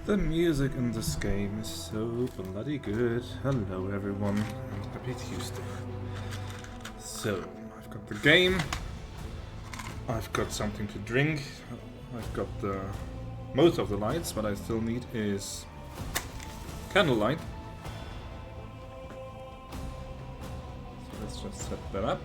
The music in this game is so bloody good. Hello everyone, and happy Tuesday. So, I've got the game, I've got something to drink, I've got most of the lights. What I still need is candlelight. So let's just set that up.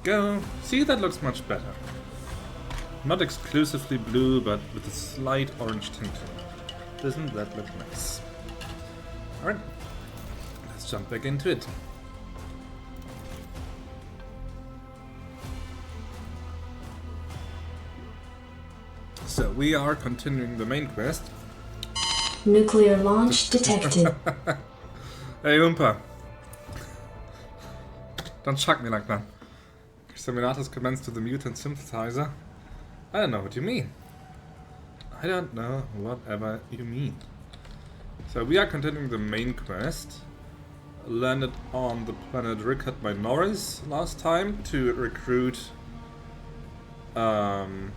Go. See, that looks much better. Not exclusively blue, but with a slight orange tint. Doesn't that look nice? Alright, let's jump back into it. So, we are continuing the main quest. Nuclear launch detected. Hey, Oompa. Don't shock me like that. Exterminatus commends to the mutant synthesizer. I don't know what you mean. I don't know whatever you mean. So we are continuing the main quest. Landed on the planet Rykad Minoris last time to recruit the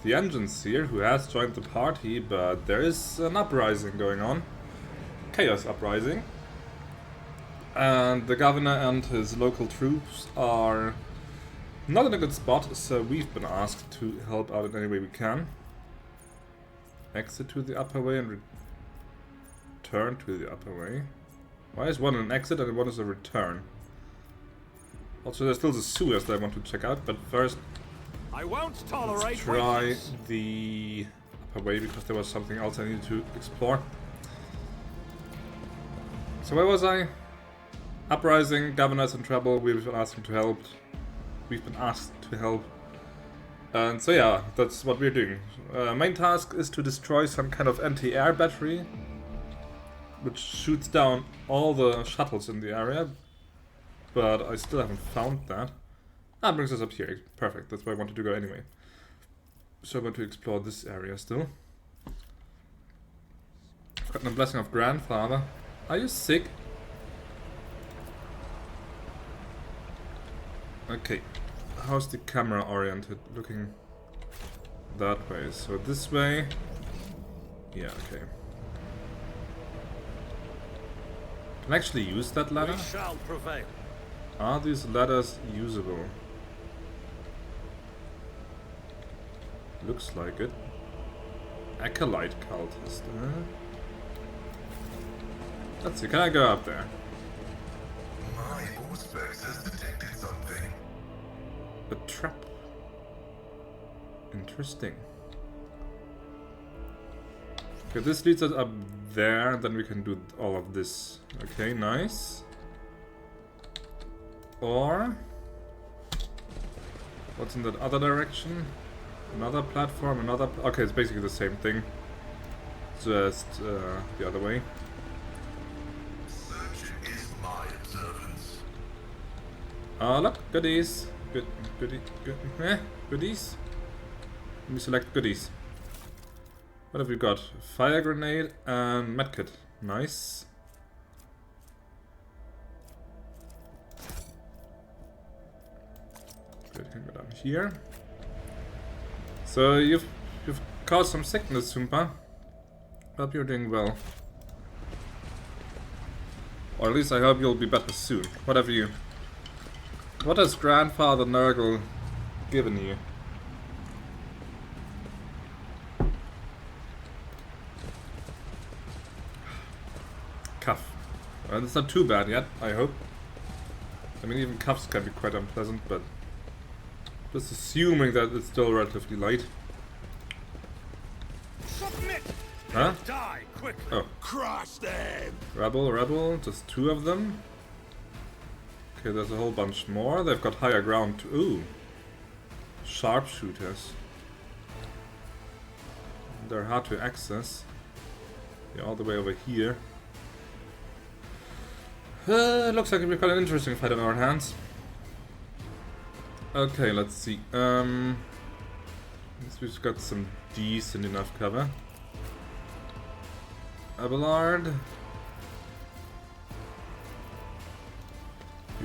engines here, who has joined the party, but there is an uprising going on. Chaos uprising. And the governor and his local troops are not in a good spot, so we've been asked to help out in any way we can. Exit to the Upperway and return to the Upperway. Why is one an exit and one is a return? Also, there's still the sewers that I want to check out, but first I won't tolerate let's try the Upperway because there was something else I needed to explore. So where was I? Uprising, governor's in trouble, we've been asked to help. We've been asked to help. And so yeah, that's what we're doing. Main task is to destroy some kind of anti-air battery, which shoots down all the shuttles in the area. But I still haven't found that. That brings us up here. Perfect, that's where I wanted to go anyway. So I want to explore this area still. I've gotten a blessing of grandfather. Are you sick? Okay, how's the camera oriented? Looking that way. So this way. Yeah, okay. Can I actually use that ladder? We shall prevail. Are these ladders usable? Looks like it. Acolyte cultist. Let's see, can I go up there? My Auspex has detected something. A trap. Interesting. Okay, this leads us up there, and then we can do all of this. Okay, nice. Or what's in that other direction? Another platform, another... okay, it's basically the same thing. Just the other way. Search is my observance. Look, goodies. Goodies. Let me select goodies. What have we got? Fire grenade and medkit. Nice. Good, can go down here. So you've caused some sickness, Sumpa. Hope you're doing well. Or at least I hope you'll be better soon. Whatever you... What has Grandfather Nurgle given you? Cuff. Well, it's not too bad yet, I hope. I mean, even cuffs can be quite unpleasant, but... just assuming that it's still relatively light. Submit. Huh? Die quickly. Oh. Crush them. Rebel, just 2 of them. Okay, there's a whole bunch more. They've got higher ground too. Ooh. Sharpshooters. They're hard to access. Yeah, all the way over here. Looks like we've got an interesting fight on our hands. Okay, let's see. We've got some decent enough cover. Abelard.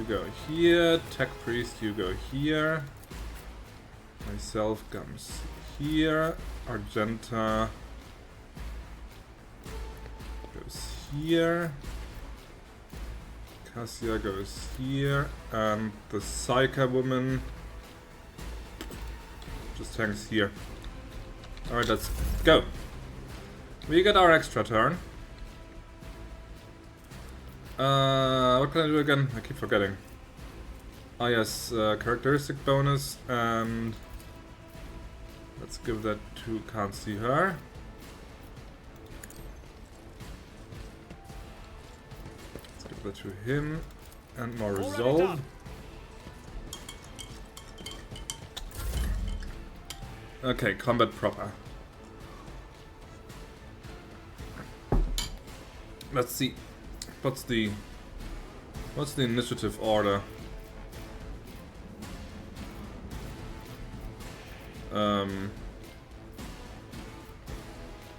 You go here. Tech priest, you go here. Myself comes here. Argenta goes here. Cassia goes here. And the Psycha woman just hangs here. Alright, let's go. We get our extra turn. What can I do again? I keep forgetting. Oh yes, characteristic bonus, and let's give that to can't see her. Let's give that to him, and more resolve. Okay, combat proper. Let's see. What's the initiative order?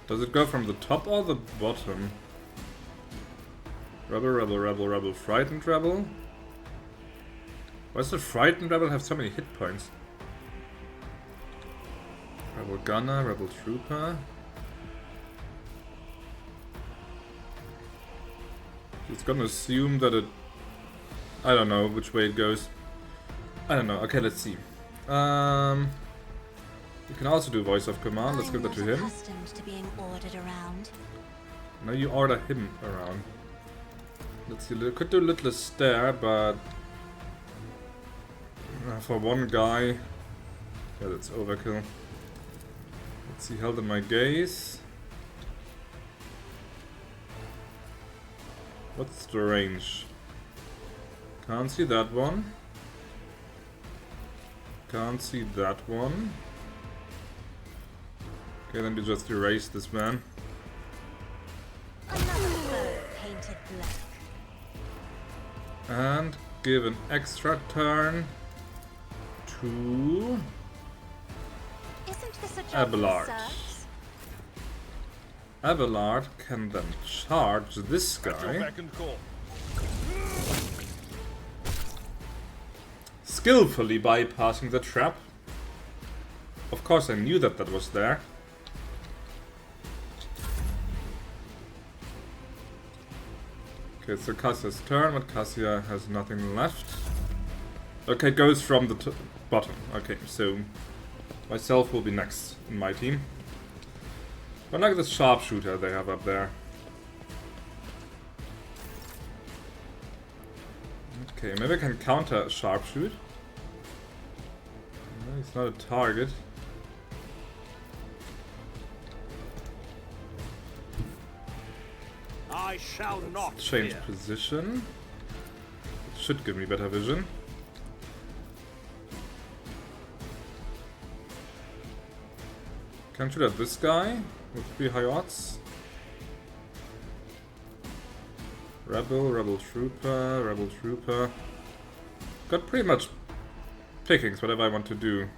Does it go from the top or the bottom? Rebel, rebel, rebel, rebel, frightened rebel? Why does the frightened rebel have so many hit points? Rebel gunner, rebel trooper. It's gonna assume that it... I don't know which way it goes. I don't know. Okay, let's see. You can also do voice of command. Let's give that to him. To being ordered around. Now you order him around. Let's see. Could do littlest there, but for one guy, yeah, that's overkill. Let's see. Held in my gaze. What's the range? Can't see that one. Can't see that one. Okay, then we just erase this man. Another foe painted black. And give an extra turn to Isn't this a job for Abelard. serfs? Abelard can then charge this At your guy. beck and call. Skillfully bypassing the trap. Of course I knew that that was there. Okay, so Cassia's turn, but Cassia has nothing left. Okay, goes from the bottom. Okay, so myself will be next in my team. I like this sharpshooter they have up there. Okay, maybe I can counter sharpshoot. No, he's not a target. I shall not Change fear. position. It should give me better vision. Can shoot at this guy with 3 high odds. Rebel, rebel trooper, rebel trooper. Got pretty much pickings, whatever I want to do.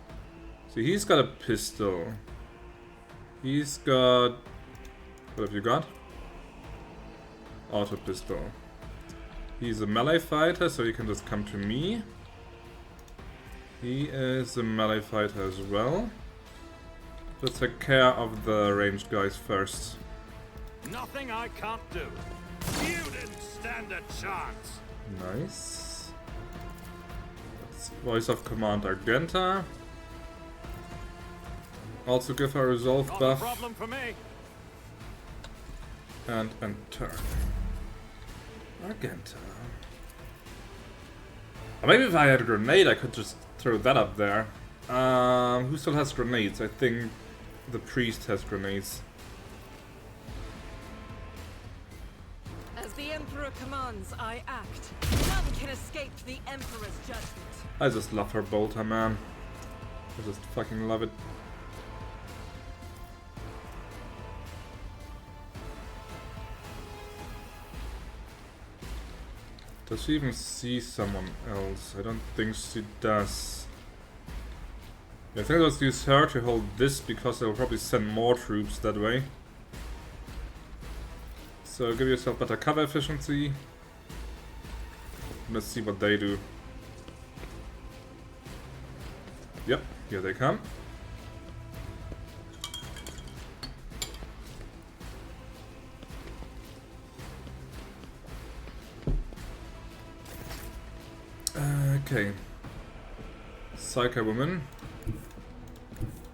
See, he's got a pistol. He's got... What have you got? Auto pistol. He's a melee fighter, so he can just come to me. He is a melee fighter as well. Let's take care of the ranged guys first. Nothing I can't do. You didn't stand a chance. Nice. Let's voice of command Argenta. Also give her a resolve Not a buff. problem for me. And turn. Argenta. Or maybe if I had a grenade, I could just throw that up there. Who still has grenades? I think the priest has grenades. As the Emperor commands, I act. None can escape the Emperor's judgment. I just love her bolter, man. I just fucking love it. Does she even see someone else? I don't think she does. Yeah, I think let's use her to hold this because they'll probably send more troops that way. So give yourself better cover efficiency. Let's see what they do. Yep, here they come. Okay. Psycho woman.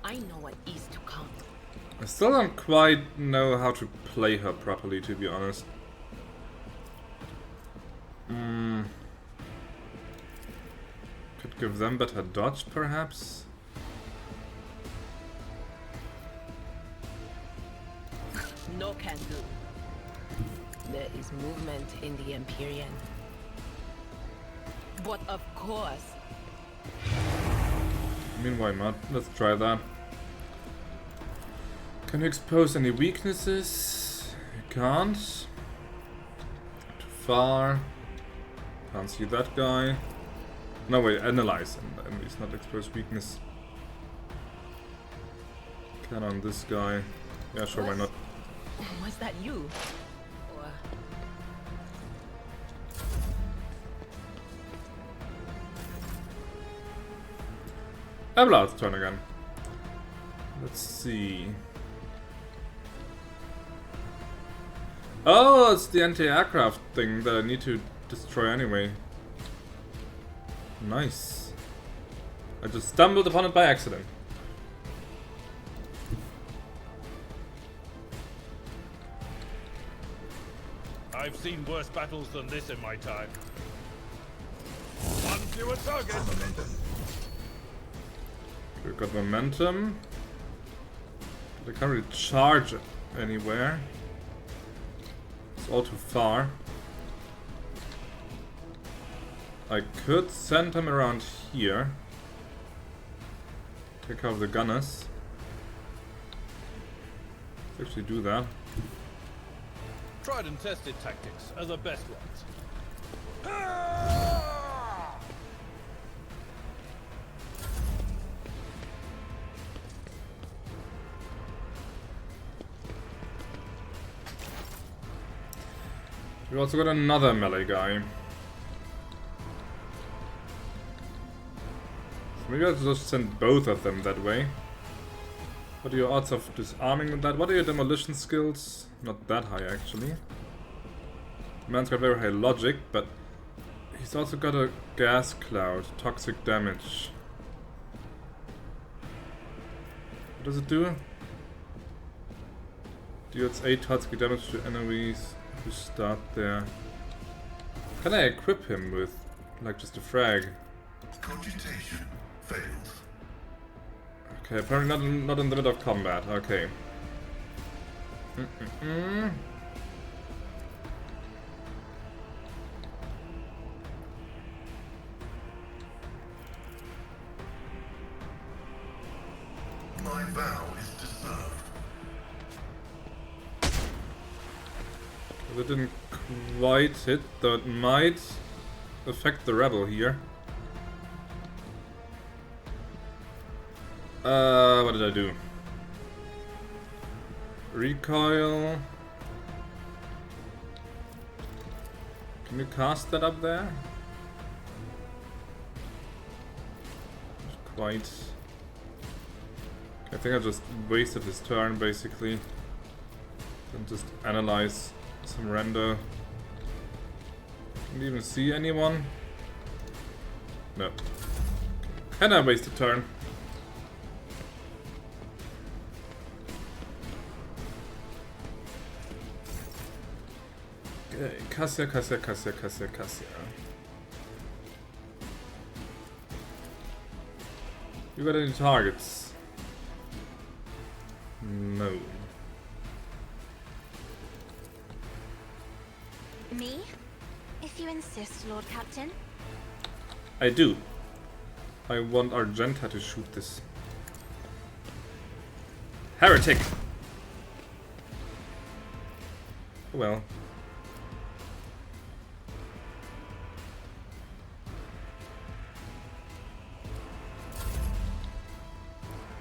I know what is to come. I still don't quite know how to play her properly, to be honest. Could give them better dodge, perhaps? No can do. There is movement in the Empyrean. But of course. I mean, why not? Let's try that. Can you expose any weaknesses? You can't. Too far. Can't see that guy. No, wait, analyze and he's not expose weakness. Can on this guy. Yeah, sure, why not? Was that you? Or... Ablard's turn again. Let's see. Oh, it's the anti-aircraft thing that I need to destroy anyway. Nice. I just stumbled upon it by accident. I've seen worse battles than this in my time. One fewer target. We've got momentum. They can't really charge anywhere. It's all too far. I could send him around here. Take out the gunners. Let's actually do that. Tried and tested tactics are the best ones. We also got another melee guy. So maybe I'll just send both of them that way. What are your odds of disarming with that? What are your demolition skills? Not that high, actually. The man's got very high logic, but he's also got a gas cloud, toxic damage. What does it do? Deals 8 toxic damage to enemies who start there. Can I equip him with, like, just a frag? Cogitation fails. Okay, apparently not in the middle of combat. Okay. My vow is to serve. That didn't quite hit, though it might affect the rebel here. What did I do? Recoil. Can you cast that up there? Not quite. I think I just wasted his turn, basically. And just analyze some render. Can you even see anyone? No. Can I waste a turn? Okay, Cassia. You got any targets? No. Me? If you insist, Lord Captain. I do. I want Argenta to shoot this. Heretic! Well.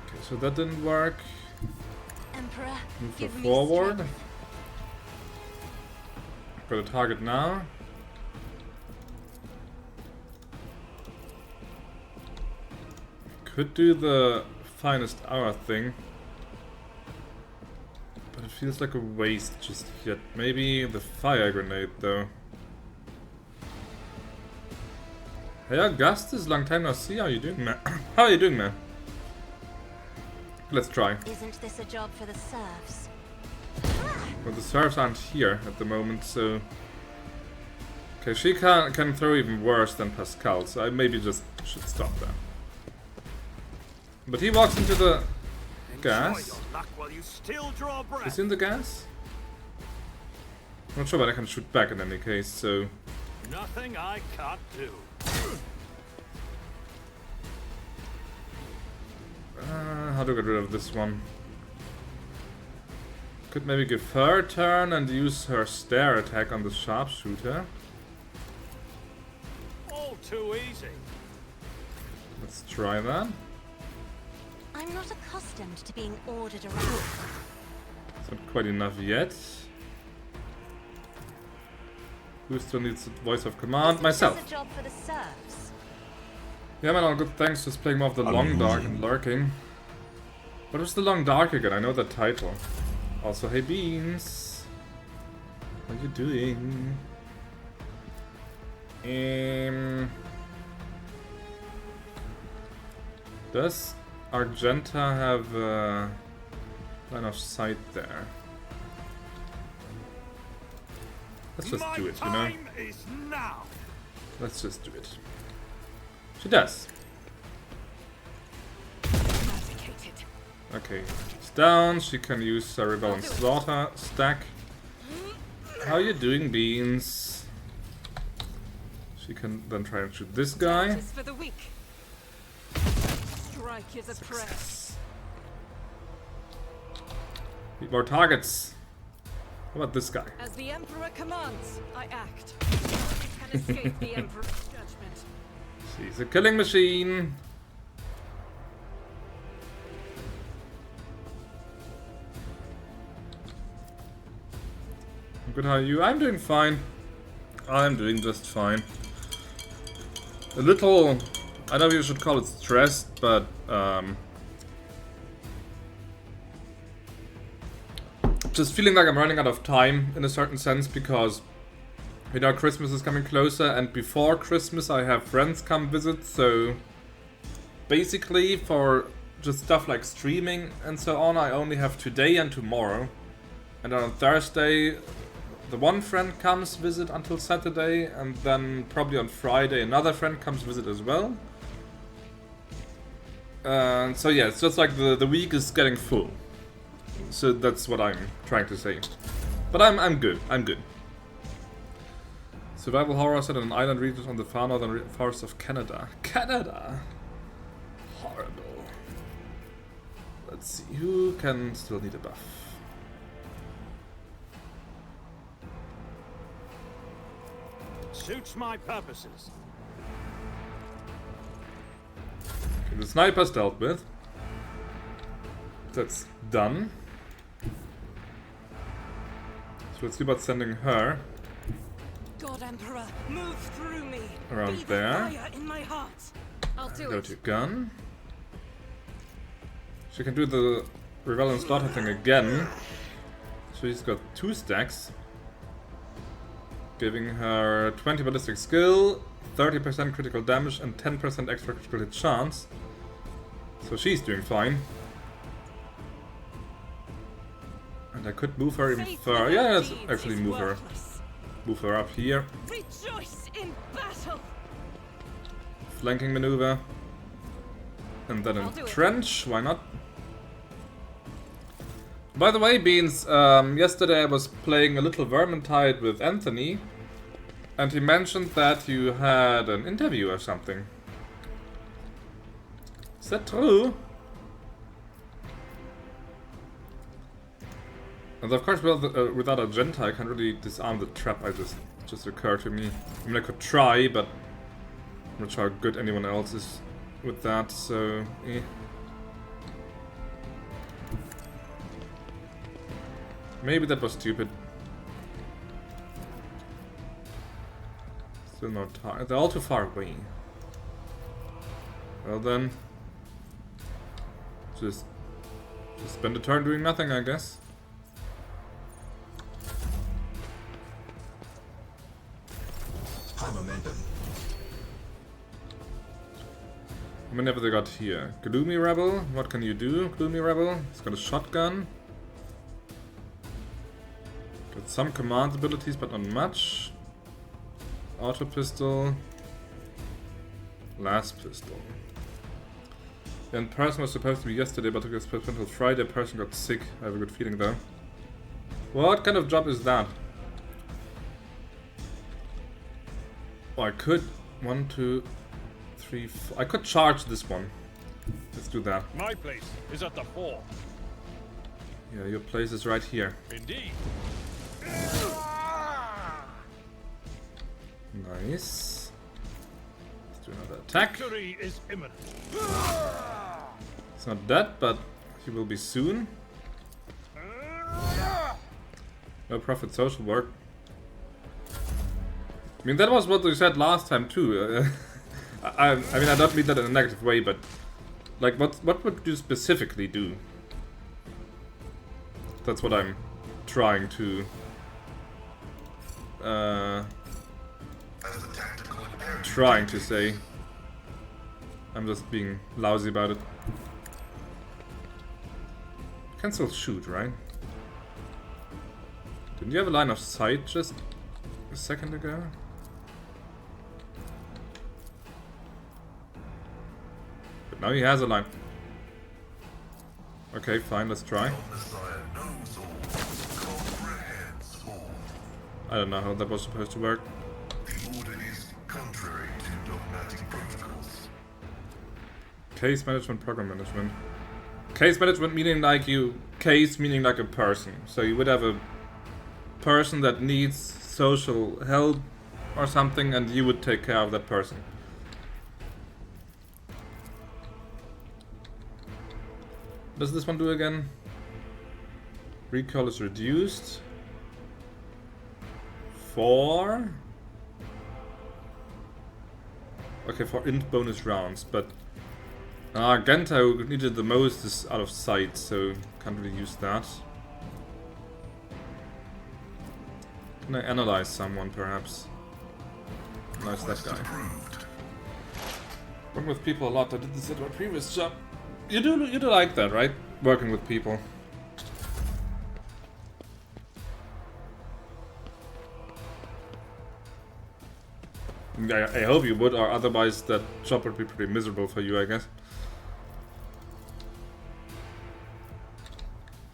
Okay, so that didn't work. Emperor, Move give me forward. strength. Got a target now. could do the finest hour thing. But it feels like a waste just yet. Maybe the fire grenade though. Hey Augustus, long time no see. How are you doing, man? How are you doing, man? Let's try. Isn't this a job for the serfs? Well, the serfs aren't here at the moment, so... Okay, she can throw even worse than Pascal, so I maybe just should stop there. But he walks into the gas. Enjoy your luck while you still draw breath. Is he in the gas? I'm not sure, but I can shoot back in any case, so... Nothing I can't do. How to get rid of this one? Could maybe give her a turn and use her stare attack on the sharpshooter. All too easy. Let's try that. I'm not accustomed to being ordered around. It's not quite enough yet. Who still needs the voice of command? Isn't Myself. this a job for the serfs? Yeah, man, all good. Thanks. Just playing more of the Long Dark and lurking. What was the Long Dark again? I know the title. Also, hey Beans. How you doing? Does Argenta have line of sight there? Let's just do it, you know? Time is now. Let's just do it. She does. Eradicated. Okay, she's down. She can use her Rebel and Slaughter stack. How you doing, Beans? She can then try and shoot this guy. Justice for the weak. Strike is a prayer. Need more targets. How about this guy? As the Emperor commands, I act. Can escape the Emperor's judgment. She's a killing machine. Good, how are you? I'm doing fine. I'm doing just fine. A little, I know you should call it stressed, but just feeling like I'm running out of time in a certain sense because, you know, Christmas is coming closer, and before Christmas I have friends come visit, so basically for just stuff like streaming and so on, I only have today and tomorrow. And then on Thursday, the one friend comes visit until Saturday, and then probably on Friday another friend comes visit as well. So yeah, it's just like the week is getting full. So that's what I'm trying to say. But I'm good. I'm good. Survival horror set in an island region on the far northern forests of Canada. Canada! Horrible. Let's see, who can still need a buff? Suits my purposes. Okay, the sniper's dealt with. That's done. So let's see about sending her God Emperor, move through me. around Be the there. fire in my heart. I'll do Go it. to gun. She can do the Revel and Slaughter thing again. So she's got 2 stacks. Giving her 20 ballistic skill, 30% critical damage, and 10% extra critical hit chance. So she's doing fine. And I could move her even Faith further. without Yeah, let's deeds actually is move her. worthless. Move her up here. Rejoice in battle. Flanking maneuver. And then I'll do it. entrench, why not? By the way, Beans, yesterday I was playing a little Vermintide with Anthony, and he mentioned that you had an interview or something. Is that true? And of course, without Argenta, I can't really disarm the trap. Just occurred to me. I mean, I could try, but I'm not sure how good anyone else is with that. So, maybe that was stupid. Still no time. They're all too far away. Well then, Just spend a turn doing nothing, I guess. High momentum. How many have they got here? Gloomy Rebel, what can you do? Gloomy Rebel, he's got a shotgun. Got some command abilities, but not much. Auto pistol. Last pistol. The person was supposed to be yesterday, but took his postponed until Friday. Person got sick. I have a good feeling though. What kind of job is that? Oh, I could. 1, 2, 3, 4. I could charge this one. Let's do that. My place is at the fore. Yeah, your place is right here. Indeed. Nice. Let's do another attack. Victory is imminent. It's not dead, but he will be soon. No profit social work. I mean, that was what we said last time too. I mean, I don't mean that in a negative way, but like, what would you specifically do? That's what I'm trying to say. I'm just being lousy about it. Can still shoot, right? Didn't you have a line of sight just a second ago? But now he has a line. Okay, fine, let's try. I don't know how that was supposed to work. The order is contrary to dogmatic protocols. Case management, program management. Case management meaning like case meaning like a person. So you would have a person that needs social help or something, and you would take care of that person. What does this one do again? Recall is reduced. 4. Okay, for int bonus rounds, but Genta, who needed the most, is out of sight, so can't really use that. Can I analyze someone, perhaps? Analyze that guy. Work with people a lot. I did this at my previous job. You do like that, right? Working with people. I hope you would, or otherwise that job would be pretty miserable for you, I guess.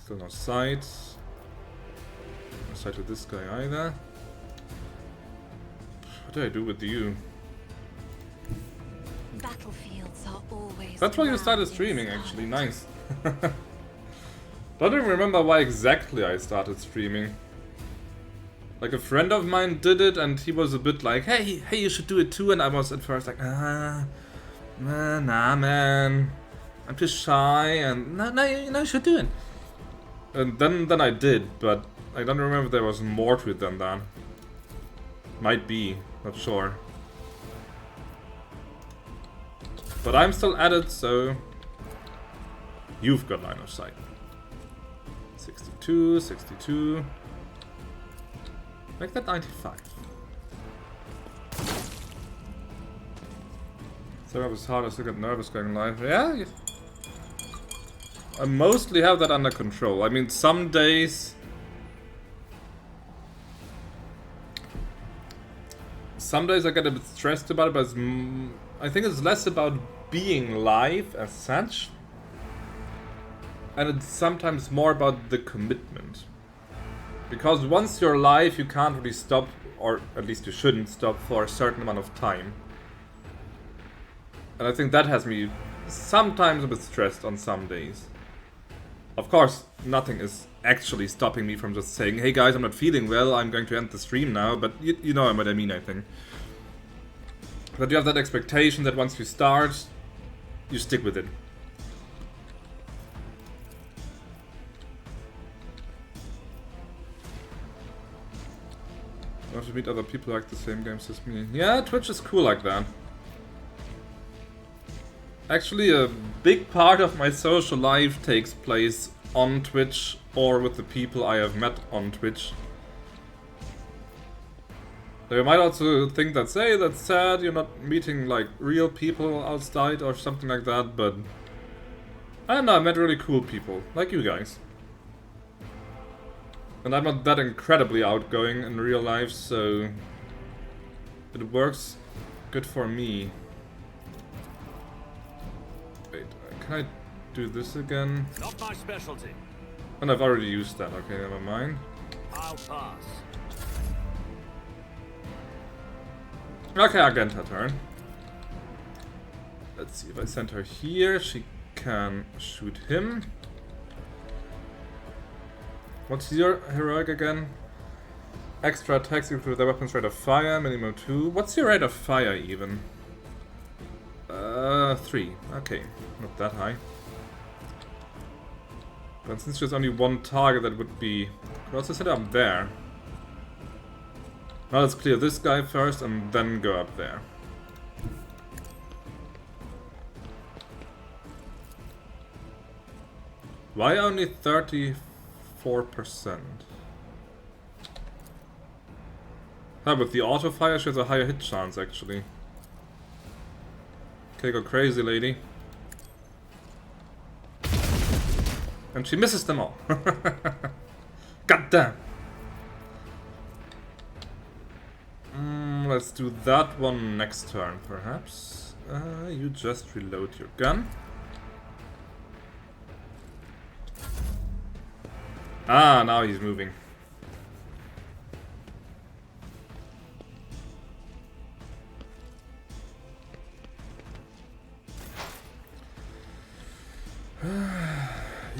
Still no sight. No sight with this guy either. What do I do with you? Battlefields are always. That's why you started streaming, actually. Nice. Don't even remember why exactly I started streaming. Like, a friend of mine did it, and he was a bit like, hey, you should do it too, and I was at first like, nah, man, I'm too shy, and no, you should do it. And then I did, but I don't remember if there was more to it than that. Might be, not sure. But I'm still at it, so you've got line of sight. 62, 62. Make that 95. So it was hard to get nervous going live. Yeah, I mostly have that under control. I mean, some days I get a bit stressed about it, but I think it's less about being live as such, and it's sometimes more about the commitment. Because once you're live, you can't really stop, or at least you shouldn't stop for a certain amount of time. And I think that has me sometimes a bit stressed on some days. Of course, nothing is actually stopping me from just saying, hey guys, I'm not feeling well, I'm going to end the stream now, but you know what I mean, I think. That you have that expectation that once you start, you stick with it. I want to meet other people like the same games as me. Yeah, Twitch is cool like that. Actually, a big part of my social life takes place on Twitch or with the people I have met on Twitch. They might also think that's, hey, that's sad, you're not meeting like real people outside or something like that, but I don't know, I met really cool people, like you guys. And I'm not that incredibly outgoing in real life, so it works good for me. Wait, can I do this again? Not my specialty. And I've already used that, okay, never mind. I'll pass. Okay, again her turn. Let's see, if I send her here, she can shoot him. What's your heroic again? Extra attacks equal to the weapon's rate of fire, minimum 2. What's your rate of fire even? 3. Okay, not that high. But since there's only one target, that would be... Could also set it up there. Now let's clear this guy first and then go up there. Why only 34%? With the auto fire she has a higher hit chance actually. Okay, go crazy, lady. And she misses them all. God damn. Let's do that one next turn, perhaps. You just reload your gun. Ah, now he's moving.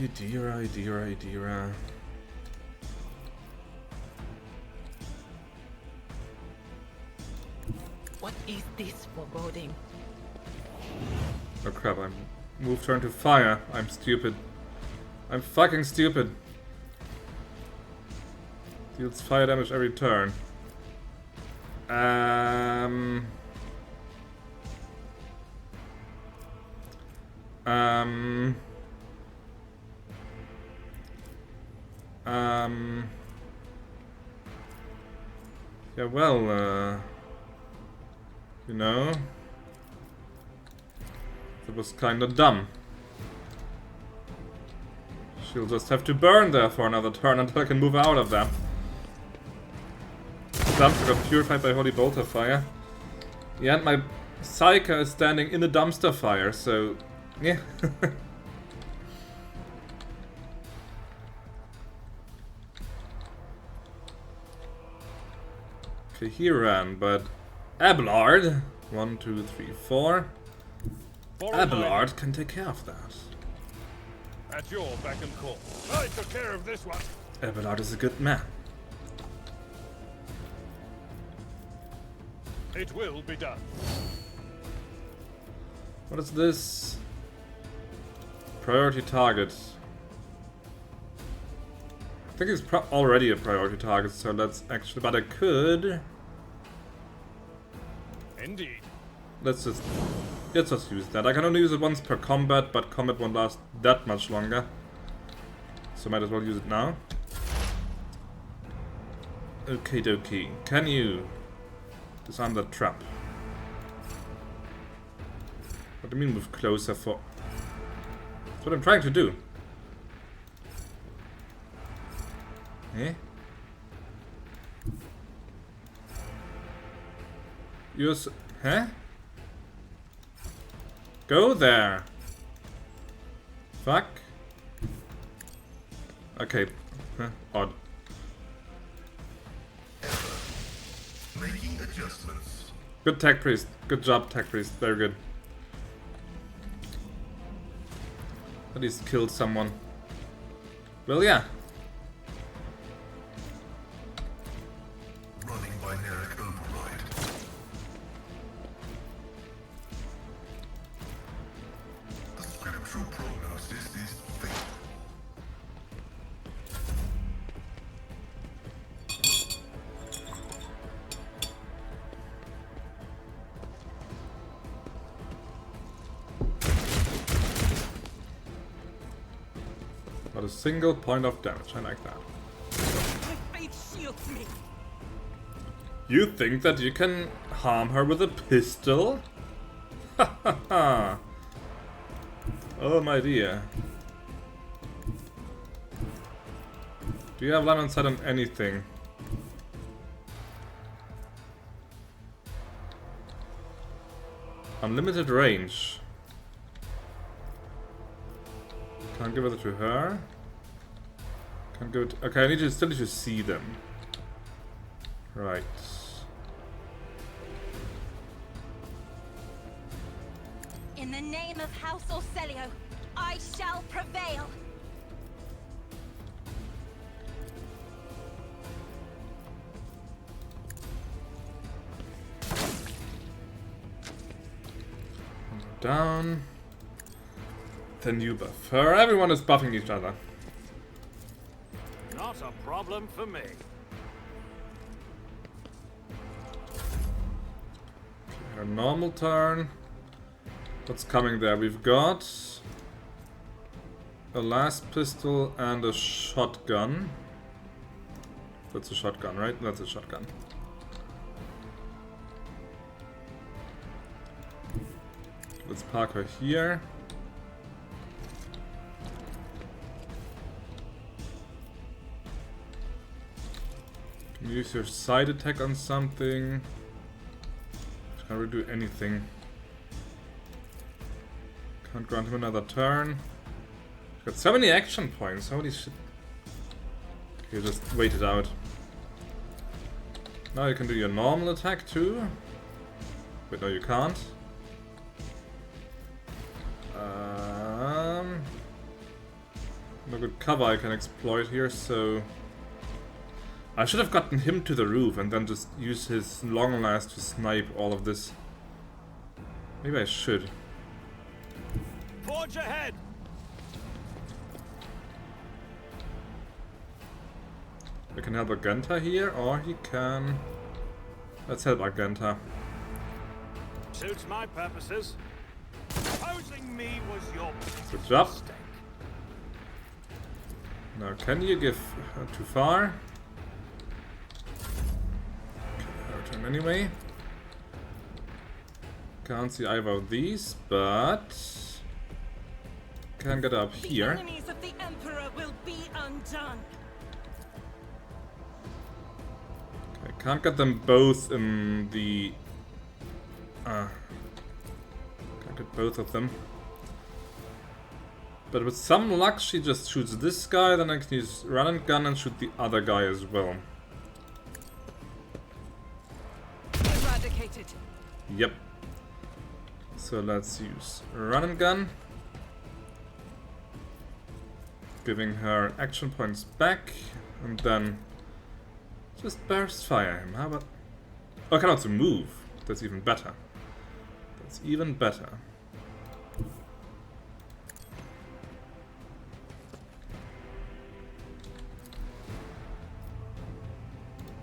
Idira. What is this foreboding? Oh crap, I moved her into fire. I'm stupid. I'm fucking stupid. Deals fire damage every turn. Yeah, well, you know, that was kinda dumb. She'll just have to burn there for another turn until I can move out of them. Dumpster got purified by Holy Bolter Fire. Yeah, and my Psyker is standing in the dumpster fire, so yeah. Okay, he ran, but Abelard, 1, 2, 3, 4. Abelard can take care of that. At your beck and call. I took care of this one. Abelard is a good man. It will be done. What is this? Priority target. I think it's already a priority target, so let's actually... But I could... Indeed. Let's just use that. I can only use it once per combat, but combat won't last that much longer. So might as well use it now. Okie dokie. Can you disarm that trap? What do you mean move closer for? That's what I'm trying to do. Eh? Use... Huh? Go there! Fuck. Okay. Huh? Odd. Making adjustments. Good tech priest. Good job, tech priest. Very good. At least killed someone. Well, yeah. Running binaric override. The scriptural prognosis is fatal. a single point of damage. I like that. My faith shields me. You think that you can harm her with a pistol? Ha ha ha! Oh my dear. Do you have line of sight on anything? Unlimited range. Can't give it to her. Can't give it. Okay, I need to still need to see them. Right. In the name of House Orselio, I shall prevail. Down. Then you buff her. Everyone is buffing each other. Not a problem for me. Her normal turn. What's coming there? We've got a last pistol and a shotgun. That's a shotgun, right? That's a shotgun. Let's park her here. Can you use your side attack on something? Can't really do anything. Can't grant him another turn. Got so many action points. Holy shit. Okay, just wait it out. Now you can do your normal attack too. But no, you can't. No good cover I can exploit here, so I should have gotten him to the roof and then just use his long last to snipe all of this. Maybe I should. Forge ahead! I can help Argenta here, or he can... Let's help Argenta. Suits my purposes. Opposing me was your Good job. mistake. Now, can you give too far? Okay, her turn anyway. Can't see either of these, but can get up The here. enemies of the Emperor will be undone. I can't get them both in the. Can't get both of them. But with some luck, she just shoots this guy, then I can use run and gun and shoot the other guy as well. Eradicated. Yep. So let's use run and gun. Giving her action points back, and then just burst fire him. How about... Oh, I can also move. That's even better. That's even better.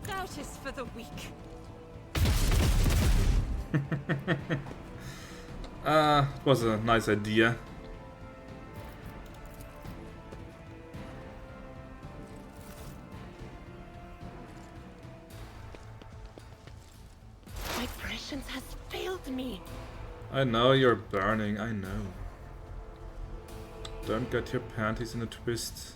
Doubt is for the weak. It was a nice idea. My prescience has failed me. I know you're burning, I know. Don't get your panties in a twist.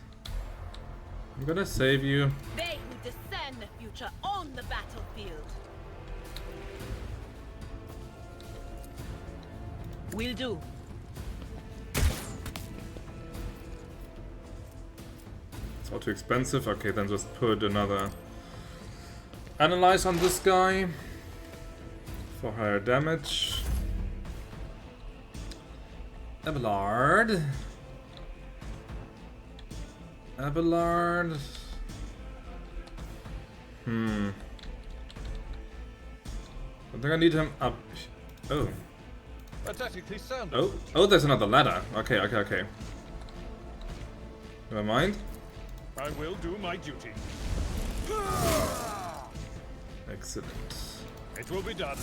I'm gonna save you. They who discern the future own the battlefield. Will do. It's all too expensive. Okay, then just put another analyze on this guy for higher damage. Abelard. Abelard. I think I need him up. Oh. Pathetically sound. Oh, there's another ladder. Okay, okay, okay. Never mind. I will do my duty. Excellent. It will be done.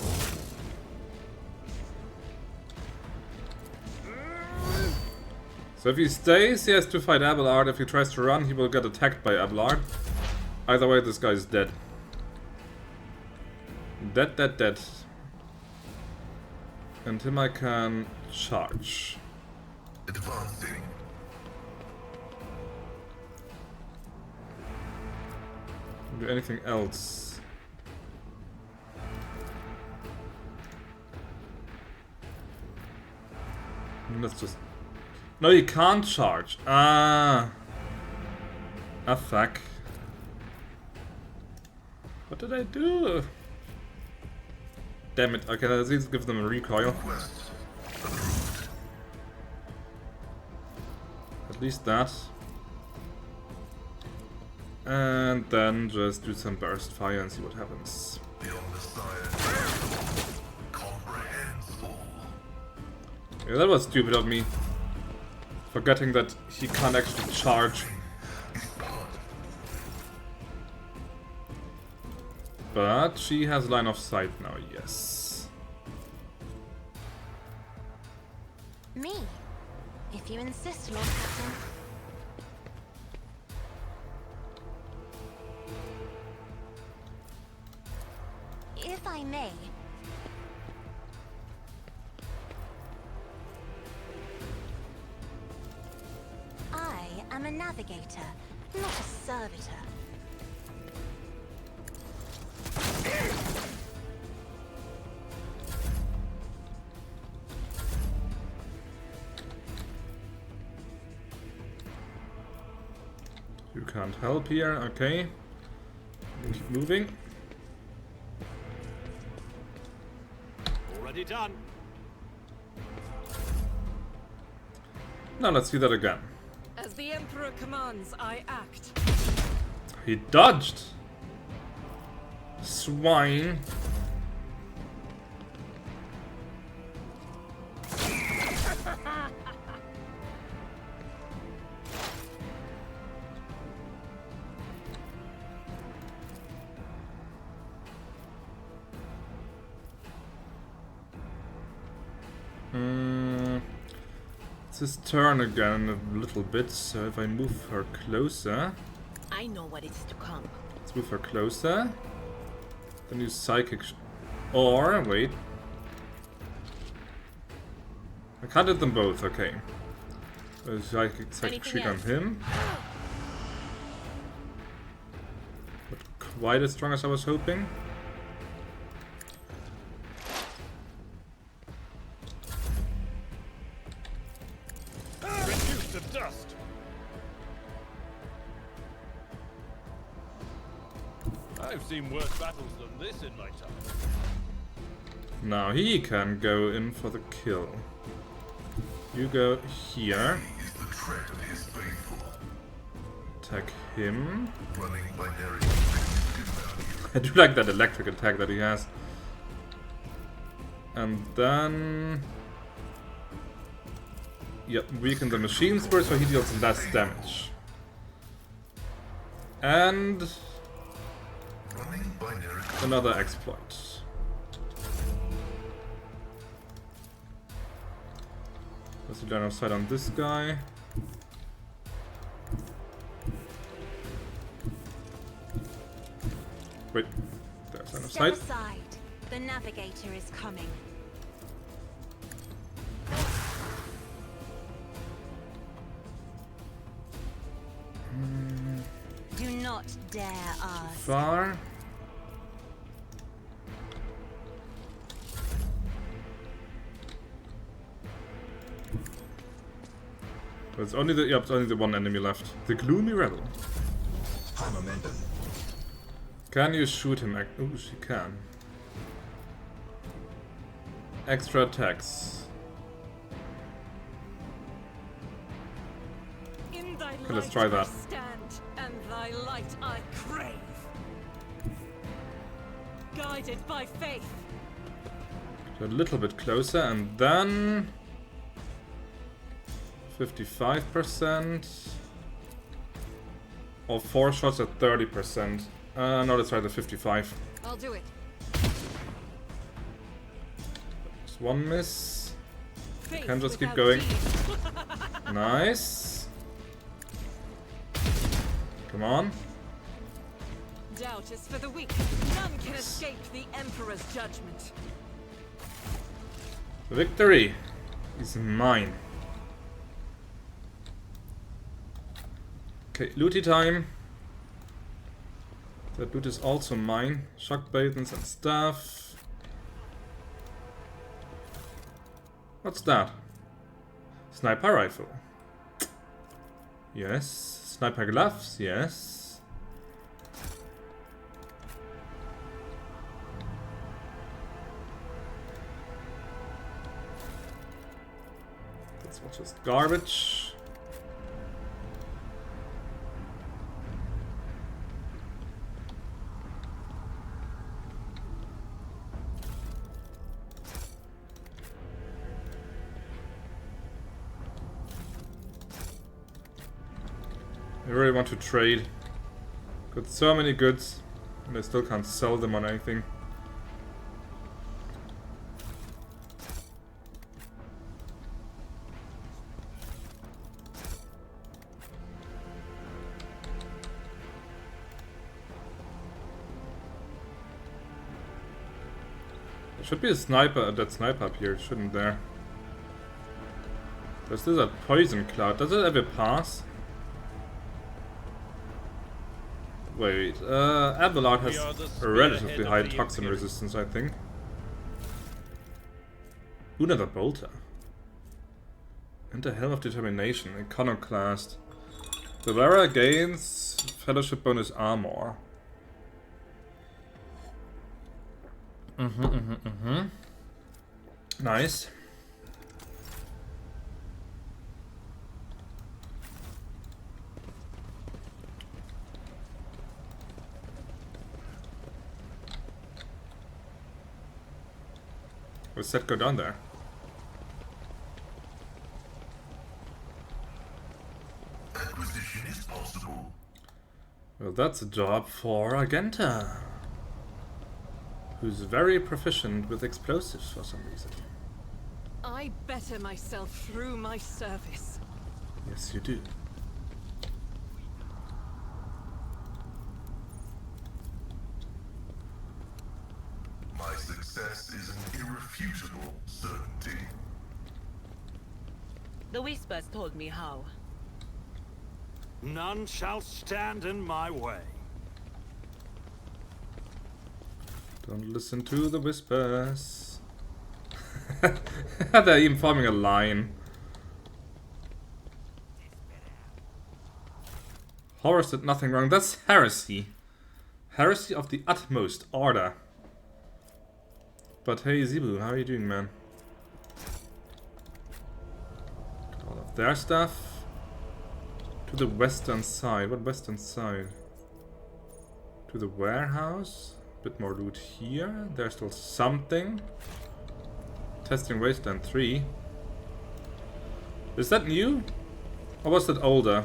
So if he stays, he has to fight Abelard. If he tries to run, he will get attacked by Abelard. Either way, this guy is dead. Dead. And him I can charge. Advancing. Do anything else? Let's just... No, you can't charge. Ah, fuck. What did I do? Damn it. Okay, let's just give them a recoil. Request approved. At least that. And then just do some burst fire and see what happens. Beyond the science comprehends all. Yeah, that was stupid of me. Forgetting that he can't actually charge. But she has line of sight now, yes. Me, if you insist, Lord Captain. If I may. I am a navigator, not a servitor. You can't help here, okay. Keep moving. Already done. Now let's see that again. As the Emperor commands, I act. He dodged! Swine. It's his turn again a little bit, so if I move her closer... I know what is to come. Let's move her closer. Then use Psychic... Or, wait. I can't hit them both, okay. Psychic Shriek on him. Not quite as strong as I was hoping. Reduced to dust. I've seen worse battles than this in my time. Now he can go in for the kill. You go here. He is the tread of his faithful. Attack him. Running binary. I do like that electric attack that he has. And then... Yep, weaken the machine spur so he deals less damage. And... Running binary. another exploit. Let's do line of sight on this guy. Wait, there's line of Step sight. aside. The navigator is coming. Do not dare ask. Far. It's only the it's only the one enemy left. The Gloomy Rebel. High momentum. Can you shoot him? Oh, she can. Extra attacks. In thy Okay, let's light try that. I stand, and thy light I crave. Guided by faith. So a little bit closer, and then 55%. Or 4 shots at 30%. No, let's try the 55. I'll do it. Just one miss. Faith Can just keep without going. deed. Nice. Come on. Doubt is for the weak. None can escape the Emperor's judgment. Victory is mine. Okay, looty time. That loot is also mine. Shock batons and stuff. What's that? Sniper rifle. Yes. Sniper gloves, yes. That's all just garbage. I really want to trade. Got so many goods, and I still can't sell them on anything. There should be a sniper, that sniper up here, shouldn't there? There's still that poison cloud. Does it ever pass? Wait, Abelard has a relatively high toxin resistance, I think. Ooh, another bolter. And the Helm of Determination, Iconoclast. The wearer gains Fellowship bonus armor. Nice. What's that go down there? Acquisition is possible. Well, that's a job for Argenta, who's very proficient with explosives for some reason. I better myself through my service. Yes, you do. My success is an irrefutable certainty. The whispers told me how. None shall stand in my way. Don't listen to the whispers. They're even forming a line. Horus did nothing wrong. That's heresy. Heresy of the utmost order. But hey, Zebu, how are you doing, man? All of their stuff. To the western side. What western side? To the warehouse. Bit more loot here. There's still something. Testing Wasteland 3. Is that new? Or was that older?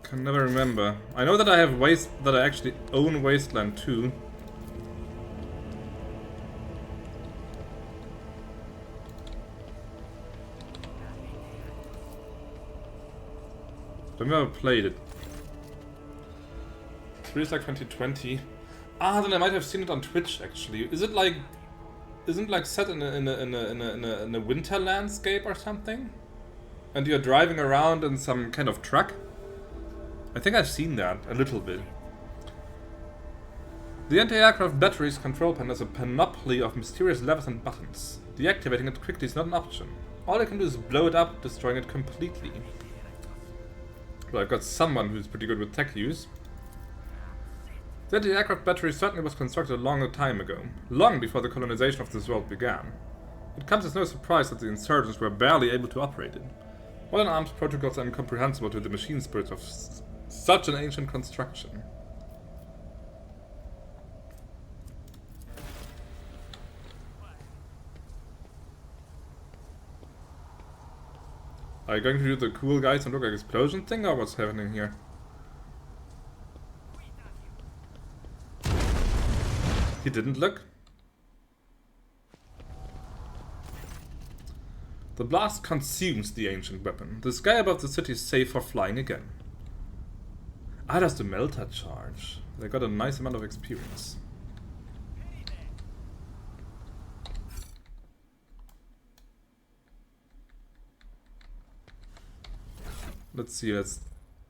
Can never remember. I know that I have that I actually own Wasteland 2. I've never played it. It feels like 2020. Ah, then I might have seen it on Twitch actually. Is it like, isn't it like set in a winter landscape or something? And you're driving around in some kind of truck? I think I've seen that a little bit. The anti-aircraft battery's control panel has a panoply of mysterious levers and buttons. Deactivating it quickly is not an option. All I can do is blow it up, destroying it completely. Well, I've got someone who's pretty good with tech use. The anti-aircraft battery certainly was constructed a long time ago, long before the colonization of this world began. It comes as no surprise that the insurgents were barely able to operate it. Modern arms protocols are incomprehensible to the machine spirits of such an ancient construction. Are you going to do the cool guys and look like explosion thing, or what's happening here? He didn't look. The blast consumes the ancient weapon. The sky above the city is safe for flying again. Ah, that's the melter charge. They got a nice amount of experience. Let's see, let's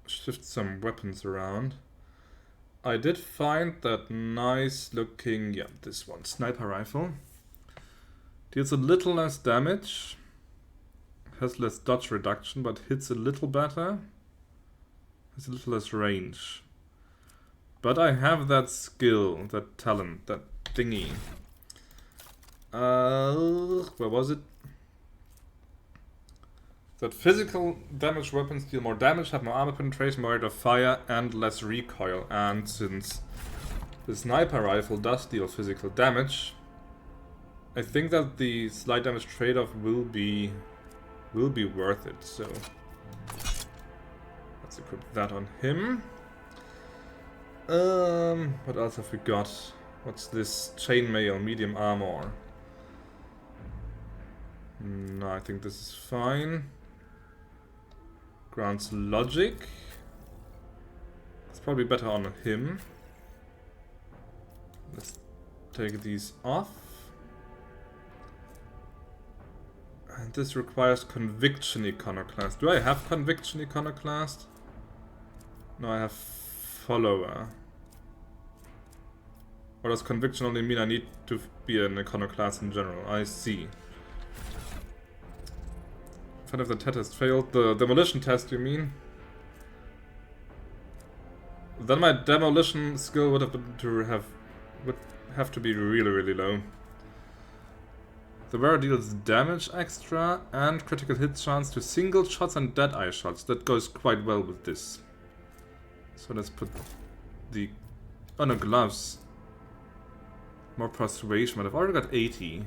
shift some weapons around. I did find that nice looking, yeah, this one, sniper rifle. Deals a little less damage. Has less dodge reduction, but hits a little better. Has a little less range. But I have that skill, that talent, that thingy. Where was it? That physical damage weapons deal more damage, have more armor penetration, more rate of fire, and less recoil. And since the sniper rifle does deal physical damage, I think that the slight damage trade-off will be worth it. So let's equip that on him. What else have we got? What's this? Chainmail, medium armor. No, I think this is fine. Grants logic. It's probably better on him. Let's take these off. And this requires Conviction Iconoclast. Do I have Conviction Iconoclast? No, I have Follower. Or does Conviction only mean I need to be an Iconoclast in general? I see. If the test failed. The demolition test, you mean? Then my demolition skill would have to be really, really low. The wearer deals damage extra and critical hit chance to single shots and dead eye shots. That goes quite well with this. So let's put the... Oh no, gloves. More persuasion, but I've already got 80.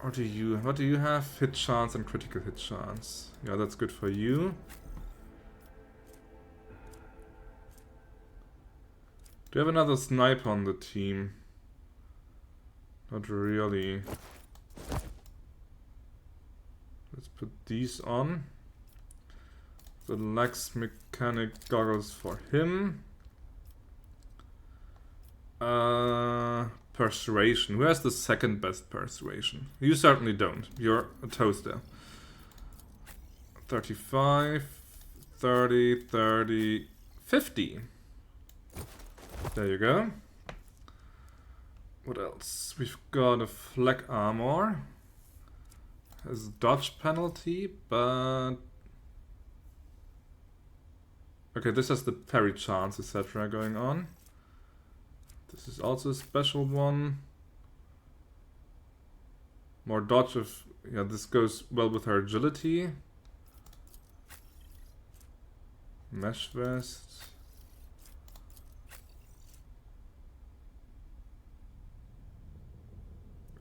Or do you... What do you have? Hit chance and critical hit chance. Yeah, that's good for you. Do you have another sniper on the team? Not really. Let's put these on. The Lex mechanic goggles for him. Persuasion. Who has the second best persuasion? You certainly don't. You're a toaster. 35, 30, 30, 50. There you go. What else? We've got a flak armor. Has dodge penalty, but... Okay, this has the parry chance, etc. going on. This is also a special one. More dodge of... Yeah, this goes well with her agility. Mesh vest.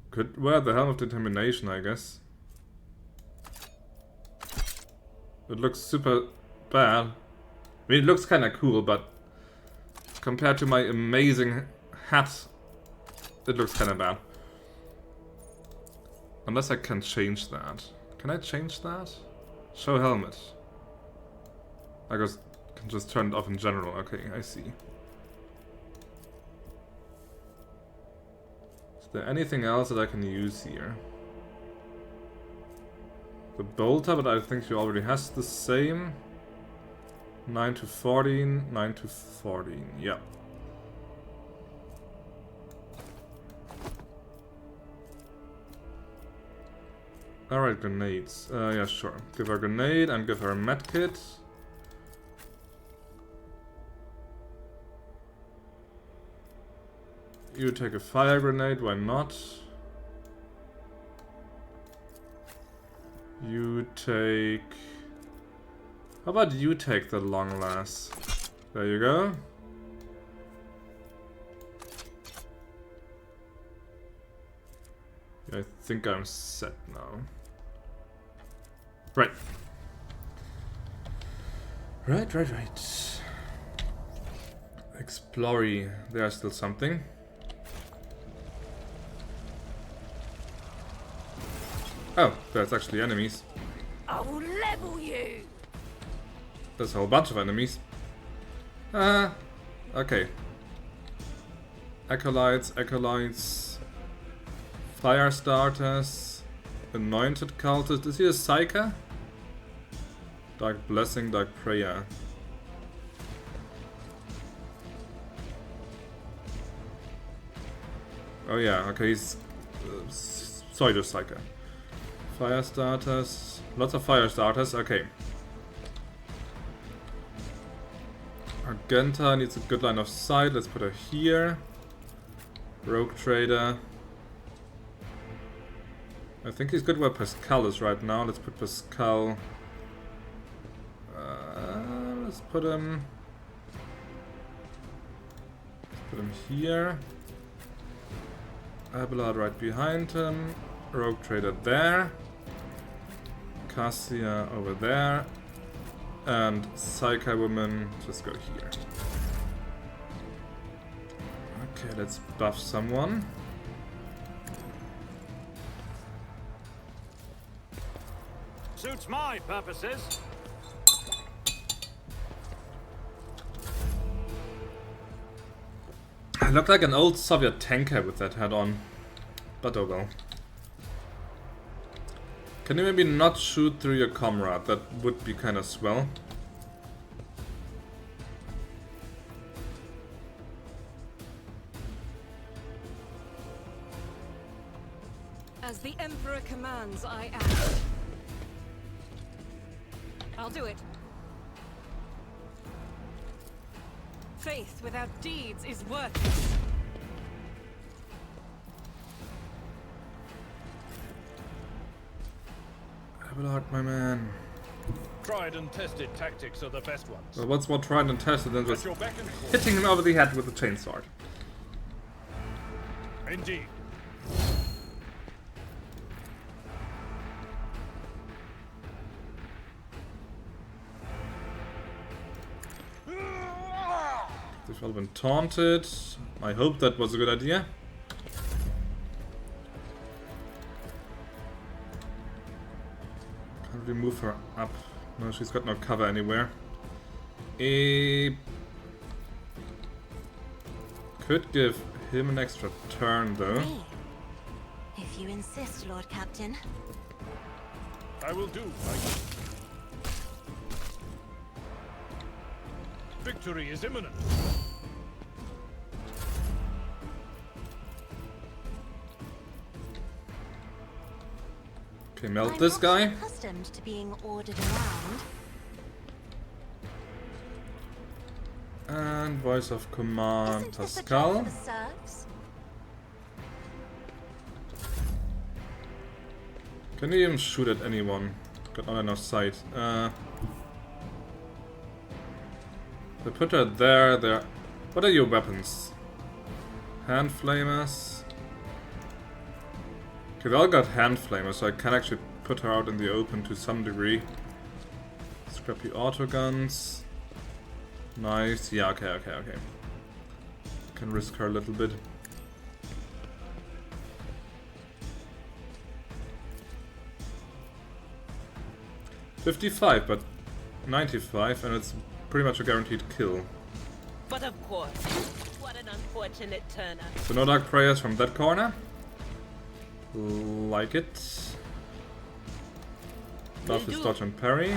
Could wear the Helm of Determination, I guess. It looks super bad. I mean, it looks kinda cool, but compared to my amazing hat, it looks kinda bad. Unless I can change that. Can I change that? Show helmet. I guess I can just turn it off in general. Okay, I see. Is there anything else that I can use here? The bolter, but I think she already has the same. 9 to 14, 9 to 14, yeah. Alright, grenades. Yeah, sure. Give her a grenade and give her a medkit. You take a fire grenade, why not? You take... How about you take the long last? There you go. Yeah, I think I'm set now. Right. Right. Explory. There's still something. Oh, there's actually enemies. I will level you. There's a whole bunch of enemies. Okay. Acolytes. Fire starters. Anointed cultist. Is he a psyker? Dark blessing, dark prayer. Oh yeah, okay, he's pseudo psyker. Fire starters. Lots of fire starters, okay. Argenta needs a good line of sight. Let's put her here. Rogue trader. I think he's good where Pascal is right now. Let's put Pascal. Let's put him here. Abelard right behind him. Rogue trader there. Cassia over there. And Psyche woman just go here. Okay, let's buff someone. Suits my purposes. I look like an old Soviet tanker with that head on. But oh well. Can you maybe not shoot through your comrade? That would be kind of swell. As the Emperor commands, I act. I'll do it. Faith without deeds is worthless. Abelard, my man. Tried and tested tactics are the best ones. Well, what's more tried and tested than At just your beck and call. hitting him over the head with a chainsaw? Indeed. They've all been taunted. I hope that was a good idea. Can't really move her up. No, she's got no cover anywhere. Could give him an extra turn though. Me. If you insist, Lord Captain. I will do, Mike. Victory is imminent. Okay, melt I'm this not guy. accustomed to being ordered around. And voice of command, Isn't this a job Pascal. for the serfs? Can you even shoot at anyone? Got not enough sight. They put her there. What are your weapons? Hand flamers. Okay, they all got hand flamers, so I can actually put her out in the open to some degree. Scrappy auto guns. Nice. Yeah, okay. Can risk her a little bit. $55, but 95, and it's pretty much a guaranteed kill. But of course, what an unfortunate turner. So no dark prayers from that corner. Like it. Buff his dodge and parry.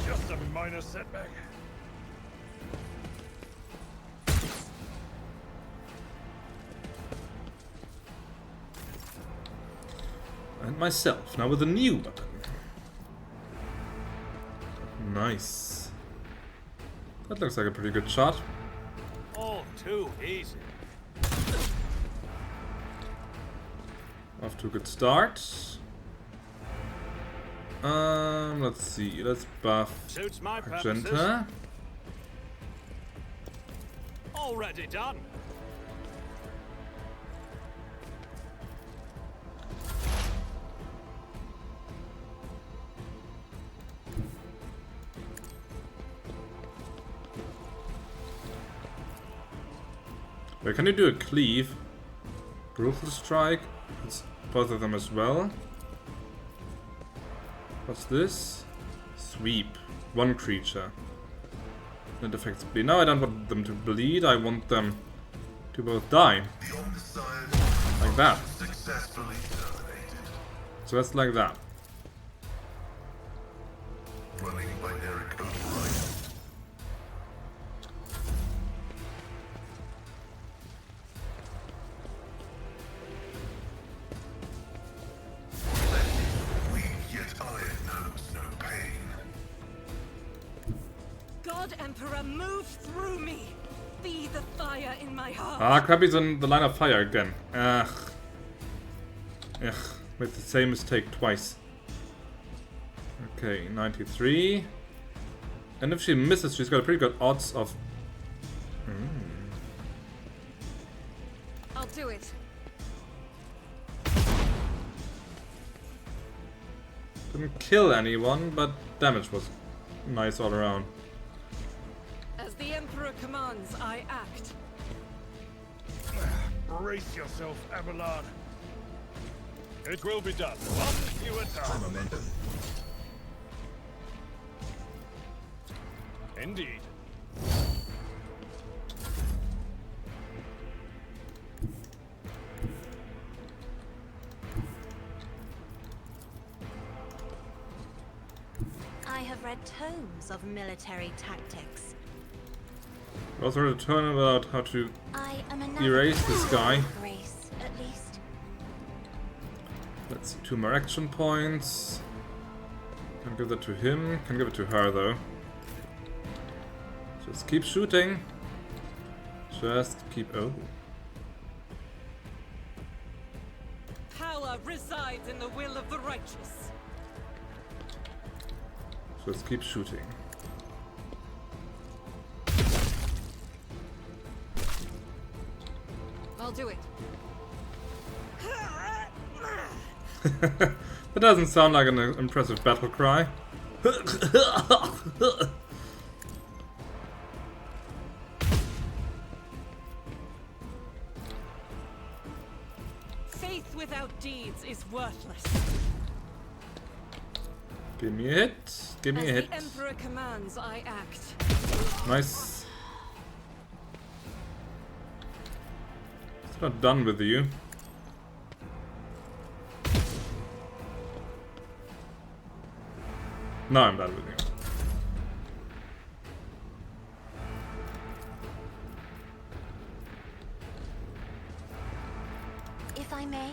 Just a minor setback. And myself, now with a new weapon. Nice. That looks like a pretty good shot. All too easy. Off to a good start. Let's see. Let's buff Suits my purposes. Argenta. Already done. Wait, can you do a cleave? Brutal strike. It's both of them as well. What's this? Sweep. One creature. It affects bleed. No, I don't want them to bleed. I want them to both die. Like that. Successfully terminated. So that's like that. Running binary override. Weak yet iron knows no pain. God Emperor, move through me! Be the fire in my heart! Ah, Krabby's in the line of fire again. Ugh. Ugh. Made the same mistake twice. Okay, 93. And if she misses, she's got a pretty good odds of... I'll do it. Didn't kill anyone, but damage was nice all around. As the Emperor commands, I act. Brace yourself, Abelard. It will be done. One fewer time. Momentum. Indeed. I have read tomes of military tactics. We also read a turn about how to I am erase this guy. Grace, at least. Let's see, 2 more action points. Can give that to him. Can give it to her though. Just keep shooting. Just keep. Oh. Power resides in the will of the righteous. Just keep shooting. I'll do it. That doesn't sound like an impressive battle cry. Faith without deeds is worthless. Give me a hit. Give me a As hit. the Emperor commands, I act. Nice. It's not done with you. No, I'm done with you. If I may.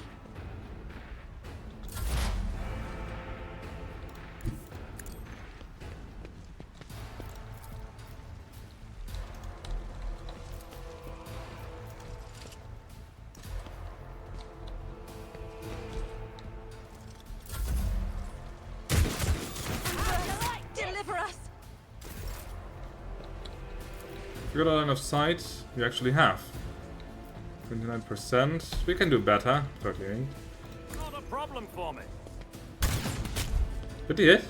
Deliver us! If you got a line of sight, you actually have. 29%. We can do better. 38. Not a problem for me. Did he hit?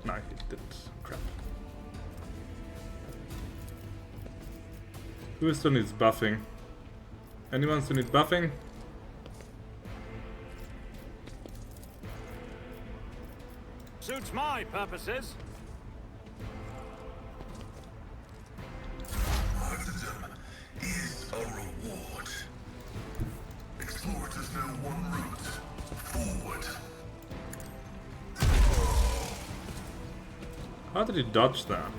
No, he didn't. Crap. Who still needs buffing? Anyone still need buffing? Suits my purposes. Martyrdom is a reward. Explorers know one route. Forward. How did he dodge that?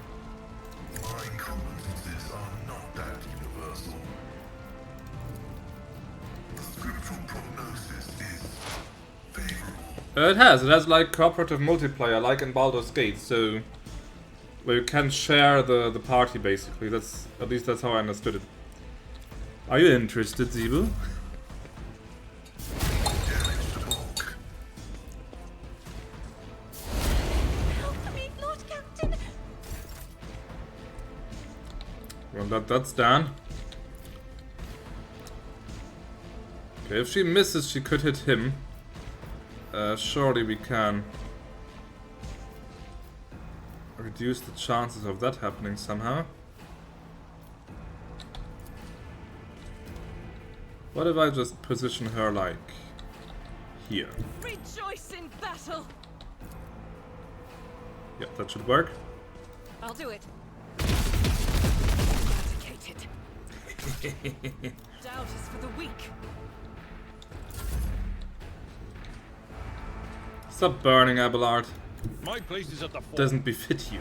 My competences are not that universal. The scriptural prognosis is favorable. It has like cooperative multiplayer, like in Baldur's Gate, so where you can share the party basically. That's at least that's how I understood it. Are you interested, Zebu? Damage to bulk. Help me, Lord Captain! Well, that's done. Okay, if she misses, she could hit him. Surely we can reduce the chances of that happening somehow. What if I just position her like here? Rejoice in battle. Yep, that should work. I'll do it. Eradicated. Doubt is for the weak. Stop burning, Abelard. My place is at the fort. Doesn't befit you,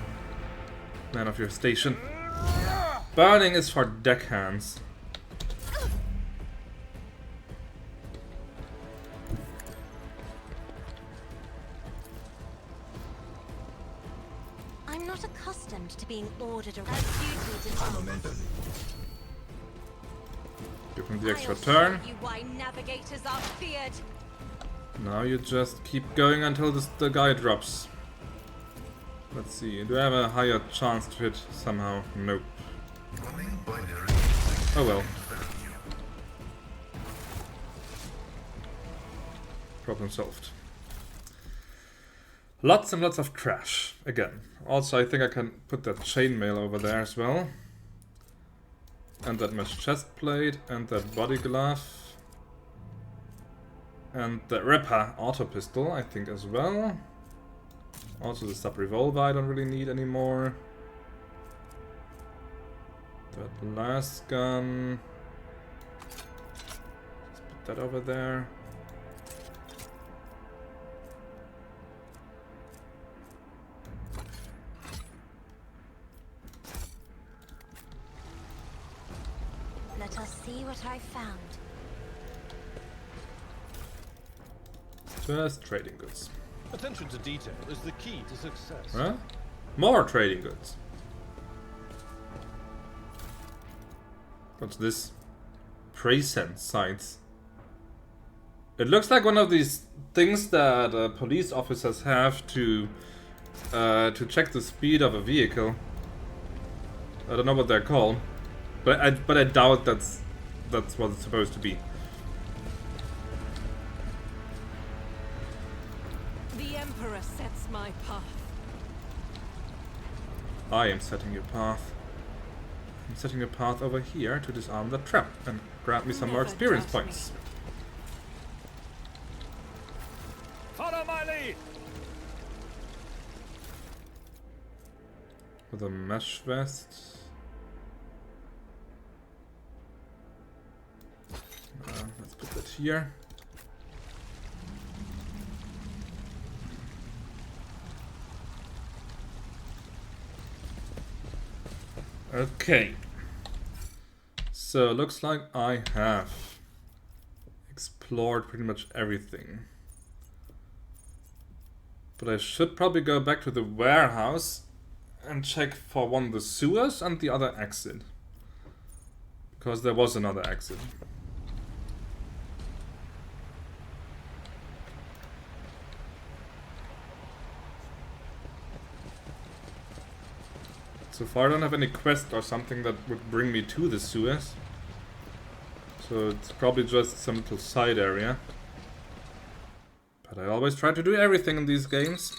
man of your station. Burning is for deckhands. I'm not accustomed to being ordered around. Duty demands. Give him the extra I'll turn. show you why navigators are feared. Now you just keep going until the guy drops. Let's see, do I have a higher chance to hit somehow? Nope. Running binary Oh well. value. Problem solved. Lots and lots of trash, again. Also, I think I can put that chainmail over there as well. And that mesh chest plate, and that body glove. And the Ripper auto pistol, I think, as well. Also the sub revolver I don't really need anymore. That last gun. Let's put that over there. Let us see what I found. Just trading goods. Attention to detail is the key to success. Huh? More trading goods. What's this? Present sites. It looks like one of these things that police officers have to check the speed of a vehicle. I don't know what they're called, but I doubt that's what it's supposed to be. The Emperor sets my path. I am setting your path. I'm setting a path over here to disarm the trap and grab me some more Never experience doubt me. points. Follow my lead. With a mesh vest. Let's put that here. Okay. So looks like I have explored pretty much everything. But I should probably go back to the warehouse and check for one the sewers and the other exit. Because there was another exit. So far I don't have any quest or something that would bring me to the sewers. So it's probably just some little side area. But I always try to do everything in these games.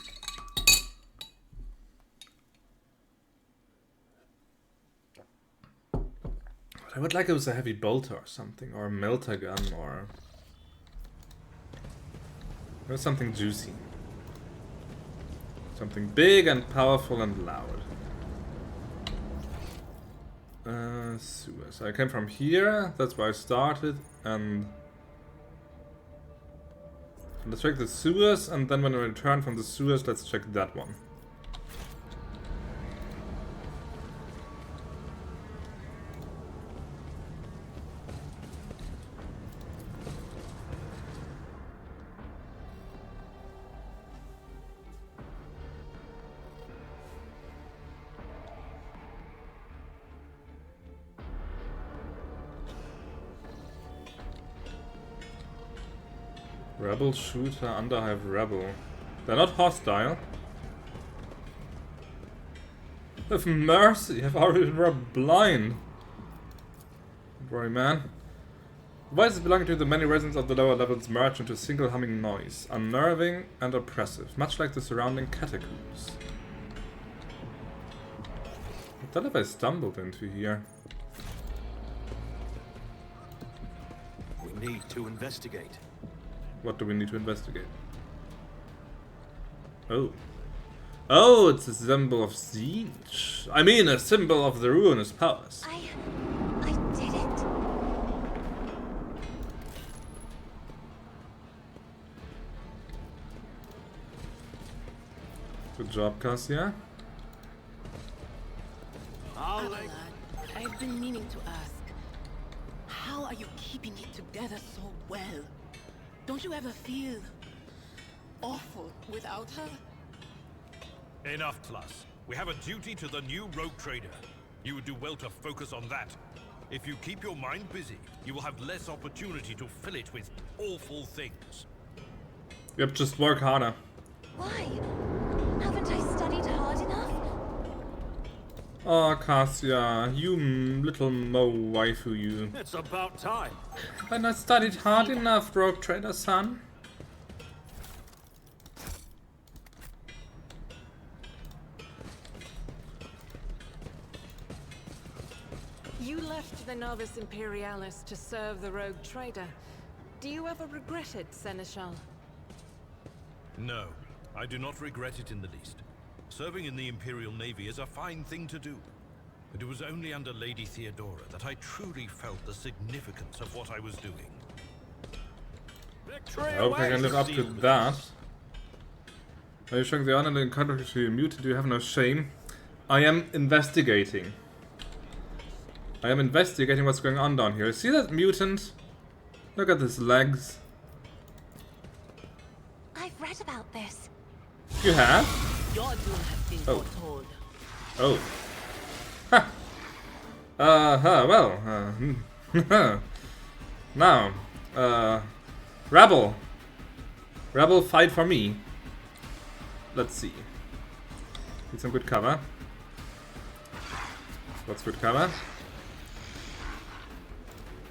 What I would like is a heavy bolter or something, or a melter gun, or something juicy. Something big and powerful and loud. Sewers. I came from here, that's where I started, and let's check the sewers, and then when I return from the sewers, let's check that one. Rebel shooter, Underhive rebel. They're not hostile. Have mercy, I've already been rubbed blind. Don't worry, man. Voices belonging to the many residents of the lower levels merge into a single humming noise, unnerving and oppressive, much like the surrounding catacombs. What the hell have I stumbled into here? We need to investigate. What do we need to investigate? Oh. Oh, it's a symbol of Tzeentch. I mean, a symbol of the ruinous powers. I did it. Good job, Cassia. Avalon, I've been meaning to ask. How are you keeping it together so well? Don't you ever feel awful without her? Enough, Plus. We have a duty to the new rogue trader. You would do well to focus on that. If you keep your mind busy, you will have less opportunity to fill it with awful things. Yep, just work harder. Why? Haven't I studied hard enough? Oh, Cassia, you little Mo waifu, you. It's about time. Have I not studied hard enough, rogue trader son? You left the Novice Imperialis to serve the rogue trader. Do you ever regret it, Seneschal? No, I do not regret it in the least. Serving in the Imperial Navy is a fine thing to do. But it was only under Lady Theodora that I truly felt the significance of what I was doing. I hope I can live up to that. Are you showing the honor in contract to your mutant? Do you have no shame? I am investigating. I am investigating what's going on down here. See that mutant? Look at his legs. I've read about this. You have? Your doom has been foretold. Oh. Ha! Well, now, Rebel. Rebel, fight for me. Let's see. Need some good cover. What's good cover?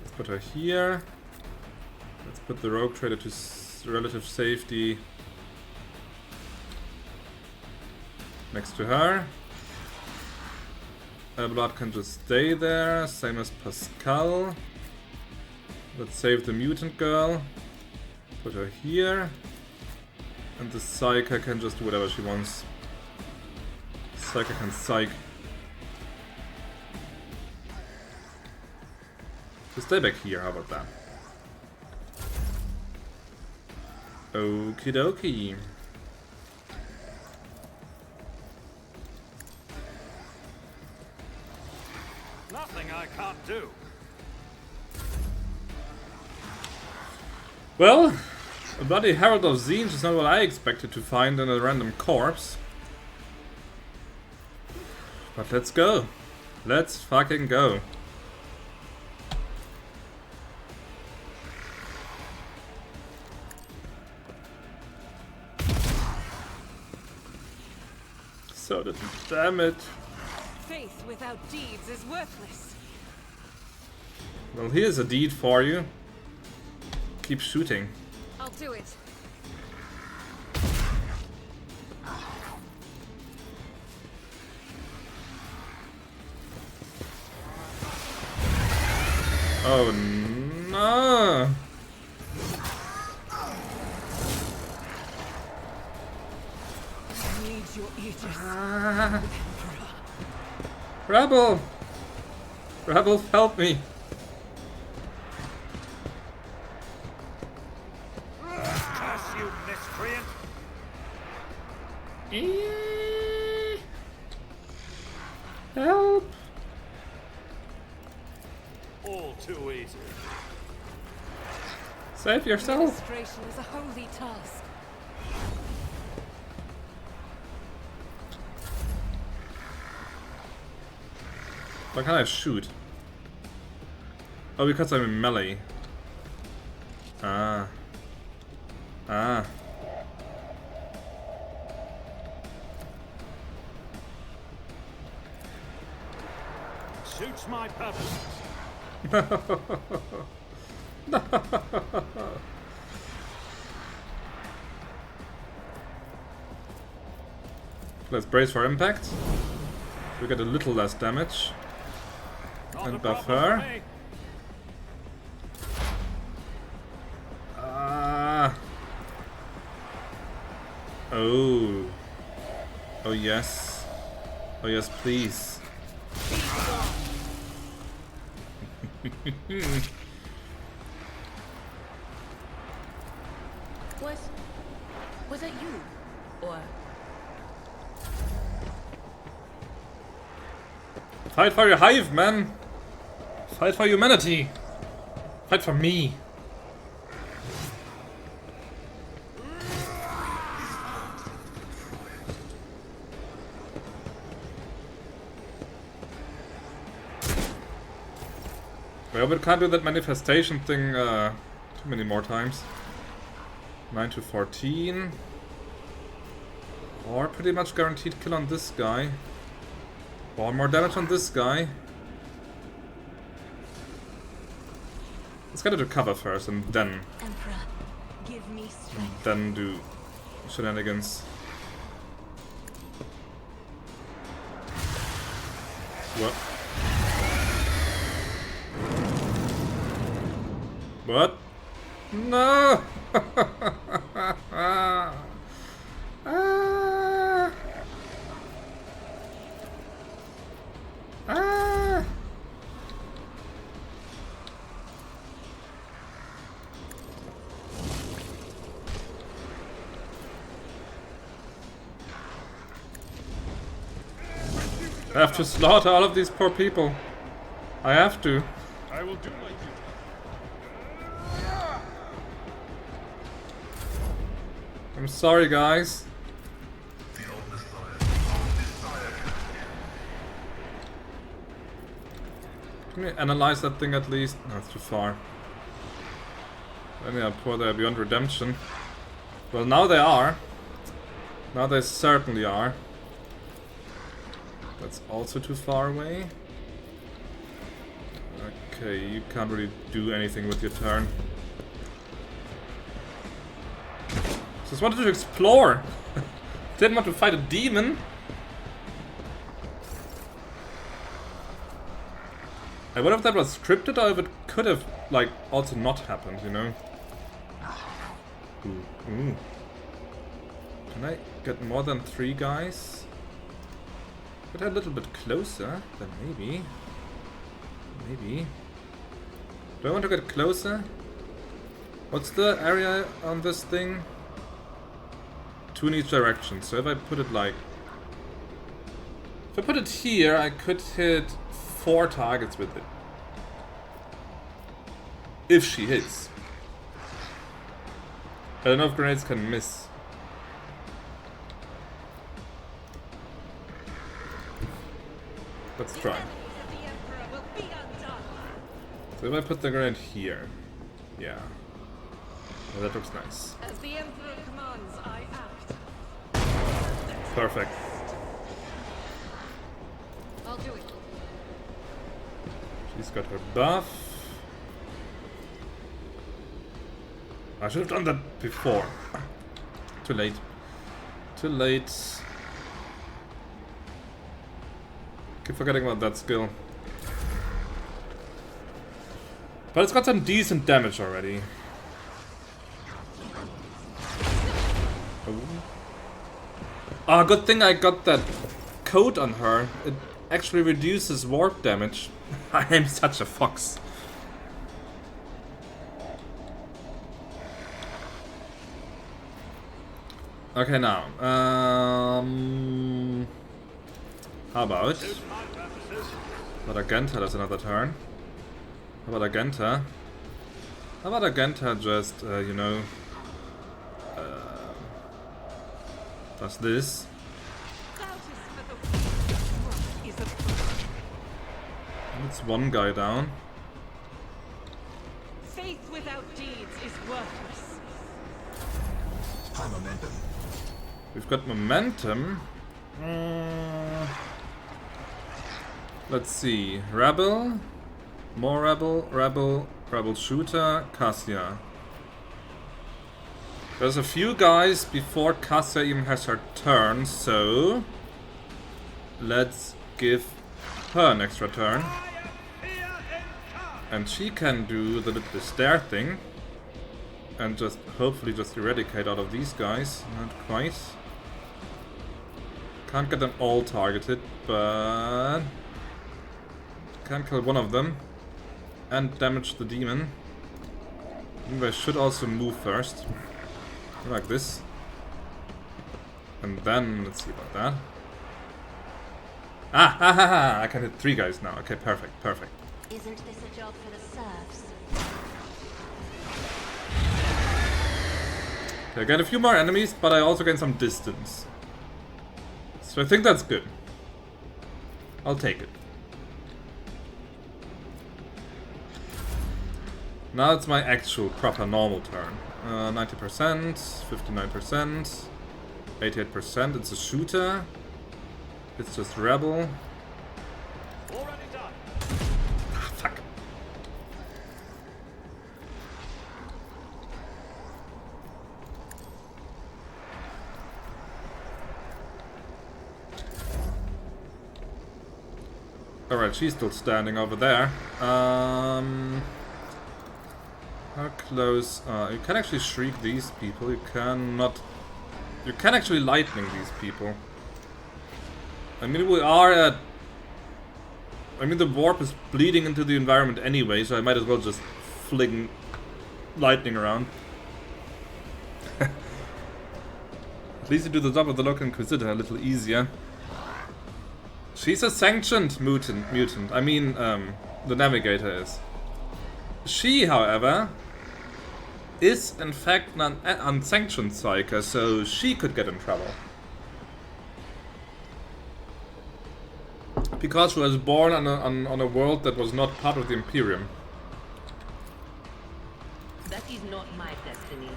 Let's put her here. Let's put the rogue trader to relative safety next to her. Blood can just stay there, same as Pascal. Let's save the mutant girl. Put her here. And the Psyker can just do whatever she wants. Psyker can psych. So stay back here, how about that? Okie dokie. Nothing I can't do. Well, a bloody Herald of Tzeentch is not what I expected to find in a random corpse. But let's go. Let's fucking go. So damn it. Faith without deeds is worthless. Well, here's a deed for you. Keep shooting. I'll do it. Oh no! I need your aegis. Rebel! Rebel, help me! Curse you, miscreant! Help! All too easy. Save yourself! Administration is a holy task. Why can't I shoot? Oh, because I'm in melee. Ah. Ah. Suits my purpose. Let's brace for impact. We get a little less damage. Not And a buff problem her. for me. Oh. Oh yes. Oh yes, please. Was that you? Or Fight for your hive, man! Fight for humanity! Fight for me! Well, we can't do that manifestation thing too many more times. 9 to 14. Or pretty much guaranteed kill on this guy. Or more damage on this guy. Let's get it to cover first and then... Emperor, give me strength. Then do shenanigans. What? What? No! Ah. Ah. Ah. I have to slaughter all of these poor people. I have to. I will do my duty. I'm sorry, guys. The old Messiah. Can we analyze that thing at least? No, it's too far. Then yeah, poor they're beyond redemption. Well, now they are. Now they certainly are. That's also too far away. Okay, you can't really do anything with your turn. Just wanted to explore. Didn't want to fight a demon. I wonder if that was scripted or if it could have, like, also not happened, you know? Ooh, ooh. Can I get more than 3 guys? Get a little bit closer, then maybe. Maybe. Do I want to get closer? What's the area on this thing? 2 in each direction. So if I put it like... If I put it here, I could hit 4 targets with it. If she hits. I don't know if grenades can miss. Let's try. So if I put the grenade here. Yeah. Oh, that looks nice. As the Emperor commands, I act. Perfect. I'll do it. She's got her buff. I should have done that before. Too late. Too late. Keep forgetting about that skill. But it's got some decent damage already. Ah, good thing I got that coat on her. It actually reduces warp damage. I am such a fox. Okay, now. How about... But Agenta does another turn. How about Agenta? How about Agenta just, you know... does this. It's 1 guy down. Faith without deeds is worthless. High momentum. We've got momentum. Let's see. Rebel. More Rebel. Rebel. Rebel Shooter. Cassia. There's a few guys before Cassia even has her turn, so... Let's give her an extra turn. And she can do the stair thing. And just, hopefully just eradicate all of these guys. Not quite. Can't get them all targeted, but can kill one of them and damage the demon. Maybe I should also move first, like this, and then let's see about that. Ah, ha, ha, ha. I can hit 3 guys now. Okay, perfect, perfect. Isn't this a job for the serfs? Okay, I get a few more enemies, but I also gain some distance. So I think that's good. I'll take it. Now it's my actual proper normal turn. 90%, 59%, 88%. It's a shooter. It's just rebel. Already done. Ah, fuck. Alright, she's still standing over there. How close? You can actually shriek these people. You cannot. You can actually lightning these people. I mean, we are at. I mean, the warp is bleeding into the environment anyway, so I might as well just fling lightning around. At least you do the job of the local Inquisitor a little easier. She's a sanctioned mutant. I mean, the Navigator is. She, however, is in fact an unsanctioned psyker, so she could get in trouble. Because she was born on a world that was not part of the Imperium. That is not my destiny.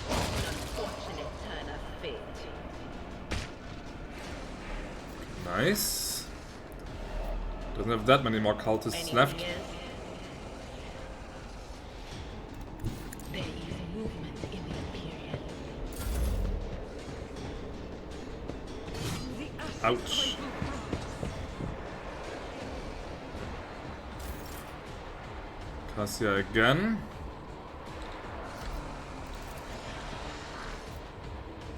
An unfortunate turn of fate. Nice. Doesn't have that many more cultists left. There is movement in the Imperial. Ouch. Cassia again.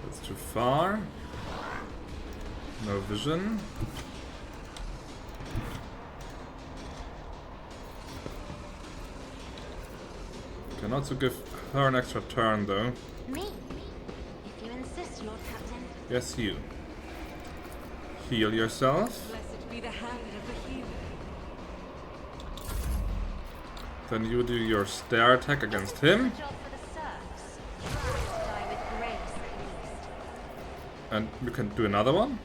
That's too far. No vision. Can also give her an extra turn though. Me? If you insist, Lord Captain. Yes, you. Heal yourself. Blessed be the hand of the healer. Then you do your stare attack against him. Job for the serfs. Try to die with grace, at least. And you can do another one.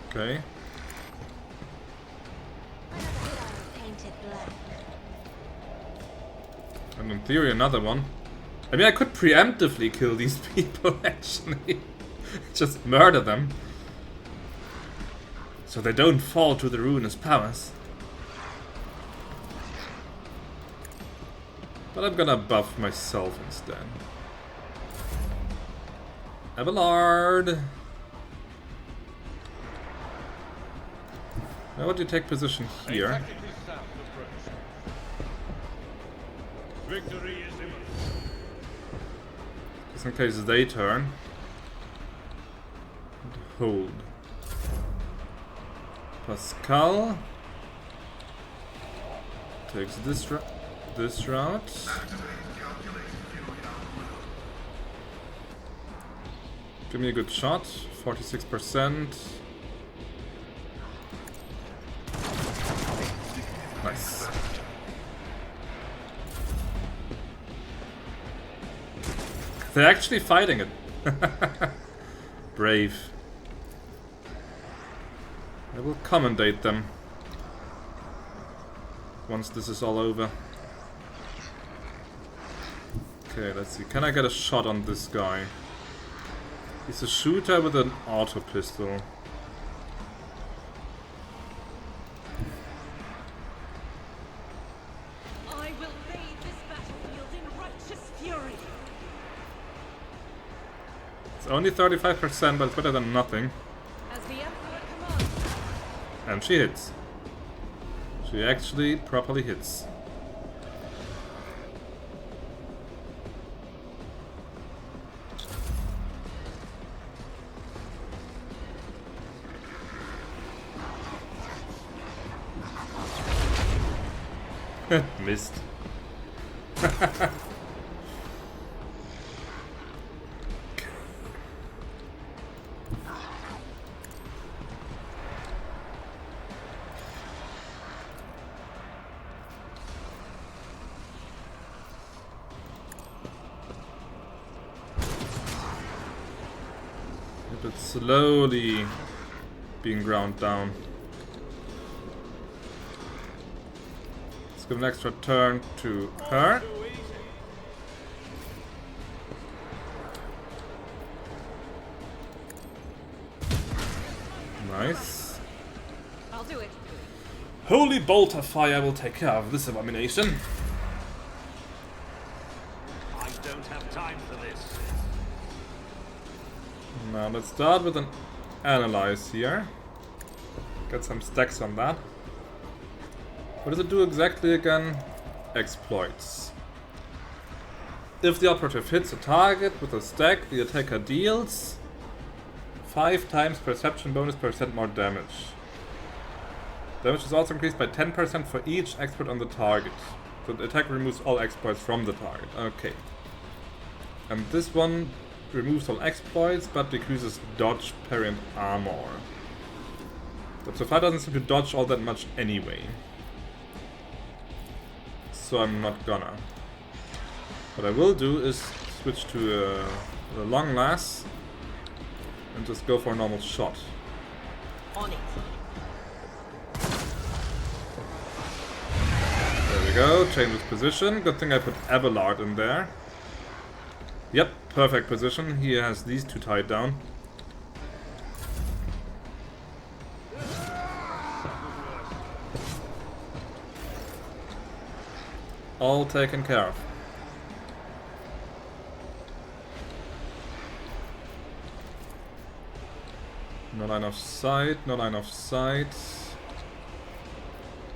Okay. Another sun painted black. And in theory another one. I mean, I could preemptively kill these people, actually. Just murder them. So they don't fall to the ruinous powers. But I'm gonna buff myself instead. Abelard! Now would you take position here? Victory is imminent. Just in case they turn. And hold. Pascal takes this route. Give me a good shot. 46%. Nice. They're actually fighting it. Brave. I will commendate them once this is all over. Okay, let's see. Can I get a shot on this guy? He's a shooter with an auto pistol. I will lead this battlefield in righteous fury. It's only 35%, but it's better than nothing. As the Emperor commands. And she hits. She actually properly hits. Missed. It's slowly being ground down. Let's give an extra turn to her. Nice. I'll do it. Holy bolt of fire will take care of this abomination. I don't have time for this. Now let's start with an analyze here. Get some stacks on that. What does it do exactly again? Exploits. If the operative hits a target with a stack, the attacker deals 5 times perception bonus % more damage. Damage is also increased by 10% for each exploit on the target. So the attack removes all exploits from the target. Okay. And this one removes all exploits, but decreases dodge, parry, and armor. But so far doesn't seem to dodge all that much anyway. So I'm not gonna. What I will do is switch to a long lass and just go for a normal shot. On it. There we go, changes position. Good thing I put Abelard in there. Yep, perfect position. He has these two tied down. All taken care of. No line of sight, no line of sight.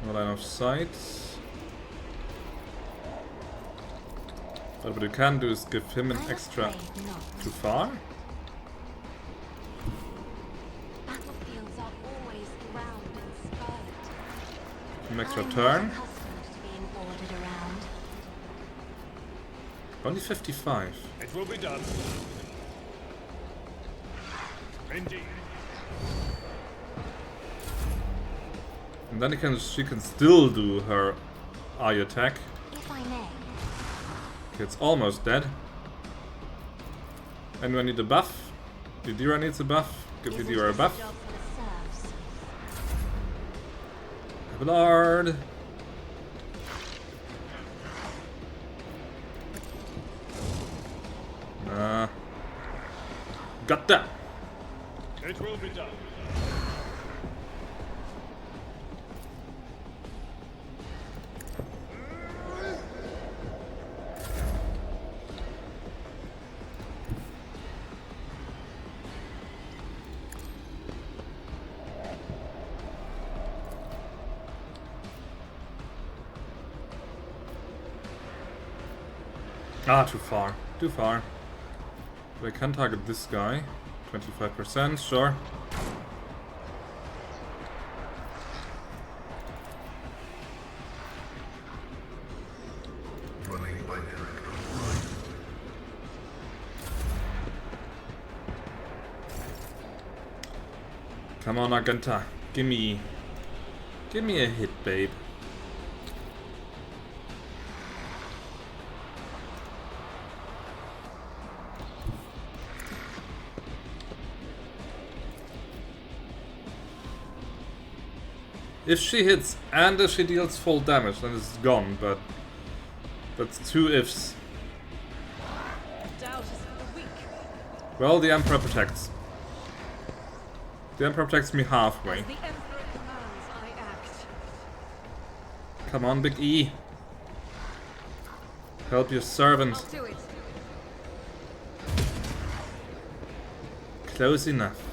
No line of sight. But what you can do is give him an extra too far. Battlefields are always round and spurred. An extra turn. Accustomed to being ordered around. Only 55. It will be done. Indeed. And then she can still do her eye attack. If I may. Okay, it's almost dead. Anyone need a buff? Yadira needs a buff. Give Isn't Yadira a this buff. job for the serfs? Abelard. Got that. It will be done. Ah, too far. Too far. But I can target this guy. 25%, sure. Running by director. Come on, Argenta. Gimme a hit, babe. If she hits and if she deals full damage, then it's gone, but that's two ifs. Doubt is for the weak. Well, the Emperor protects. The Emperor protects me halfway. As the Emperor commands, I act. Come on, Big E. Help your servant. I'll do it. Close enough.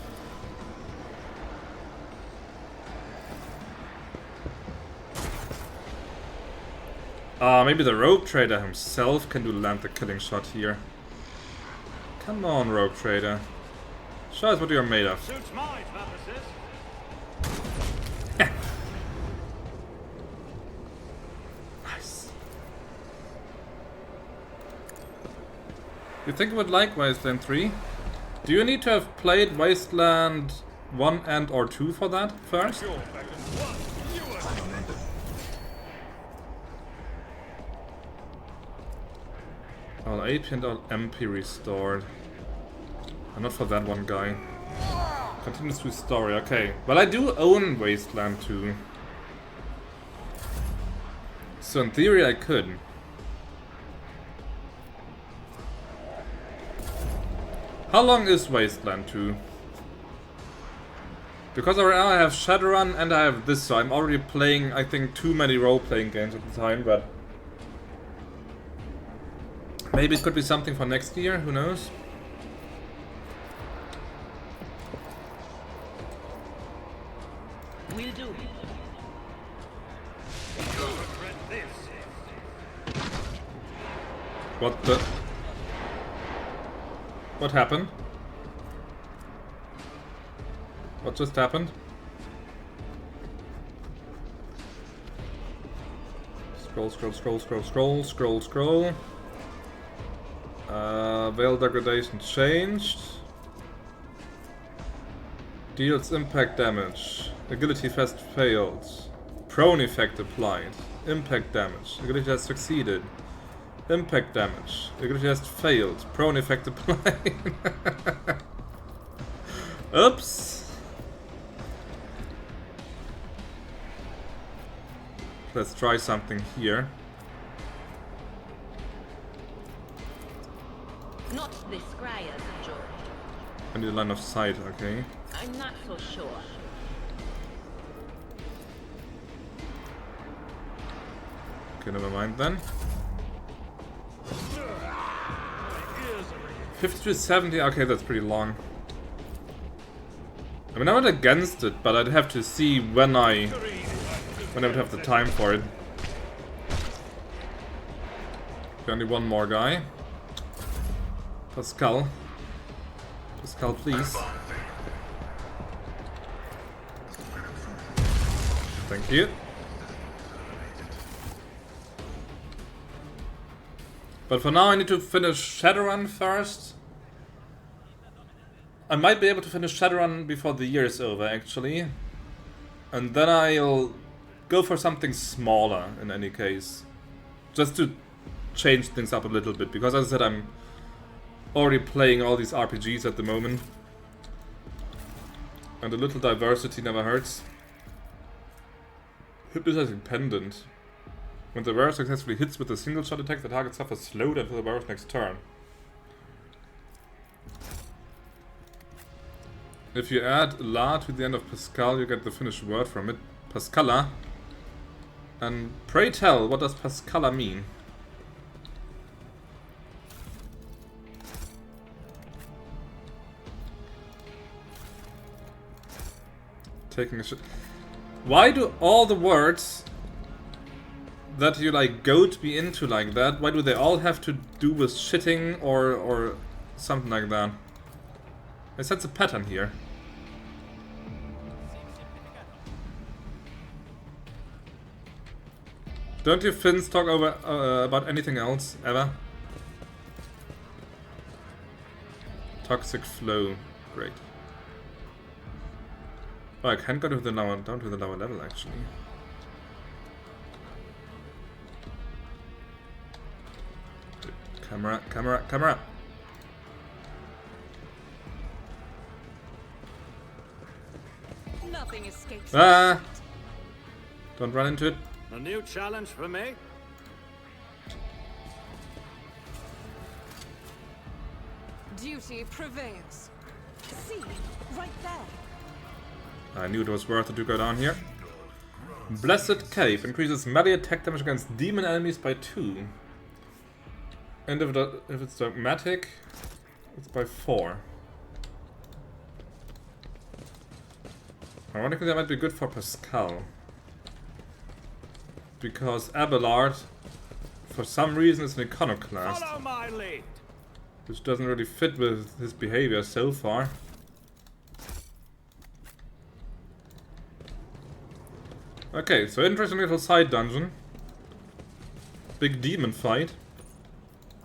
Maybe the Rogue Trader himself can land the killing shot here. Come on, Rogue Trader. Show us what you're made of. Suits my purposes. You think you would like Wasteland 3? Do you need to have played Wasteland 1 and or 2 for that first? All AP and all MP restored. Not for that one guy. Continues through story, okay. Well, I do own Wasteland 2. So in theory I could. How long is Wasteland 2? Because right now I have Shadowrun and I have this, so I'm already playing, I think, too many role-playing games at the time, but... maybe it could be something for next year, who knows? Will do. What the... what happened? What just happened? Scroll, scroll, scroll, scroll, scroll, scroll, scroll. Veil degradation changed. Deals impact damage. Agility test failed. Prone effect applied. Impact damage. Agility test succeeded. Impact damage. Agility test failed. Prone effect applied. Oops. Let's try something here. Not this Scryer's George. I need a line of sight, okay. I'm not so sure. Okay, never mind then. 50 to 70, okay, that's pretty long. I mean, I'm not against it, but I'd have to see when I would have the time for it. Okay, only one more guy. Pascal. Pascal, please. Thank you. But for now I need to finish Shadowrun first. I might be able to finish Shadowrun before the year is over, actually. And then I'll go for something smaller, in any case. Just to change things up a little bit, because as I said, I'm already playing all these RPGs at the moment. And a little diversity never hurts. Hypnotizing Pendant. When the wearer successfully hits with a single shot attack, the target suffers slowed until the wearer's next turn. If you add la to the end of Pascal, you get the finished word from it. Pascala. And pray tell, what does Pascala mean? Taking a shit. Why do all the words that you like goat be into like that? Why do they all have to do with shitting or something like that? I sense a pattern here. Don't you Finns talk over about anything else ever? Toxic flow, great. Oh, I can't go to the lower, down to the lower level actually. Camera, camera, camera. Nothing escapes. Ah! Don't run into it. A new challenge for me? Duty prevails. See, right there. I knew it was worth it to go down here. Blessed Cave increases melee attack damage against demon enemies by 2. And if it's dogmatic, it's by 4. Ironically, that might be good for Pascal. Because Abelard, for some reason, is an iconoclast. Follow my lead. Which doesn't really fit with his behavior so far. Okay, so interesting little side dungeon. Big demon fight.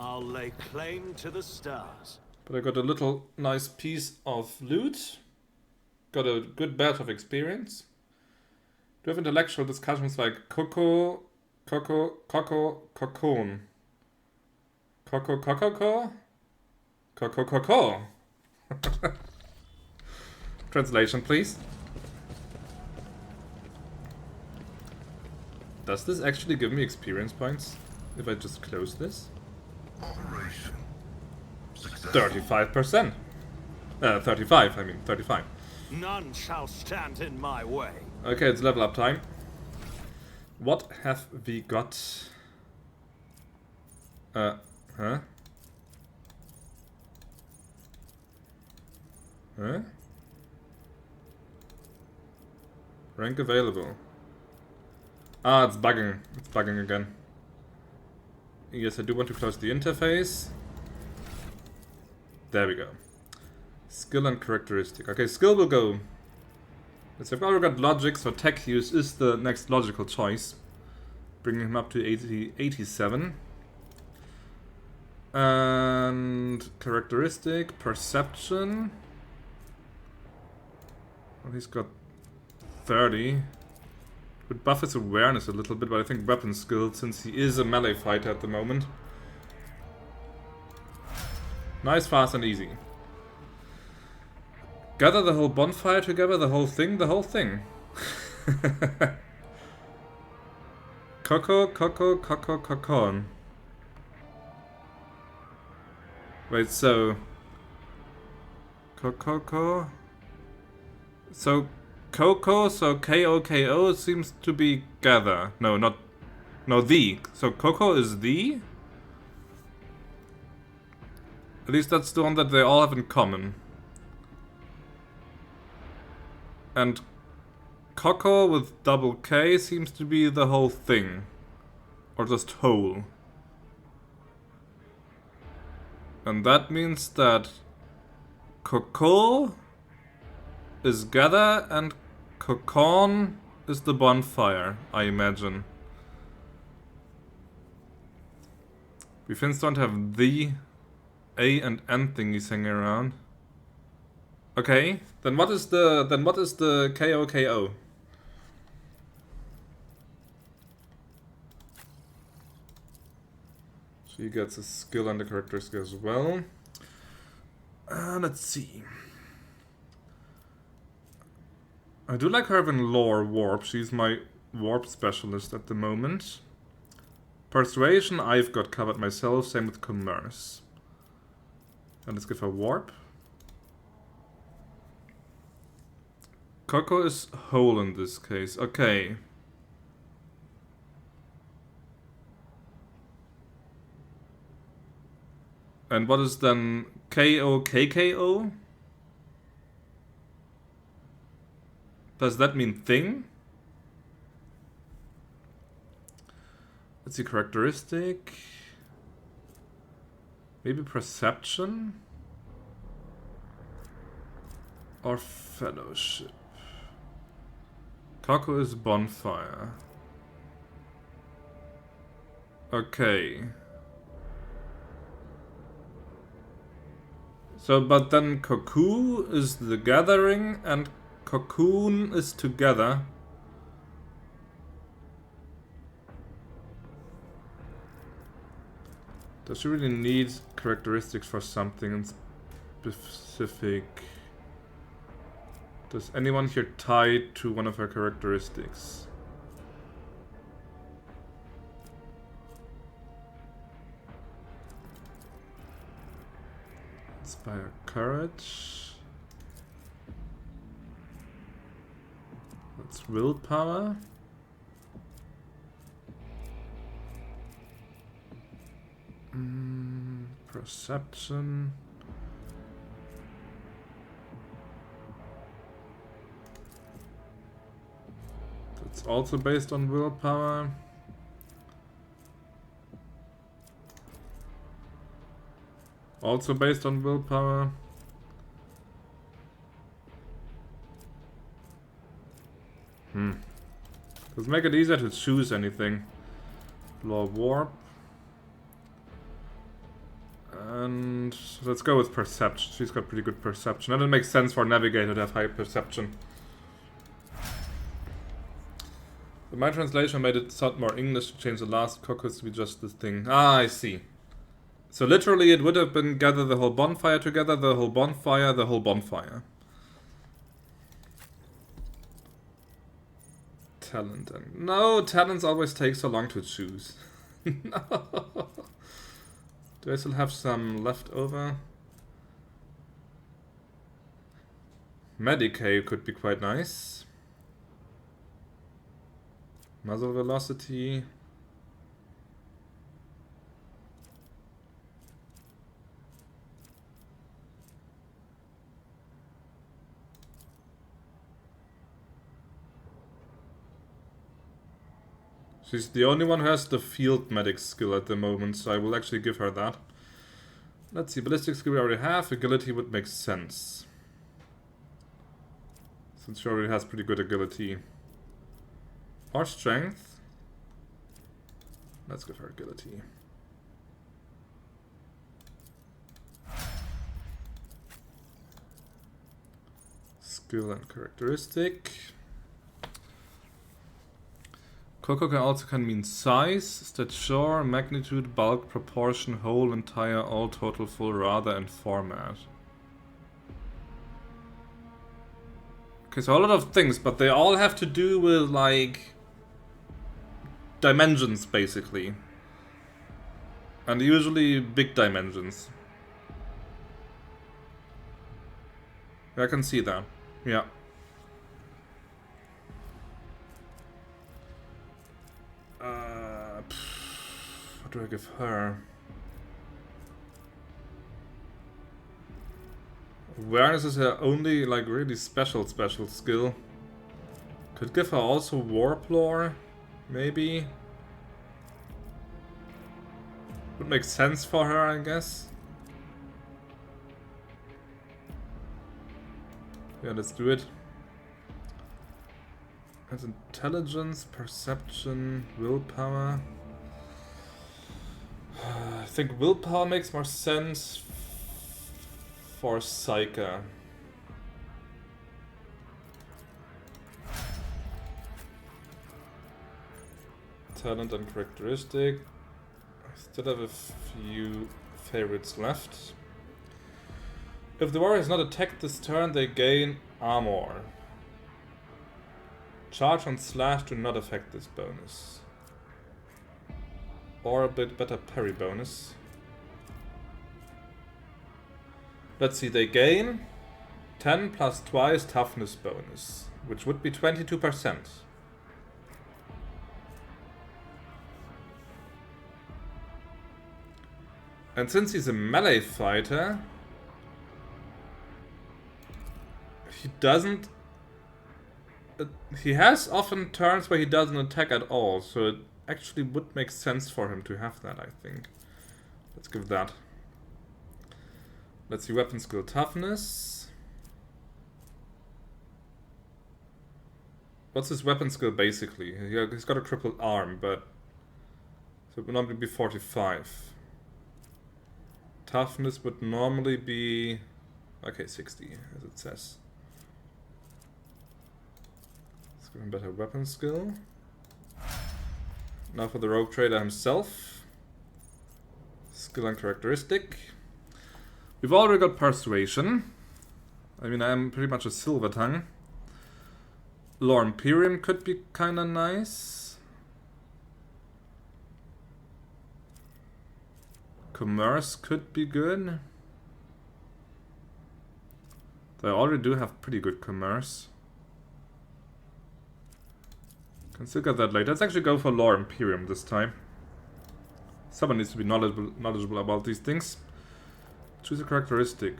I'll lay claim to the stars. But I got a little nice piece of loot. Got a good batch of experience. Do have intellectual discussions like cocoon. Coco. Translation, please. Does this actually give me experience points if I just close this? Operation. Successful. 35%. 35, I mean, 35. None shall stand in my way. Okay, it's level up time. What have we got? Huh? Huh? Rank available. Ah, it's bugging. It's bugging again. Yes, I do want to close the interface. There we go. Skill and characteristic. Okay, skill will go. Let's see, I've already got logic, so tech use is the next logical choice. Bringing him up to 87. And characteristic, perception. Well, he's got 30. Would buff his awareness a little bit, but I think weapon skill, since he is a melee fighter at the moment. Nice, fast, and easy. Gather the whole bonfire together, the whole thing. Coco. Wait, so... Coco... So, Coco, so K-O-K-O seems to be gather. No, not... No, the. So Coco is the? At least that's the one that they all have in common. And Coco with double K seems to be the whole thing. Or just whole. And that means that Coco is gather and Cocon is the bonfire, I imagine. We Finns don't have the A and N thingies hanging around. Okay, then what is the KOKO? She gets a skill and a characteristic as well. Let's see. I do like her having lore warp. She's my warp specialist at the moment. Persuasion I've got covered myself, same with commerce. And let's give her warp. Coco is whole in this case. Okay. And what is then KOKKO? Does that mean thing? Let's see, characteristic. Maybe perception? Or fellowship? Coco is bonfire. Okay. So, but then Koku is the gathering and Cocoon is together. Does she really need characteristics for something in specific? Does anyone here tie to one of her characteristics? Inspire courage. That's willpower. Perception. That's also based on willpower. Also based on willpower. Does make it easier to choose anything. Law warp. let's go with perception. She's got pretty good perception. And it makes sense for a navigator to have high perception. But my translation made it sound more English to change the last caucus to be just this thing. Ah, I see. So literally it would have been gather the whole bonfire together, the whole bonfire, the whole bonfire. Talent. No, talents always take so long to choose. No. Do I still have some left over? Medicay could be quite nice. Muzzle velocity. She's the only one who has the field medic skill at the moment, so I will actually give her that. Let's see, ballistic skill we already have, agility would make sense. Since she already has pretty good agility. Or strength. Let's give her agility. Skill and characteristic. Coco can mean size, stature, magnitude, bulk, proportion, whole, entire, all, total, full, rather, and format. Okay, so a lot of things, but they all have to do with, like, dimensions, basically. And usually big dimensions. I can see that. Yeah. What do I give her? Awareness is her only, like, really special skill. Could give her also warp lore, maybe. Would make sense for her, I guess. Yeah, let's do it. Has intelligence, perception, willpower. I think willpower makes more sense for Psyker. Talent and characteristic. I still have a few favorites left. If the warrior is not attacked this turn, they gain armor. Charge and slash do not affect this bonus. Or a bit better parry bonus. Let's see, they gain 10 plus twice toughness bonus, which would be 22%. And since he's a melee fighter, he doesn't... he has often turns where he doesn't attack at all, so it actually would make sense for him to have that, I think. Let's give that. Let's see, weapon skill toughness. What's his weapon skill basically? He's got a crippled arm, but... so it would normally be 45. Toughness would normally be... okay, 60, as it says. Let's give him better weapon skill. Now for the rogue trader himself. Skill and characteristic. We've already got persuasion. I mean, I'm pretty much a silver tongue. Lore Imperium could be kinda nice. Commerce could be good. They already do have pretty good commerce. Can still get that later. Let's actually go for Lore Imperium this time. Someone needs to be knowledgeable about these things. Choose a characteristic.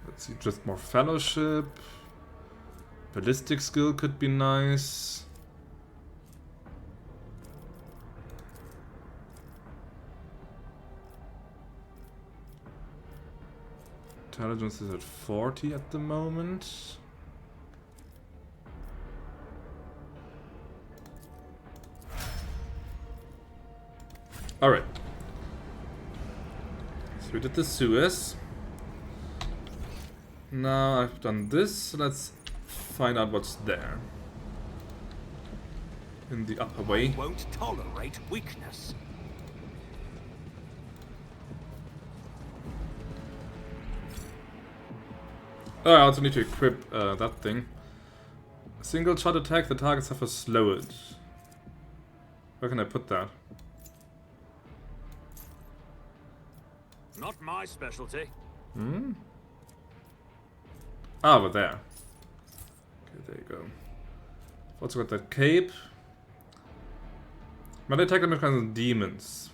Let's see, just more fellowship. Ballistic skill could be nice. Intelligence is at 40 at the moment. Alright. So we did the sewers. Now I've done this. Let's find out what's there. In the Upperway. Won't tolerate weakness. Oh, I also need to equip that thing. Single shot attack, the target suffers slowage. Where can I put that? Not my specialty. Hmm? Ah, over there. Okay, there you go. Also got that cape. Melee attack damage against demons.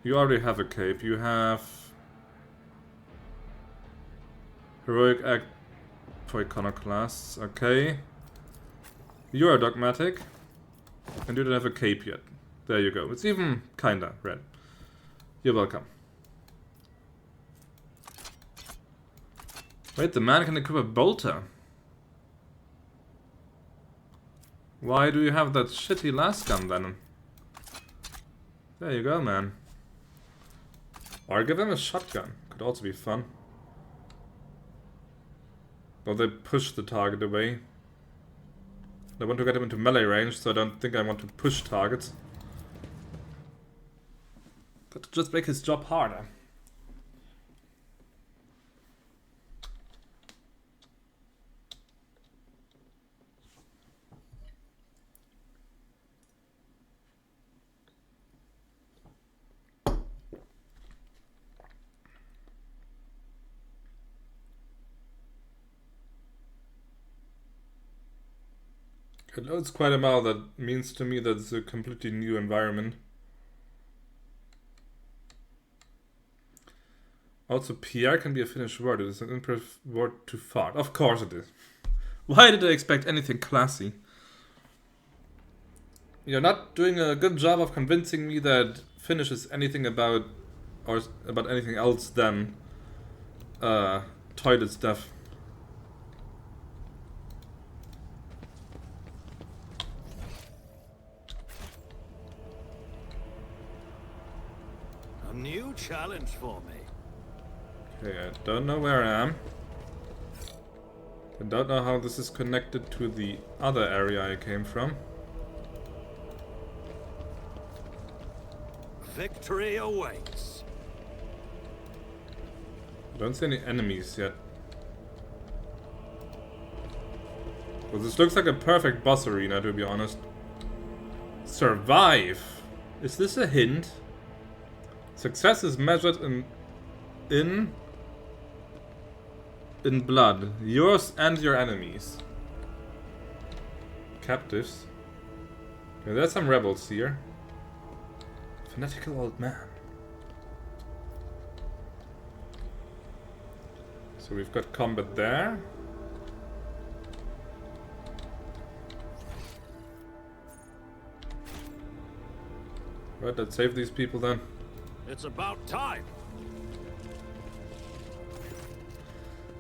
You already have a cape. You have heroic act for iconoclasts. Okay. You are dogmatic. And you don't have a cape yet. There you go. It's even kinda red. You're welcome. Wait, the man can equip a bolter. Why do you have that shitty last gun then? There you go, man. Or give him a shotgun. Could also be fun. Or they push the target away. I want to get him into melee range, so I don't think I want to push targets. Could just make his job harder. It loads quite a while. That means to me that it's a completely new environment. Also, PR can be a Finnish word. It is an imperative word to fart. Of course it is. Why did I expect anything classy? You're not doing a good job of convincing me that Finnish is anything about, or about anything else than toilet stuff. A new challenge for me. Okay, I don't know where I am. I don't know how this is connected to the other area I came from. Victory awaits. I don't see any enemies yet. Well, this looks like a perfect boss arena, to be honest. Survive! Is this a hint? Success is measured in blood. Yours and your enemies. Captives. Okay, there's some rebels here. Fanatical old man. So we've got combat there. Right, let's save these people then. It's about time.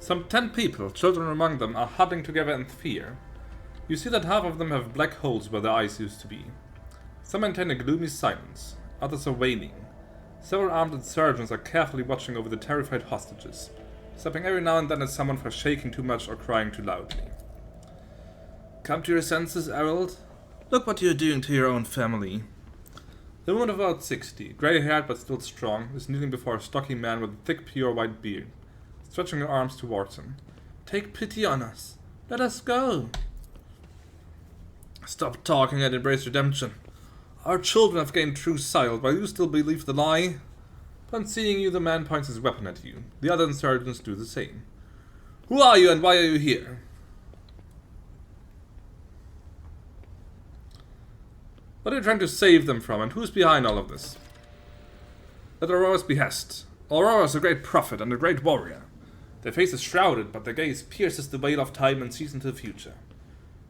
Some 10 people, children among them, are huddling together in fear. You see that half of them have black holes where their eyes used to be. Some maintain a gloomy silence, others are wailing. Several armed insurgents are carefully watching over the terrified hostages, stopping every now and then at someone for shaking too much or crying too loudly. Come to your senses, Errol. Look what you're doing to your own family. The woman of about 60, grey-haired but still strong, is kneeling before a stocky man with a thick, pure white beard, stretching her arms towards him. Take pity on us. Let us go. Stop talking and embrace redemption. Our children have gained true sight, while you still believe the lie. Upon seeing you, the man points his weapon at you. The other insurgents do the same. Who are you and why are you here? What are you trying to save them from, and who's behind all of this? At Aurora's behest. Aurora is a great prophet and a great warrior. Their face is shrouded, but their gaze pierces the veil of time and sees into the future.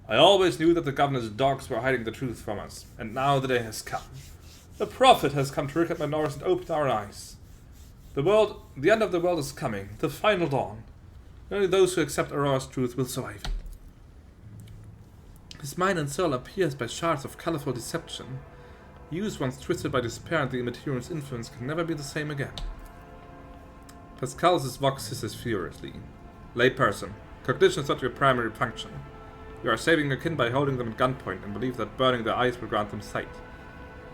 I always knew that the governor's dogs were hiding the truth from us, and now the day has come. The prophet has come to Rykad Minoris and opened our eyes. The end of the world is coming, the final dawn. Only those who accept Aurora's truth will survive. His mind and soul are pierced by shards of colorful deception. Youth once twisted by despair and the immaterial's influence can never be the same again. Pascal's vox hisses furiously. Layperson. Cognition is not your primary function. You are saving your kin by holding them at gunpoint and believe that burning their eyes will grant them sight.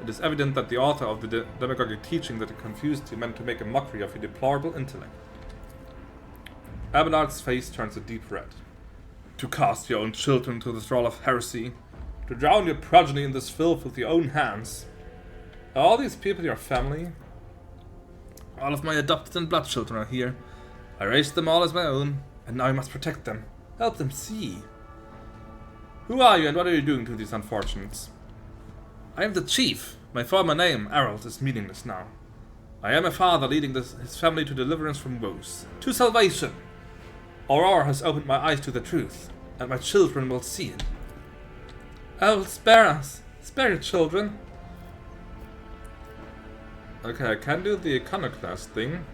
It is evident that the author of the demagogic teaching that confused you meant to make a mockery of your deplorable intellect. Abelard's face turns a deep red. To cast your own children to the thrall of heresy, to drown your progeny in this filth with your own hands. Are all these people your family? All of my adopted and blood children are here. I raised them all as my own, and now I must protect them. Help them see. Who are you and what are you doing to these unfortunates? I am the chief. My former name, Arald, is meaningless now. I am a father leading his family to deliverance from woes. To salvation! Aurora has opened my eyes to the truth, and my children will see it. Oh, spare us! Spare your children! Okay, I can do the iconoclast thing.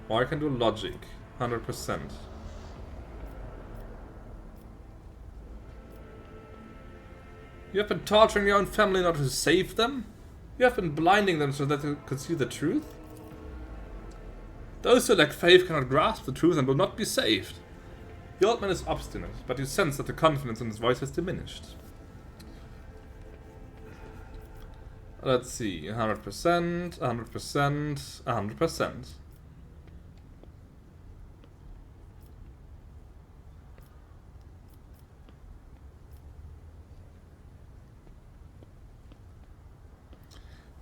Or I can do logic. 100%. You have been torturing your own family in order to save them? You have been blinding them so that they could see the truth? Those who lack faith cannot grasp the truth and will not be saved. The old man is obstinate, but you sense that the confidence in his voice has diminished. Let's see, 100%, 100%, 100%.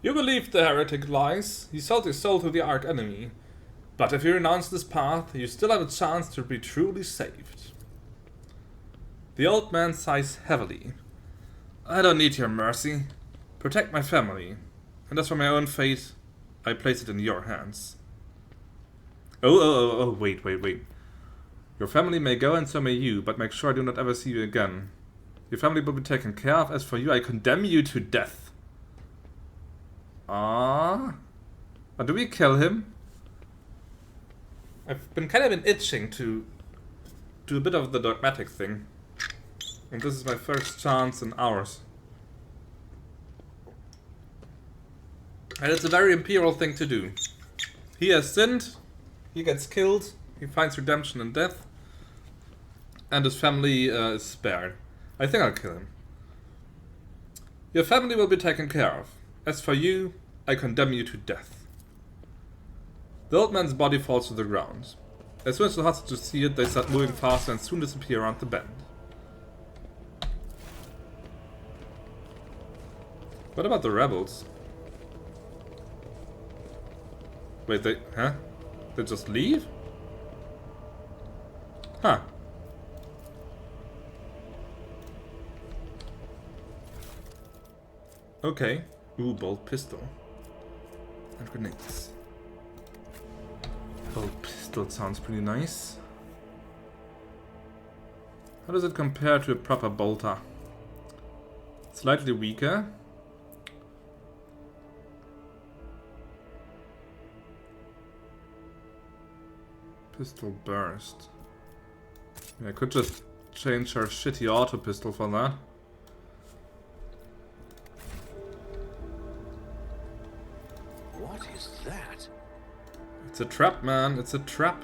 You believed the heretic lies. He sold his soul to the arch enemy. But if you renounce this path, you still have a chance to be truly saved. The old man sighs heavily. I don't need your mercy. Protect my family. And as for my own fate, I place it in your hands. Oh, wait. Your family may go and so may you, but make sure I do not ever see you again. Your family will be taken care of. As for you, I condemn you to death. Ah, but do we kill him? I've been kind of itching to do a bit of the dogmatic thing. And this is my first chance in hours. And it's a very imperial thing to do. He has sinned, he gets killed, he finds redemption in death, and his family is spared. I think I'll kill him. Your family will be taken care of. As for you, I condemn you to death. The old man's body falls to the ground. As soon as the hostages see it, they start moving faster and soon disappear around the bend. What about the rebels? Wait, they just leave? Huh. Okay. Ooh, bolt pistol. And grenades. Bolt pistol sounds pretty nice. How does it compare to a proper bolter? Slightly weaker. Pistol burst. I could just change her shitty auto pistol for that. What is that? It's a trap, man. It's a trap.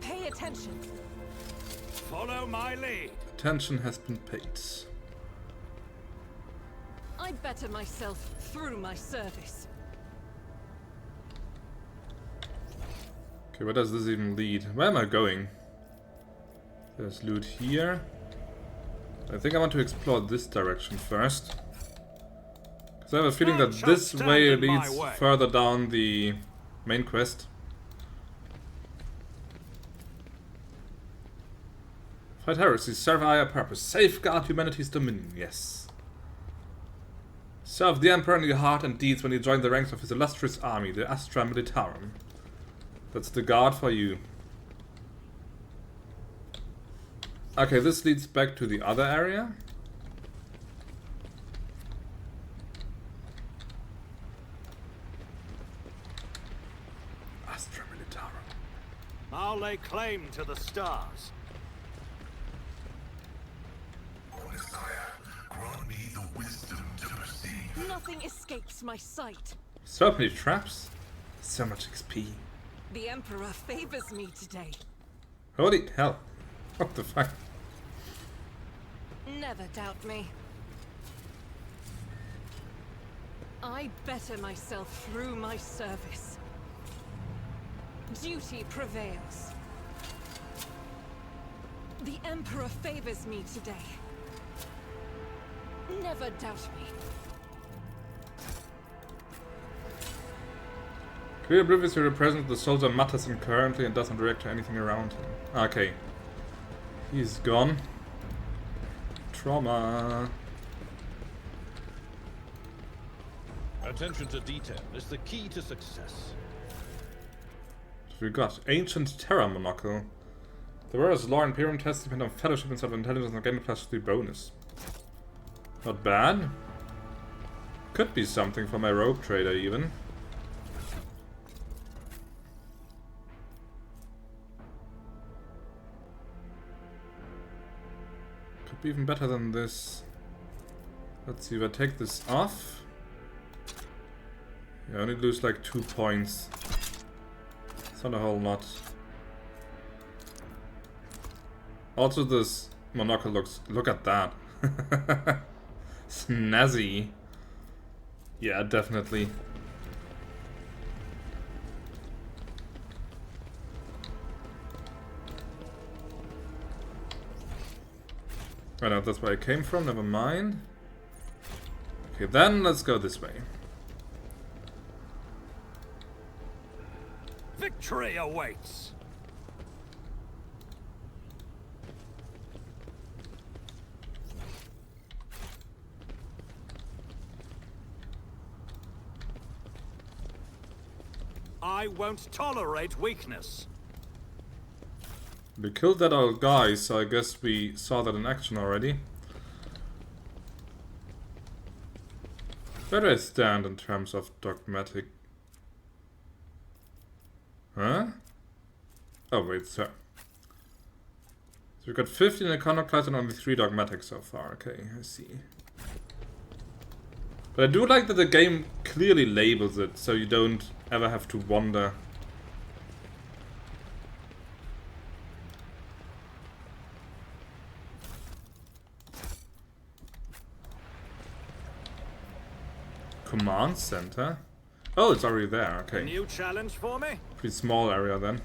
Pay attention. Follow my lead. Attention has been paid. I better myself through my service. Okay, where does this even lead? Where am I going? There's loot here. I think I want to explore this direction first. Because I have a feeling that this way leads further down the main quest. Fight heresy, serve a higher purpose, safeguard humanity's dominion, yes. Serve the Emperor in your heart and deeds when you join the ranks of his illustrious army, the Astra Militarum. That's the guard for you. Okay, this leads back to the other area. Astra Militarum. I'll lay claim to the stars. Nothing escapes my sight. So many traps. So much XP. The Emperor favors me today. Holy hell. What the fuck? Never doubt me. I better myself through my service. Duty prevails. The Emperor favors me today. Never doubt me. Clear previously represents the soldier matters him currently and doesn't react to anything around him. Okay. He's gone. Trauma. Attention to detail is the key to success. We got Ancient Terror Monocle. The Warrior's Law and Imperium tests depend on Fellowship instead of Intelligence and gain a +3 bonus. Not bad. Could be something for my rogue trader even. Could be even better than this. Let's see if I take this off. I only lose like 2 points. It's not a whole lot. Also this monocle looks... Look at that. Snazzy. Yeah, definitely. I know that's where I came from, never mind. Okay, then let's go this way. Victory awaits! I won't tolerate weakness. We killed that old guy, so I guess we saw that in action already. Where do I stand in terms of dogmatic? Huh? Oh wait, so we've got 15 iconoclasts and only 3 dogmatic so far. Okay, I see. But I do like that the game clearly labels it, so you don't ever have to wonder. Command center? Oh, it's already there, okay. A new challenge for me? Pretty small area then.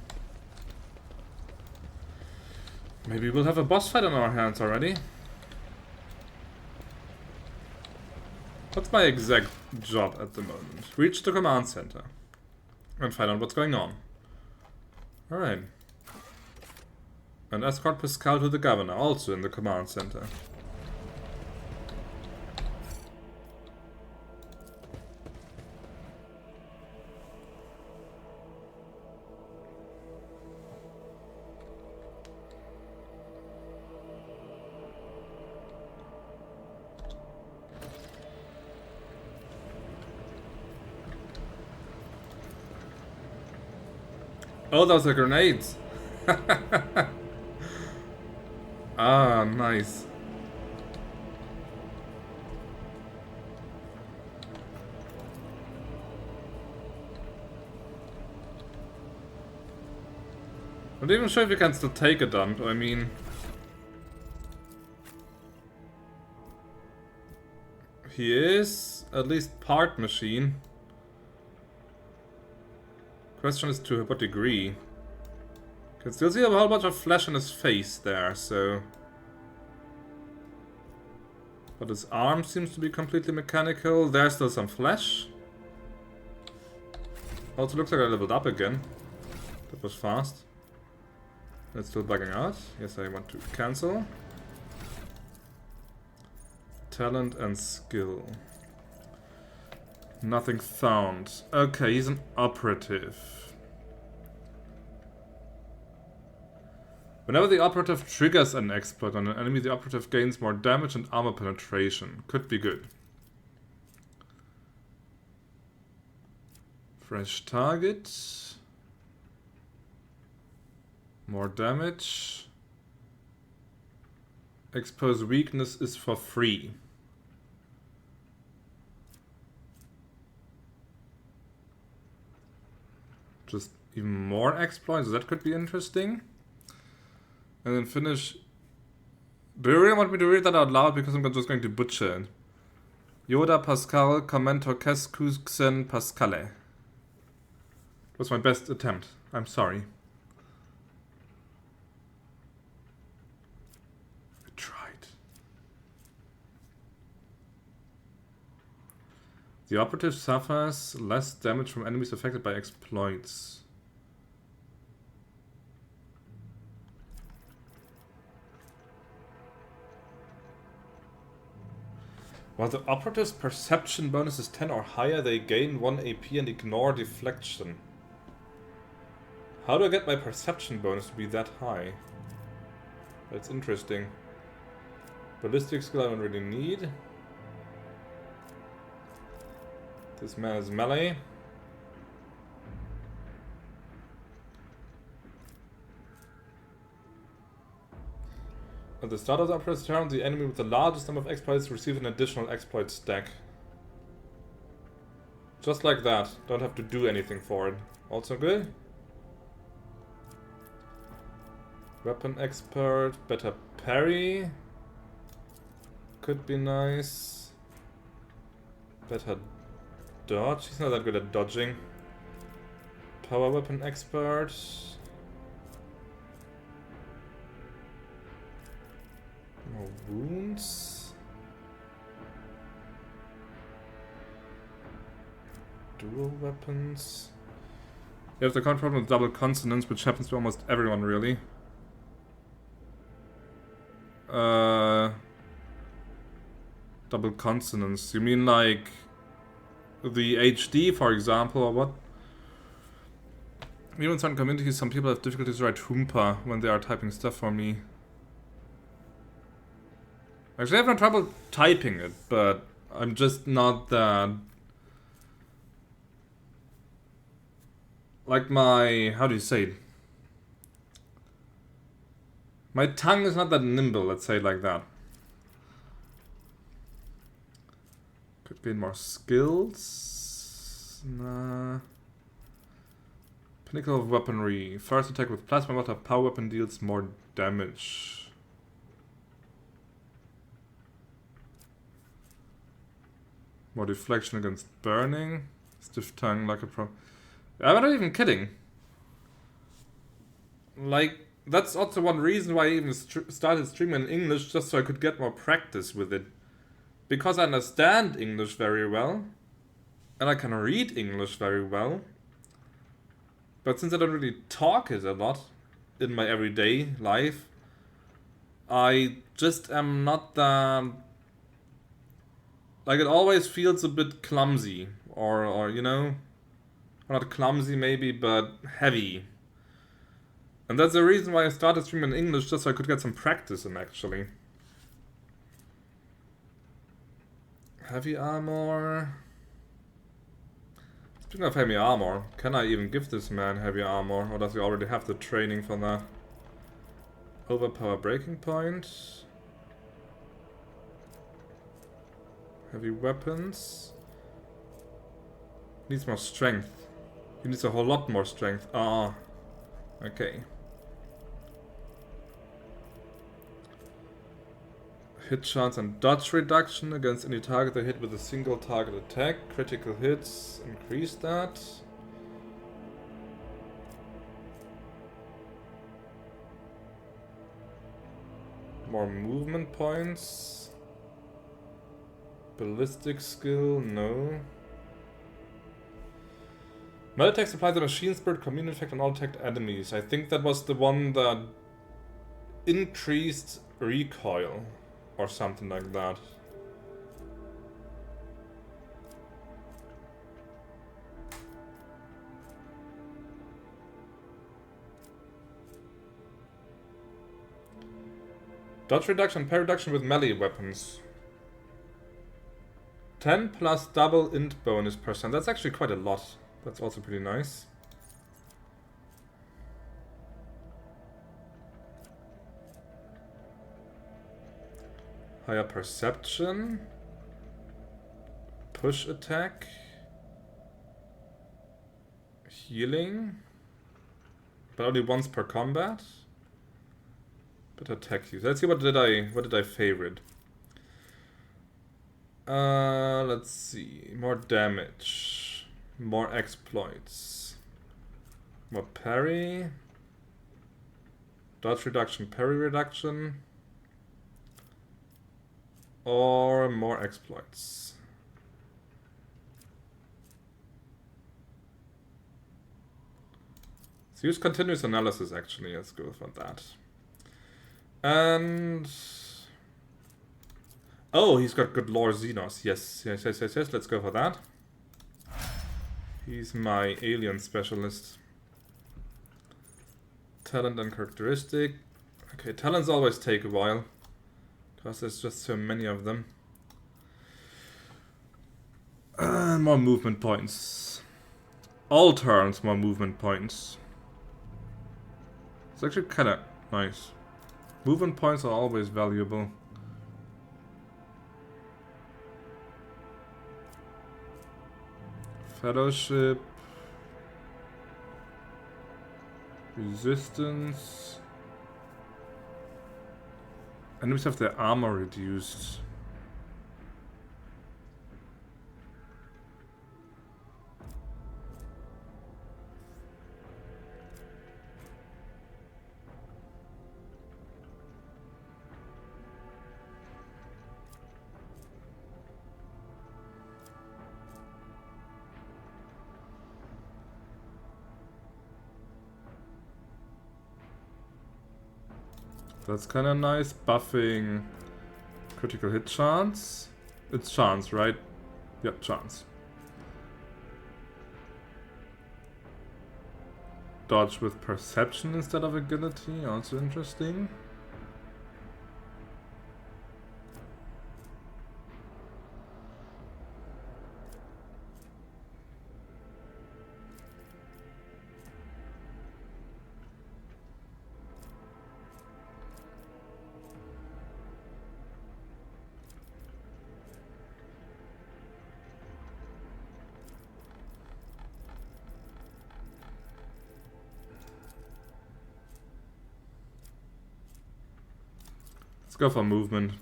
Maybe we'll have a boss fight on our hands already. What's my exact job at the moment? Reach the command center and find out what's going on. Alright. And escort Pascal to the governor, also in the command center. Oh, those are grenades! Ah, nice. I'm not even sure if you can still take a dump, I mean... He is at least part machine. Question is to what degree. Can still see a whole bunch of flesh on his face there, so... But his arm seems to be completely mechanical. There's still some flesh. Also looks like I leveled up again. That was fast. It's still bugging out. Yes, I want to cancel. Talent and skill. Nothing found. Okay, he's an operative. Whenever the operative triggers an exploit on an enemy, the operative gains more damage and armor penetration. Could be good. Fresh target. More damage. Expose weakness is for free. just even more exploits. That could be interesting. And then finish. Do you really want me to read that out loud? Because I'm just going to butcher it. Yoda Pascal Commentor Keskuxen Pascale. Was my best attempt. I'm sorry. I tried. The operative suffers less damage from enemies affected by exploits. While the operative's perception bonus is 10 or higher, they gain 1 AP and ignore deflection. How do I get my perception bonus to be that high? That's interesting. Ballistic skill I don't really need. This man is melee. At the start of the operative turn, the enemy with the largest number of exploits receives an additional exploit stack. Just like that. Don't have to do anything for it. Also good. Weapon expert, better parry. Could be nice. Better dodge. He's not that good at dodging. Power weapon expert. More wounds. Dual weapons. You have the common problem with double consonants, which happens to almost everyone, really. Double consonants. You mean like the HD, for example, or what? Even in certain communities, some people have difficulties to write Humpa when they are typing stuff for me. Actually, I have no trouble typing it, but I'm just not that... Like my... How do you say it? My tongue is not that nimble, let's say it like that. Could gain more skills. Nah. Pinnacle of Weaponry. First attack with plasma water power weapon deals more damage. More deflection against burning. Stiff tongue like a pro. I'm not even kidding. Like, that's also one reason why I even started streaming in English, just so I could get more practice with it. Because I understand English very well. And I can read English very well. But since I don't really talk it a lot in my everyday life, I just am not that... Like, it always feels a bit clumsy. Or you know... Not clumsy maybe, but heavy. And that's the reason why I started streaming in English, just so I could get some practice in, actually. Heavy armor... Speaking of heavy armor, can I even give this man heavy armor? Or does he already have the training for that? Overpower breaking point. Heavy weapons. Needs more strength. He needs a whole lot more strength. Ah, okay. Hit chance and dodge reduction against any target they hit with a single target attack. Critical hits, increase that. More movement points. Ballistic skill, no. Melee attacks apply the machine spirit commune effect on all attacked enemies. I think that was the one that increased recoil. Or something like that. Dodge reduction and parry reduction with melee weapons. 10 plus double int bonus %. That's actually quite a lot. That's also pretty nice. Higher perception. Push attack. healing, but only once per combat. But attack use. Let's see what did I favorite. Let's see. More damage, more exploits, more parry, dodge reduction, parry reduction, or more exploits. Let's use continuous analysis actually. Let's go for that. And oh, he's got good lore Xenos. Yes. Let's go for that. He's my alien specialist. Talent and characteristic. Okay, talents always take a while, because there's just so many of them. More movement points. All turns, more movement points. It's actually kind of nice. Movement points are always valuable. Fellowship. Resistance. Enemies have their armor reduced. That's kind of nice. Buffing critical hit chance. It's chance, right? Yep, chance. Dodge with perception instead of agility. Also interesting. Let's go for movement.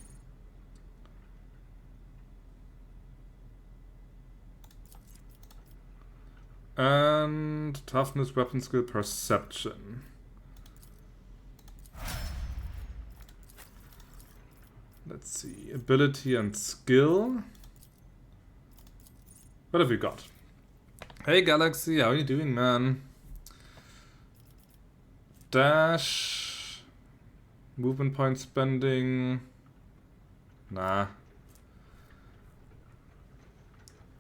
And toughness, weapon skill, perception. Let's see, ability and skill. What have we got? Hey Galaxy, how are you doing, man? Dash. Movement point spending. Nah.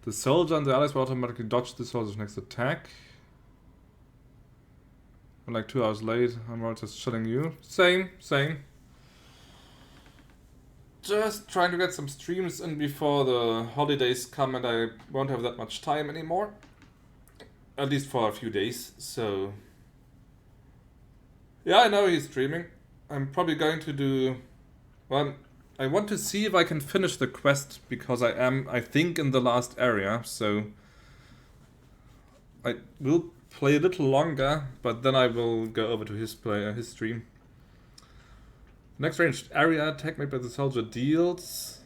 The soldier and the allies will automatically dodge the soldier's next attack. I'm like 2 hours late. I'm just chilling you. Same. Just trying to get some streams in before the holidays come and I won't have that much time anymore. At least for a few days, so... Yeah, I know he's streaming. I'm probably going to do... Well, I want to see if I can finish the quest, because I am, I think, in the last area, so... I will play a little longer, but then I will go over to his stream. Next ranged area attack made by the soldier deals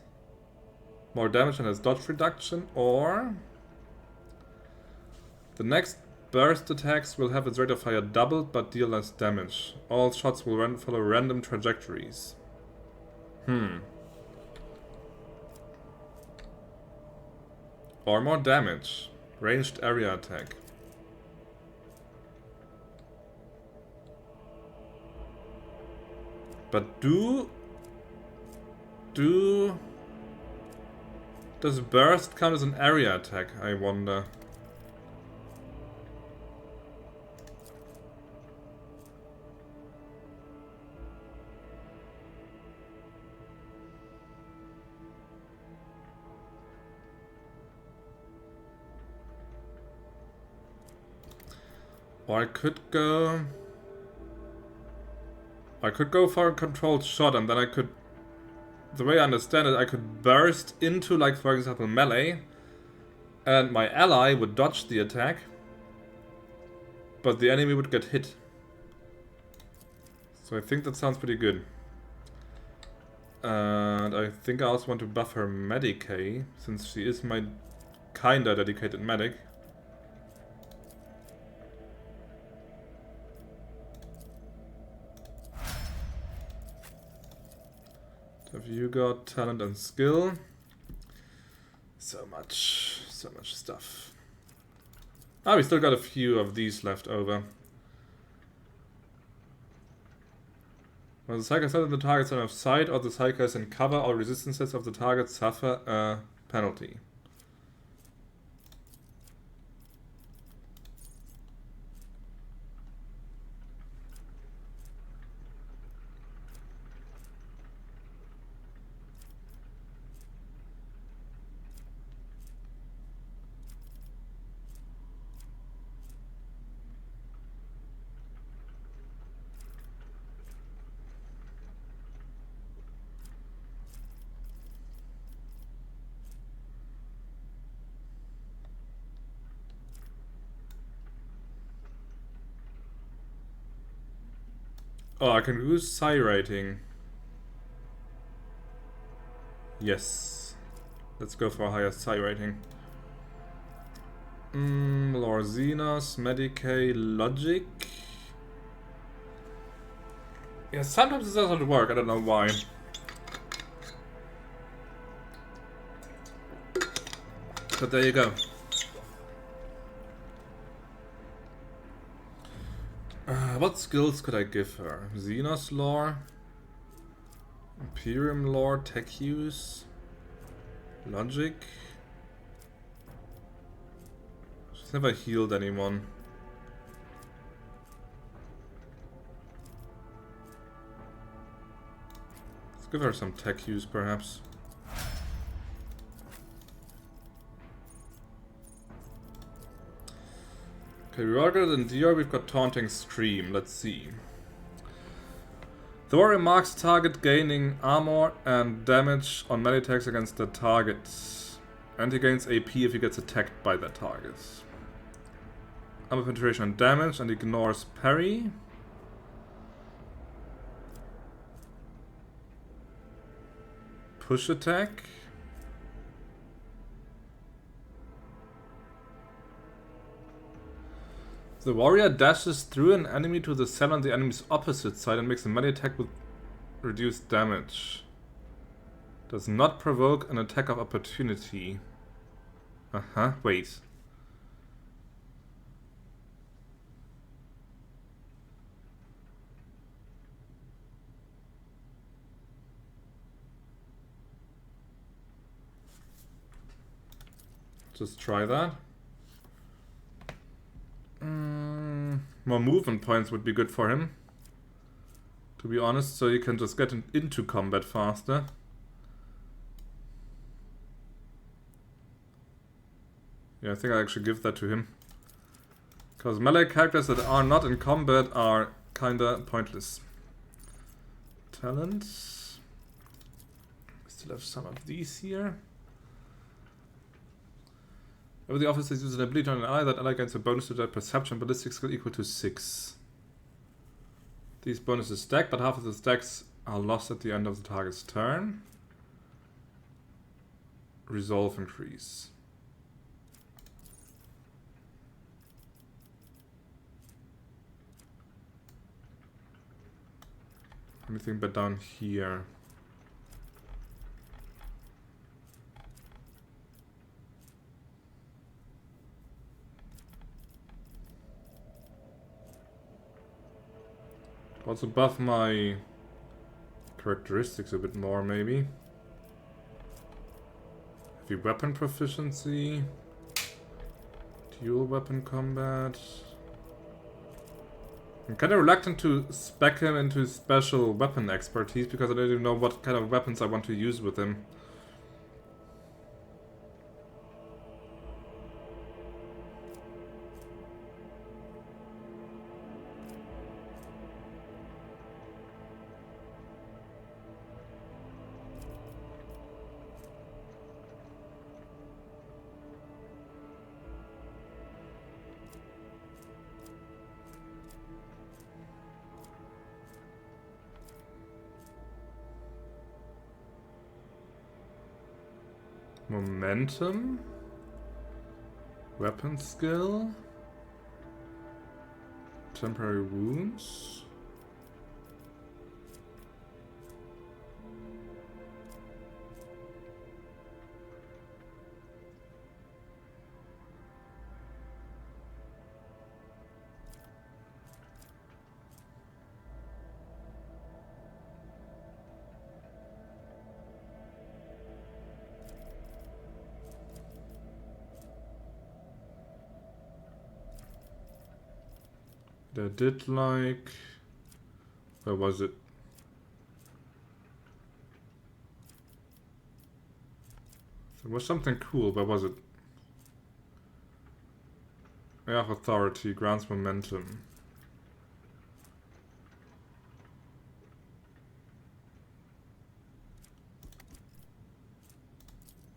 more damage and has dodge reduction, or... The next burst attacks will have its rate of fire doubled, but deal less damage. All shots will follow random trajectories. Or more damage. Ranged area attack. But does burst count as an area attack, I wonder? Or I could go for a controlled shot, and then I could, the way I understand it, I could burst into, like, for example, melee, and my ally would dodge the attack, but the enemy would get hit. So I think that sounds pretty good. And I think I also want to buff her Medicae, since she is my kinda dedicated medic. Have you got talent and skill? So much stuff. Ah, we still got a few of these left over. When the Psyker is not in the target's line of sight, or the Psyker is in cover, all resistances of the target suffer a penalty. Oh, I can use psi rating. Yes. Let's go for a higher psi rating. Lorzinas, Medicae, Logic. Yeah, sometimes it doesn't work, I don't know why. But there you go. What skills could I give her? Xenos lore, Imperium lore, tech use, logic. She's never healed anyone. Let's give her some tech use, perhaps. Okay, Rykad and Dior, we've got Taunting Scream. Let's see. The warrior marks target gaining armor and damage on melee attacks against the target. And he gains AP if he gets attacked by that target. Armor penetration and damage, and ignores parry. Push attack. The warrior dashes through an enemy to the cell on the enemy's opposite side and makes a melee attack with reduced damage. Does not provoke an attack of opportunity. Wait. Just try that. More movement points would be good for him, to be honest, so he can just get into combat faster. Yeah, I think I'll actually give that to him. Because melee characters that are not in combat are kinda pointless. Talent. We still have some of these here. Whenever the officer uses an ability on an ally, that ally gains a bonus to their perception ballistic skill equal to 6. These bonuses stack, but half of the stacks are lost at the end of the target's turn. Resolve increase. Anything but down here. Also buff my characteristics a bit more, maybe. Heavy weapon proficiency. Dual weapon combat. I'm kind of reluctant to spec him into special weapon expertise because I don't even know what kind of weapons I want to use with him. Momentum. Weapon skill. Temporary wounds. They did like... Where was it? There was something cool, where was it? Air of Authority grants momentum.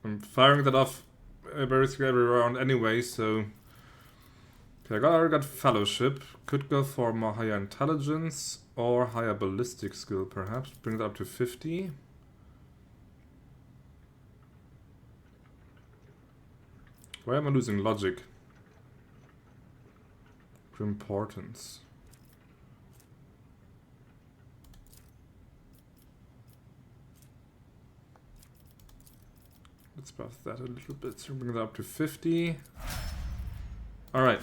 I'm firing that off basically every round anyway, so... Okay, I already got Fellowship. Could go for more higher intelligence or higher ballistic skill, perhaps. Bring it up to 50. Why am I losing logic? For importance. Let's buff that a little bit. So bring it up to 50. Alright.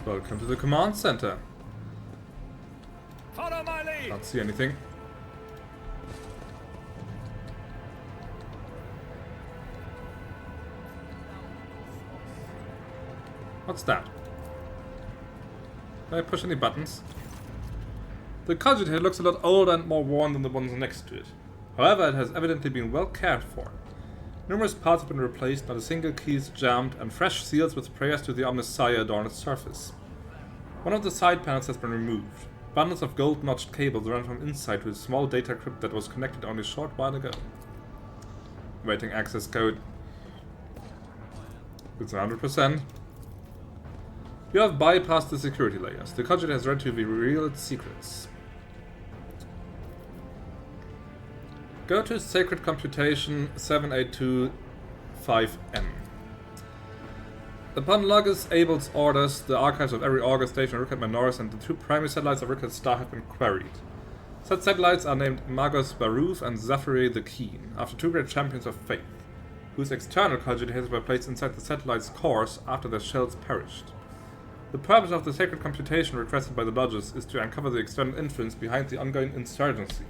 Welcome to the command center. Follow my lead. Can't see anything. What's that? Can I push any buttons? The Cogitator looks a lot older and more worn than the ones next to it. However, it has evidently been well cared for. Numerous parts have been replaced, not a single key is jammed, and fresh seals with prayers to the Omnissiah adorn its surface. One of the side panels has been removed. Bundles of gold-notched cables run from inside to a small data crypt that was connected only a short while ago. Waiting access code. It's 100%. You have bypassed the security layers. The Cogitator has ready to reveal its secrets. Go to Sacred Computation 7825M. Upon Logos Abel's orders, the archives of every Augur station of Rykad Minoris and the 2 primary satellites of Rykad Star have been queried. Such satellites are named Magos Baruf and Zafiri the Keen, after 2 great champions of faith, whose external cogitators were placed inside the satellite's cores after their shells perished. The purpose of the Sacred Computation requested by the Lodges is to uncover the external influence behind the ongoing insurgency.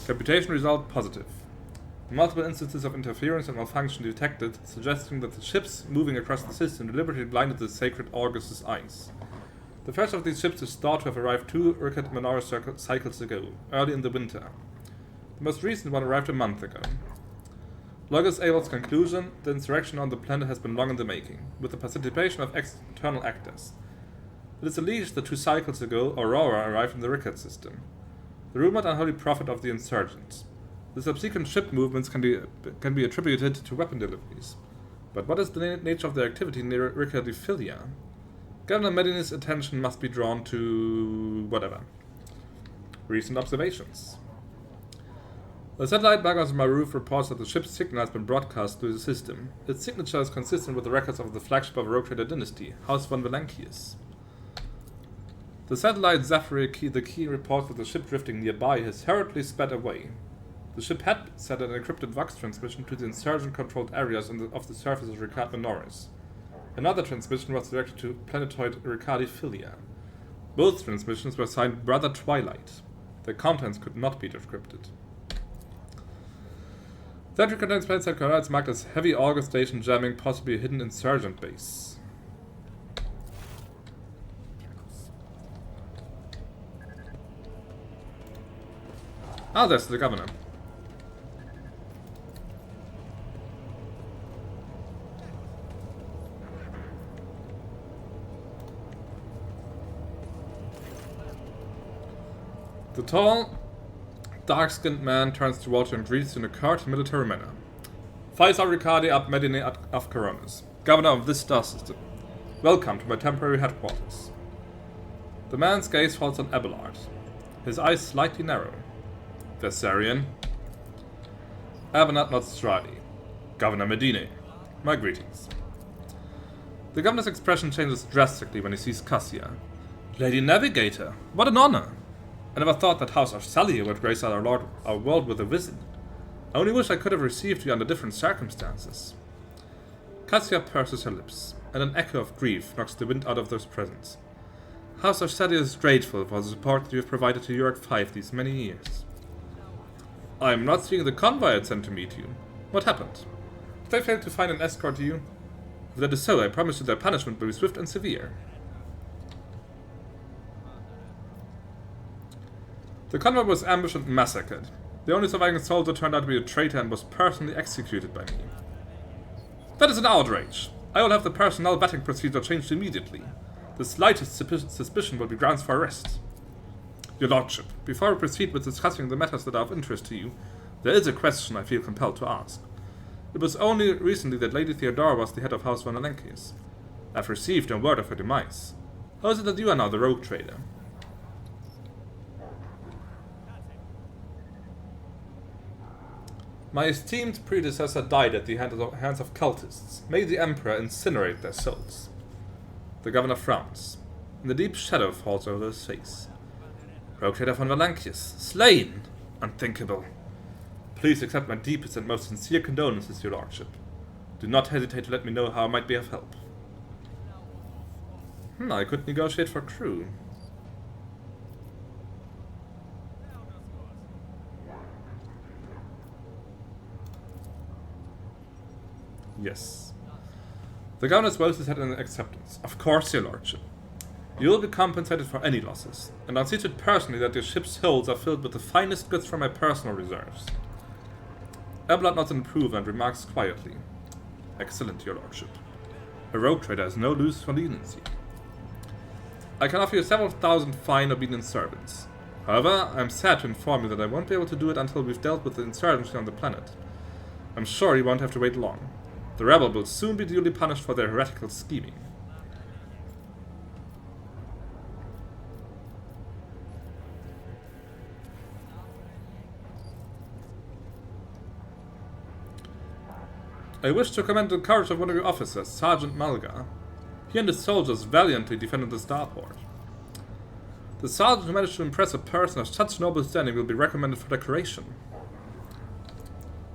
Computation result positive. Multiple instances of interference and malfunction detected, suggesting that the ships moving across the system deliberately blinded the sacred Augus's eyes. The first of these ships is thought to have arrived 2 Rykad Minoris cycles ago, early in the winter. The most recent one arrived a month ago. Logos Abel's conclusion: the insurrection on the planet has been long in the making, with the participation of external actors. It is alleged that 2 cycles ago, Aurora arrived in the Rykad system, the rumored unholy prophet of the insurgents. The subsequent ship movements can be attributed to weapon deliveries. But what is the nature of their activity near Rykadiphilia? Governor Medineh's attention must be drawn to... whatever. Recent observations. The satellite Magos Maruf reports that the ship's signal has been broadcast through the system. Its signature is consistent with the records of the flagship of Rogue Trader Dynasty, House von Valankius. The satellite Zafiri the Key reports that the ship drifting nearby has hurriedly sped away. The ship had sent an encrypted Vox transmission to the insurgent-controlled areas of the surface of Rykad Minoris. Another transmission was directed to planetoid Rykadiphilia. Both transmissions were signed Brother Twilight. Their contents could not be decrypted. The entry contains planetside coordinates marked as heavy Augur station jamming, possibly a hidden insurgent base. Ah, there's the governor. The tall, dark-skinned man turns toward you and greets you in a curt, military manner. Faisal Rykadi ab Medineh of Coronis, governor of this star system. Welcome to my temporary headquarters. The man's gaze falls on Abelard. His eyes slightly narrow. Thessarian. Abernat Nostradi. Governor Medineh. My greetings. The governor's expression changes drastically when he sees Cassia. Lady Navigator, what an honor! I never thought that House of Sully would grace our world with a visit. I only wish I could have received you under different circumstances. Cassia purses her lips, and an echo of grief knocks the wind out of those presents. House of Sully is grateful for the support that you have provided to Uruk 5 these many years. I am not seeing the convoy I had sent to meet you. What happened? Did they fail to find an escort to you? If that is so, I promise you their punishment will be swift and severe. The convoy was ambushed and massacred. The only surviving soldier turned out to be a traitor and was personally executed by me. That is an outrage! I will have the personnel vetting procedure changed immediately. The slightest suspicion will be grounds for arrest. Your Lordship, before we proceed with discussing the matters that are of interest to you, there is a question I feel compelled to ask. It was only recently that Lady Theodora was the head of House Mechanicus. I have received no word of her demise. How is it that you are now the rogue trader? My esteemed predecessor died at the hands of cultists. May the Emperor incinerate their souls. The governor frowns, and the deep shadow falls over his face. Rogue trader von Valancius, slain! Unthinkable. Please accept my deepest and most sincere condolences, your lordship. Do not hesitate to let me know how I might be of help. I could negotiate for crew. Yes. The governor bows his head in acceptance. Of course, your lordship. You will be compensated for any losses, and I'll see to it personally that your ship's holds are filled with the finest goods from my personal reserves. Abelard nods in approval and remarks quietly. Excellent, your lordship. A rogue trader has no use for leniency. I can offer you several thousand fine, obedient servants. However, I am sad to inform you that I won't be able to do it until we've dealt with the insurgency on the planet. I'm sure you won't have to wait long. The rebel will soon be duly punished for their heretical scheming. I wish to commend the courage of one of your officers, Sergeant Malga. He and his soldiers valiantly defended the starport. The sergeant who managed to impress a person of such noble standing will be recommended for decoration.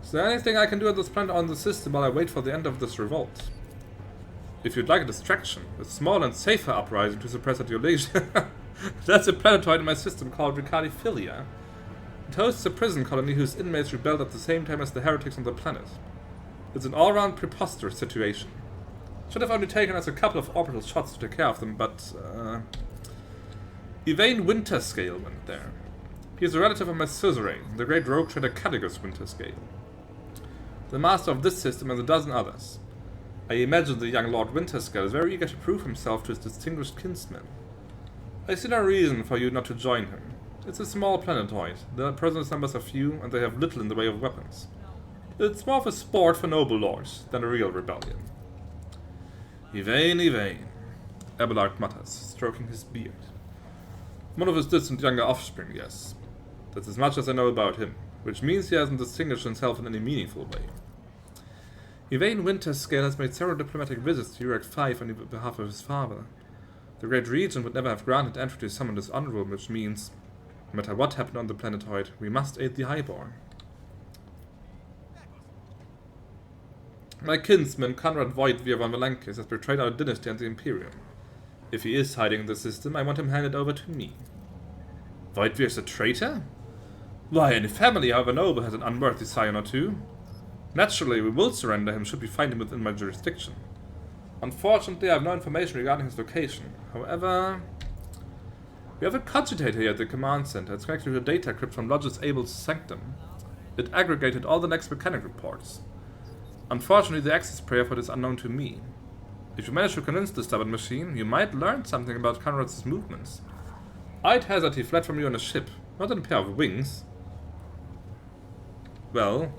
Is there anything I can do at this planet on the system while I wait for the end of this revolt? If you'd like a distraction, a small and safer uprising to suppress at your leisure. That's a planetoid in my system called Rykad Minoris. It hosts a prison colony whose inmates rebelled at the same time as the heretics on the planet. It's an all-round preposterous situation. Should have only taken us a couple of orbital shots to take care of them, but Yvain Winterscale went there. He is a relative of my suzerain, the great rogue trader Mechanicus Winterscale, the master of this system and a dozen others. I imagine the young Lord Winterscale is very eager to prove himself to his distinguished kinsman. I see no reason for you not to join him. It's a small planetoid, their presence numbers are few, and they have little in the way of weapons. It's more of a sport for noble lords than a real rebellion. Yvain, Abelard mutters, stroking his beard. One of his distant younger offspring, yes. That's as much as I know about him, which means he hasn't distinguished himself in any meaningful way. Yvain Winterscale has made several diplomatic visits to Uruk 5 on behalf of his father. The Great Regent would never have granted entry to someone this honorable, which means, no matter what happened on the planetoid, we must aid the Highborn. My kinsman, Conrad Voidship von Valancius, has betrayed our dynasty and the Imperium. If he is hiding in the system, I want him handed over to me. Voidship is a traitor? Why, any family, however noble, has an unworthy scion or two. Naturally, we will surrender him should we find him within my jurisdiction. Unfortunately, I have no information regarding his location. However, we have a cogitator here at the command center. It's connected to a data crypt from Lodge's Abel's sanctum. It aggregated all the next mechanic reports. Unfortunately, the access prayer for it is unknown to me. If you manage to convince the stubborn machine, you might learn something about Conrad's movements. I'd hazard he fled from you on a ship, not on a pair of wings. Well,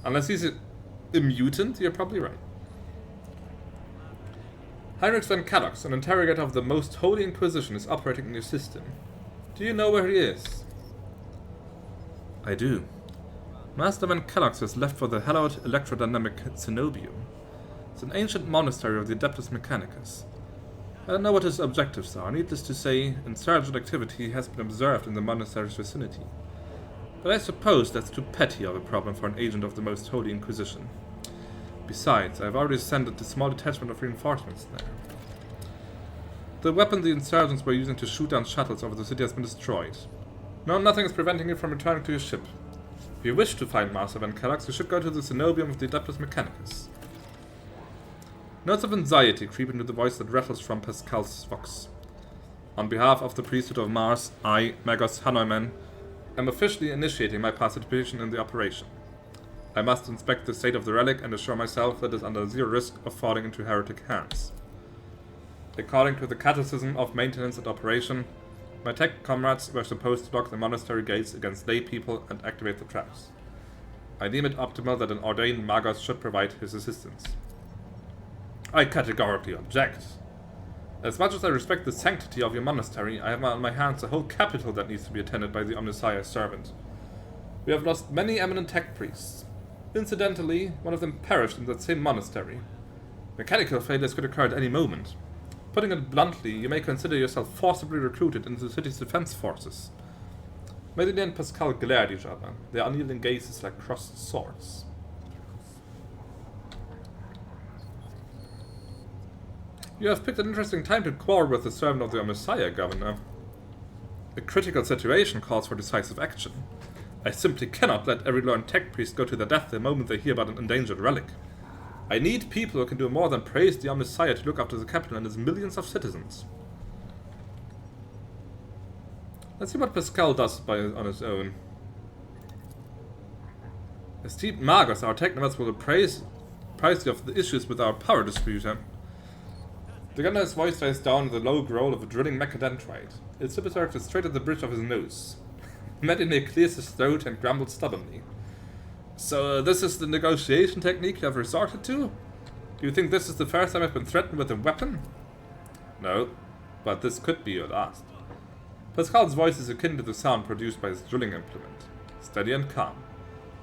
unless he's a mutant, you're probably right. Heinrich van Kellogg's, an interrogator of the Most Holy Inquisition, is operating in your system. Do you know where he is? I do. Master van Kellogg's has left for the hallowed electrodynamic Cenobium. It's an ancient monastery of the Adeptus Mechanicus. I don't know what his objectives are. Needless to say, insurgent activity has been observed in the monastery's vicinity. But I suppose that's too petty of a problem for an agent of the Most Holy Inquisition. Besides, I've already sent a small detachment of reinforcements there. The weapon the insurgents were using to shoot down shuttles over the city has been destroyed. No, nothing is preventing you from returning to your ship. If you wish to find Master van Kellogg's, you should go to the Cenobium of the Adeptus Mechanicus. Notes of anxiety creep into the voice that rattles from Pascal's vox. On behalf of the priesthood of Mars, I, Magos Hanoiman, am officially initiating my participation in the operation. I must inspect the state of the relic and assure myself that it is under zero risk of falling into heretic hands. According to the Catechism of Maintenance and Operation, my tech comrades were supposed to lock the monastery gates against lay people and activate the traps. I deem it optimal that an ordained Magos should provide his assistance. I categorically object. As much as I respect the sanctity of your monastery, I have on my hands a whole capital that needs to be attended by the Omnissiah's servant. We have lost many eminent tech priests. Incidentally, one of them perished in that same monastery. Mechanical failures could occur at any moment. Putting it bluntly, you may consider yourself forcibly recruited into the city's defense forces. Medineh and Pascal glare at each other, their unyielding gazes like crossed swords. You have picked an interesting time to quarrel with the servant of the Omnissiah, Governor. A critical situation calls for decisive action. I simply cannot let every learned tech priest go to their death the moment they hear about an endangered relic. I need people who can do more than praise the Omnissiah to look after the capital and its millions of citizens. Let's see what Pascal does on his own. Esteemed Magos, our technomads will appraise you of the issues with our power distributor. The governor's voice dies down with a low growl of a drilling mechadendrite. Its tip is directed straight at the bridge of his nose. Medineh clears his throat and grumbles stubbornly. So this is the negotiation technique you have resorted to? Do you think this is the first time I've been threatened with a weapon? No, but this could be your last. Pascal's voice is akin to the sound produced by his drilling implement. Steady and calm,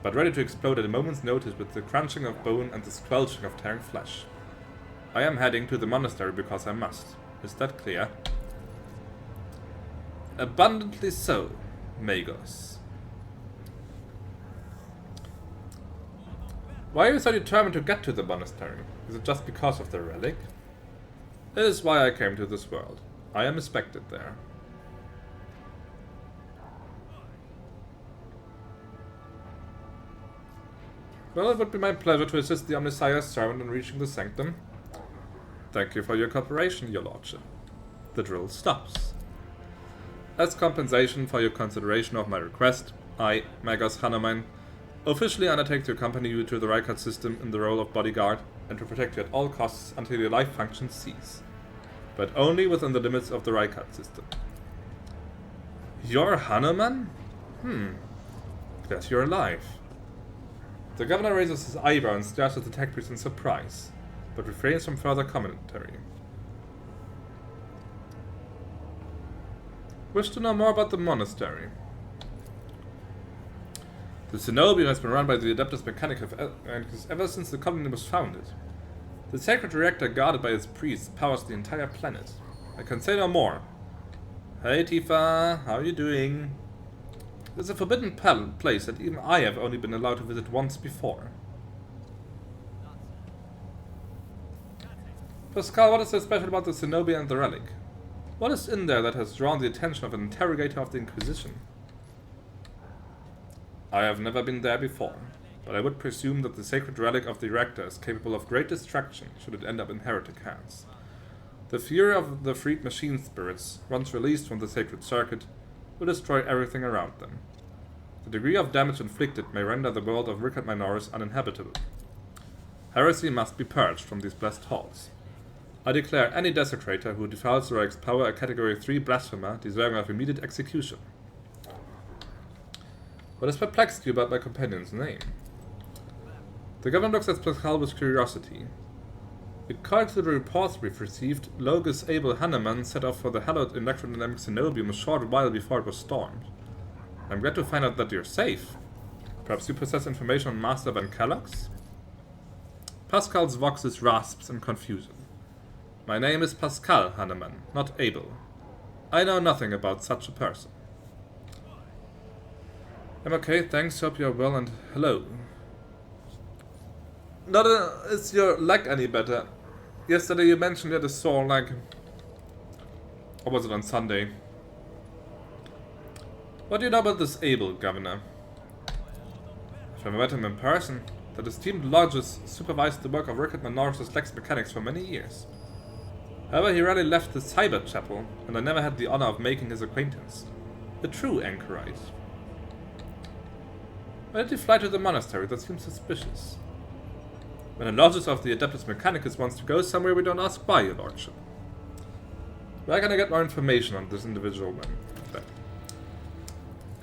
but ready to explode at a moment's notice with the crunching of bone and the squelching of tearing flesh. I am heading to the monastery because I must. Is that clear? Abundantly so, Magos. Why are you so determined to get to the monastery? Is it just because of the relic? It is why I came to this world. I am respected there. Well, it would be my pleasure to assist the Omnissiah's servant in reaching the sanctum. Thank you for your cooperation, your lordship. The drill stops. As compensation for your consideration of my request, I, Magos Hanoiman, officially undertake to accompany you to the Rykad system in the role of bodyguard and to protect you at all costs until your life functions cease. But only within the limits of the Rykad system. You're Hanoiman? Glad you're alive. The governor raises his eyebrow and stares at the tech priest in surprise, but refrains from further commentary. Wish to know more about the monastery? The Cenobium has been run by the Adeptus Mechanicus ever since the colony was founded. The sacred reactor guarded by its priests powers the entire planet. I can say no more. Hey Tifa, how are you doing? It's a forbidden place that even I have only been allowed to visit once before. Pascal, what is so special about the Cenobium and the relic? What is in there that has drawn the attention of an interrogator of the Inquisition? I have never been there before, but I would presume that the sacred relic of the reactor is capable of great destruction should it end up in heretic hands. The fury of the freed machine spirits, once released from the sacred circuit, will destroy everything around them. The degree of damage inflicted may render the world of Rykad Minoris uninhabitable. Heresy must be purged from these blessed halls. I declare any desecrator who defiles the relic's power a Category 3 blasphemer deserving of immediate execution. What has perplexed you about my companion's name? The governor looks at Pascal with curiosity. According to the reports we've received, Logus Abel Hanneman set off for the hallowed electrodynamic cenobium a short while before it was stormed. I'm glad to find out that you're safe. Perhaps you possess information on Master Van Kellogg's? Pascal's voice rasps in confusion. My name is Pascal Hanneman, not Abel. I know nothing about such a person. I'm okay, thanks, hope you're well, and hello. Is your leg any better? Yesterday you mentioned you had a sore leg. Or was it on Sunday? What do you know about this Abel, Governor? If I met him in person, that esteemed lodges supervised the work of Rykad Minoris' Lex Mechanics for many years. However, he rarely left the Cyber Chapel, and I never had the honor of making his acquaintance. A true anchorite. Why did he fly to the monastery? That seems suspicious. When a lodges of the Adeptus Mechanicus wants to go somewhere, we don't ask why, your lordship. Where can I get more information on this individual then?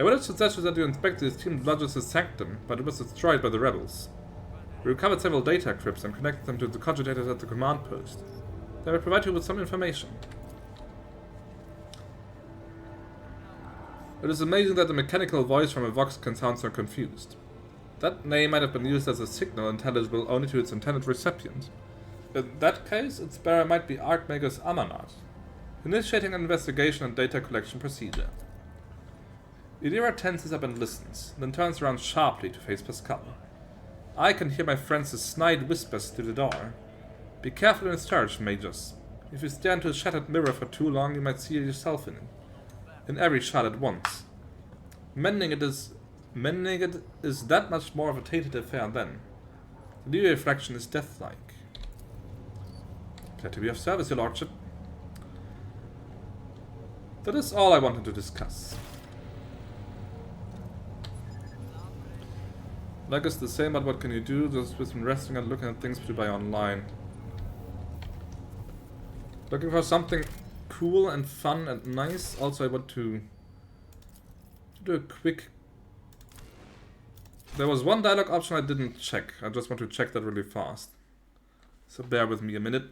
I would have suggested that you inspect the esteemed lodges' sanctum, but it was destroyed by the rebels. We recovered several data crypts and connected them to the cogitators at the command post. They will provide you with some information. It is amazing that a mechanical voice from a vox can sound so confused. That name might have been used as a signal intelligible only to its intended recipient. In that case, its bearer might be Archmagus Amanat, initiating an investigation and data collection procedure. Idira tenses up and listens, then turns around sharply to face Pascal. I can hear my friend's snide whispers through the door. Be careful in its charge, Magus. If you stare into a shattered mirror for too long, you might see yourself in it. In every shot at once. Mending it is that much more of a tainted affair then. The new reflection is death-like. Glad to be of service, your lordship. That is all I wanted to discuss. Like it's the same, but what can you do? Just with resting and looking at things to buy online. Looking for something cool and fun and nice. Also, I want to do a quick... There was one dialogue option I didn't check. I just want to check that really fast. So bear with me a minute.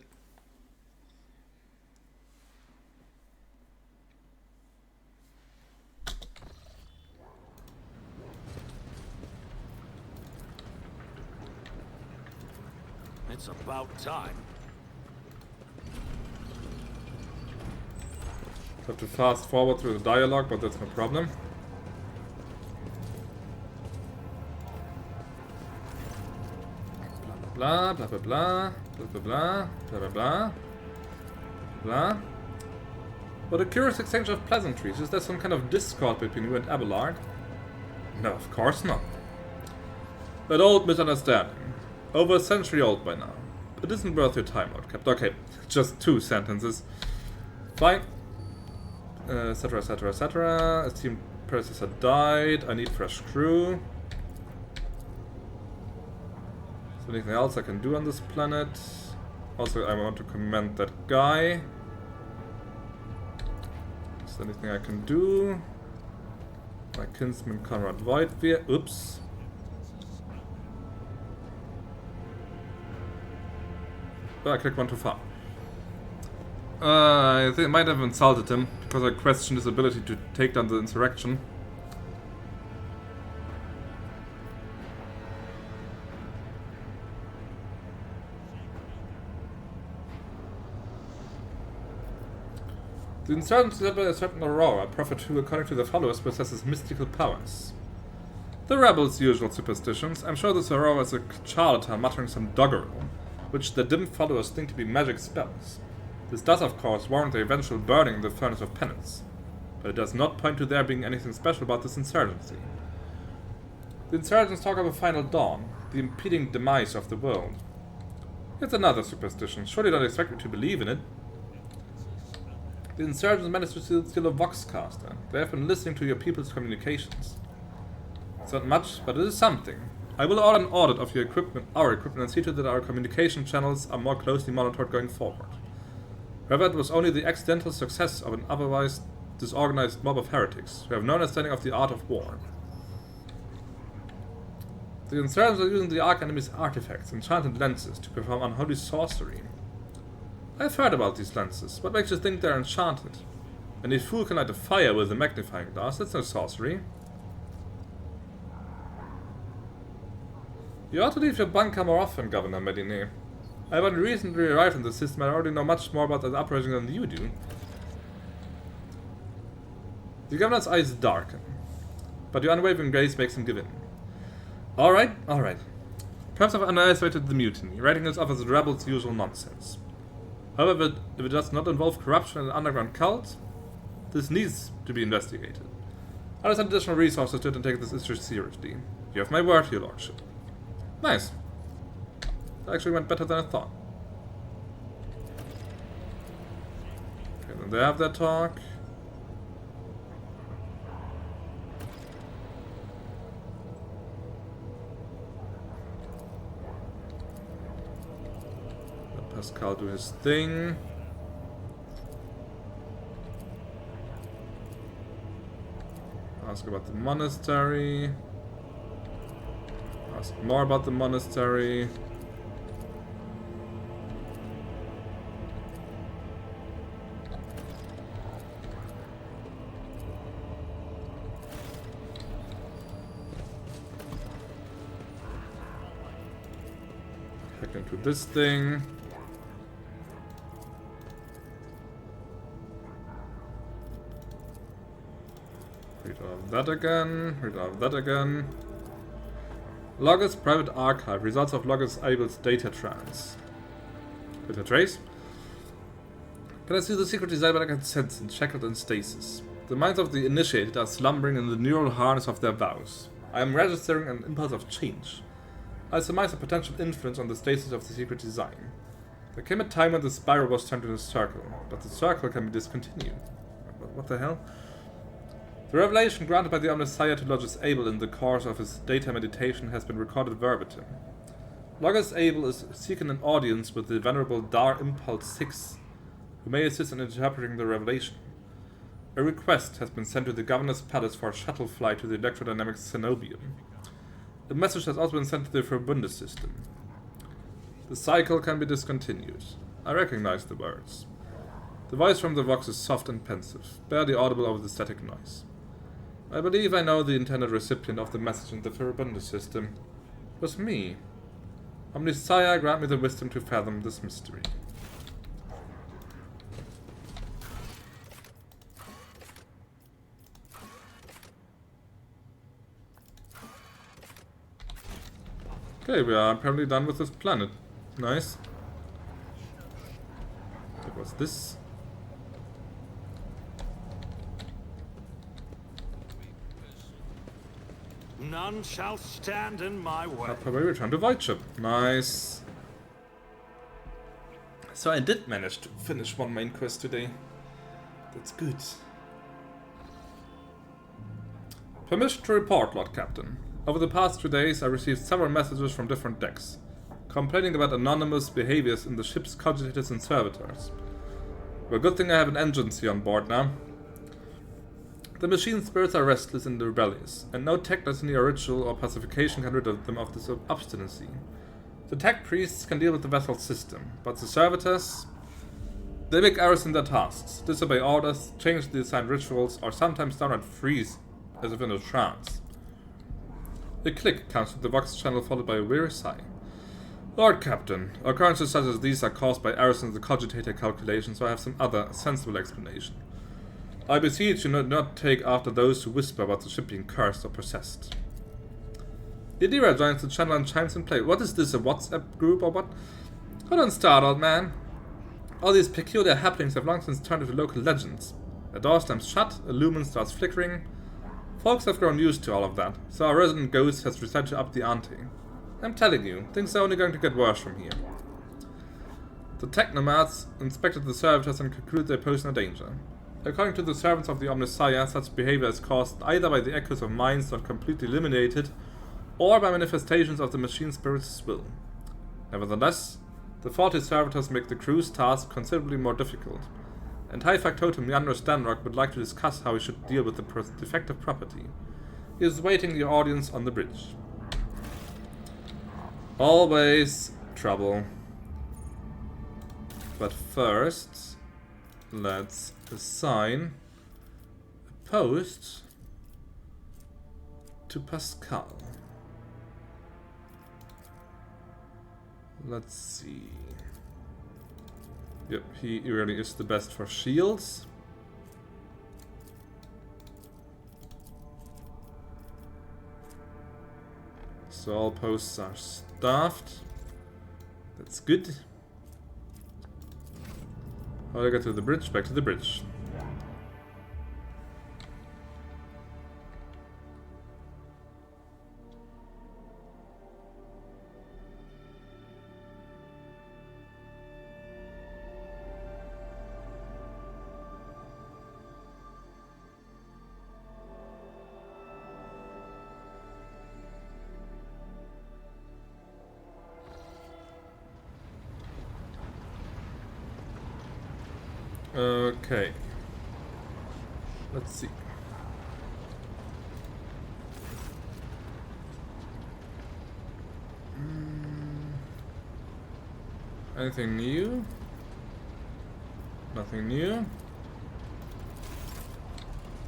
It's about time. Have to fast forward through the dialogue, but that's no problem. Blah blah blah blah blah blah blah blah blah blah. What a curious exchange of pleasantries. Is there some kind of discord between you and Abelard? No, of course not. An old misunderstanding. Over a century old by now. It isn't worth your time, Lord Captain. Okay, just 2 sentences. Fine. Etc, etc, etc. Esteemed predecessor died. I need fresh crew. Is there anything else I can do on this planet? Also, I want to commend that guy. Is there anything I can do? My kinsman Conrad Voidveer. Oops. Oh, I clicked one too far. I think I might have insulted him because I questioned his ability to take down the insurrection. The insurgents led by a certain Aurora, a prophet who, according to their followers, possesses mystical powers. The rebels' usual superstitions. I'm sure this Aurora is a charlatan muttering some doggerel, which the dim followers think to be magic spells. This does, of course, warrant the eventual burning in the furnace of penance, but it does not point to there being anything special about this insurgency. The insurgents talk of a final dawn, the impending demise of the world. It's another superstition. Surely don't expect me to believe in it. The insurgents managed to steal a Voxcaster. They have been listening to your people's communications. It's not much, but it is something. I will order an audit of your equipment, our equipment, and see to it that our communication channels are more closely monitored going forward. However, it was only the accidental success of an otherwise disorganized mob of heretics who have no understanding of the art of war. The insurgents are using the Arch enemy's artifacts, enchanted lenses, to perform unholy sorcery. I've heard about these lenses. What makes you think they're enchanted? Any fool can light a fire with a magnifying glass. That's no sorcery. You ought to leave your bunker more often, Governor Medineh. I've only recently arrived in the system and I already know much more about the uprising than you do. The Governor's eyes darken, but your unwavering gaze makes him give in. Alright, alright. Perhaps I've underestimated the mutiny, writing this off as the rebels' usual nonsense. However, if it does not involve corruption and an underground cult, this needs to be investigated. I'll send additional resources to it and take this issue seriously. You have my word, your lordship. Nice. That actually went better than I thought. Okay, then they have their talk. Let Pascal do his thing. Ask about the monastery. Ask more about the monastery. Hack into this thing. Read all of that again. Read all of that again. Logos private archive. Results of Logos Abel's data trance. Data trace. Can I see the secret desire I can sense in shackled in stasis? The minds of the initiated are slumbering in the neural harness of their vows. I am registering an impulse of change. I surmise a potential influence on the stasis of the secret design. There came a time when the spiral was turned into a circle, but the circle can be discontinued. What the hell? The revelation granted by the Omnissiah to Logos Abel in the course of his data meditation has been recorded verbatim. Logos Abel is seeking an audience with the venerable Dar Impulse 6, who may assist in interpreting the revelation. A request has been sent to the Governor's Palace for a shuttle flight to the electrodynamic Cenobium. A message has also been sent to the Verbunde system. The cycle can be discontinued. I recognize the words. The voice from the Vox is soft and pensive, barely audible over the static noise. I believe I know the intended recipient of the message in the Verbunde system. It was me. Omnissiah, grant me the wisdom to fathom this mystery. Okay, we are apparently done with this planet. Nice. What was this? None shall stand in my way. Upperway, return to Voidship. Nice. So I did manage to finish one main quest today. That's good. Permission to report, Lord Captain. Over the past 2 days, I received several messages from different decks, complaining about anonymous behaviors in the ship's cogitators and servitors. Well, good thing I have an agency on board now. The machine spirits are restless and rebellious, and no technicity or ritual or pacification can rid them of this obstinacy. The tech priests can deal with the vessel system, but the servitors, they make errors in their tasks, disobey orders, change the assigned rituals, or sometimes downright freeze, as if in a trance. A click comes from the Vox channel, followed by a weary sigh. Lord Captain, occurrences such as these are caused by errors in the cogitator calculation, so I have some other sensible explanation. I beseech you not take after those who whisper about the ship being cursed or possessed. Yadira joins the channel and chimes in play. What is this, a WhatsApp group or what? Hold on, start, old man. All these peculiar happenings have long since turned into local legends. A door slams shut, a lumen starts flickering. Folks have grown used to all of that, so our resident ghost has decided to up the ante. I'm telling you, things are only going to get worse from here. The technomads inspected the servitors and concluded they pose no danger. According to the servants of the Omnissiah, such behavior is caused either by the echoes of minds not completely eliminated, or by manifestations of the machine spirit's will. Nevertheless, the faulty servitors make the crew's task considerably more difficult, and High Factotum Leander Stanrock would like to discuss how we should deal with the defective property. He is waiting your audience on the bridge. Always trouble. But first, let's assign a post to Pascal. Let's see. Yep, he really is the best for shields. So all posts are staffed. That's good. How do I get to the bridge? Back to the bridge. Okay. Let's see. Anything new? Nothing new.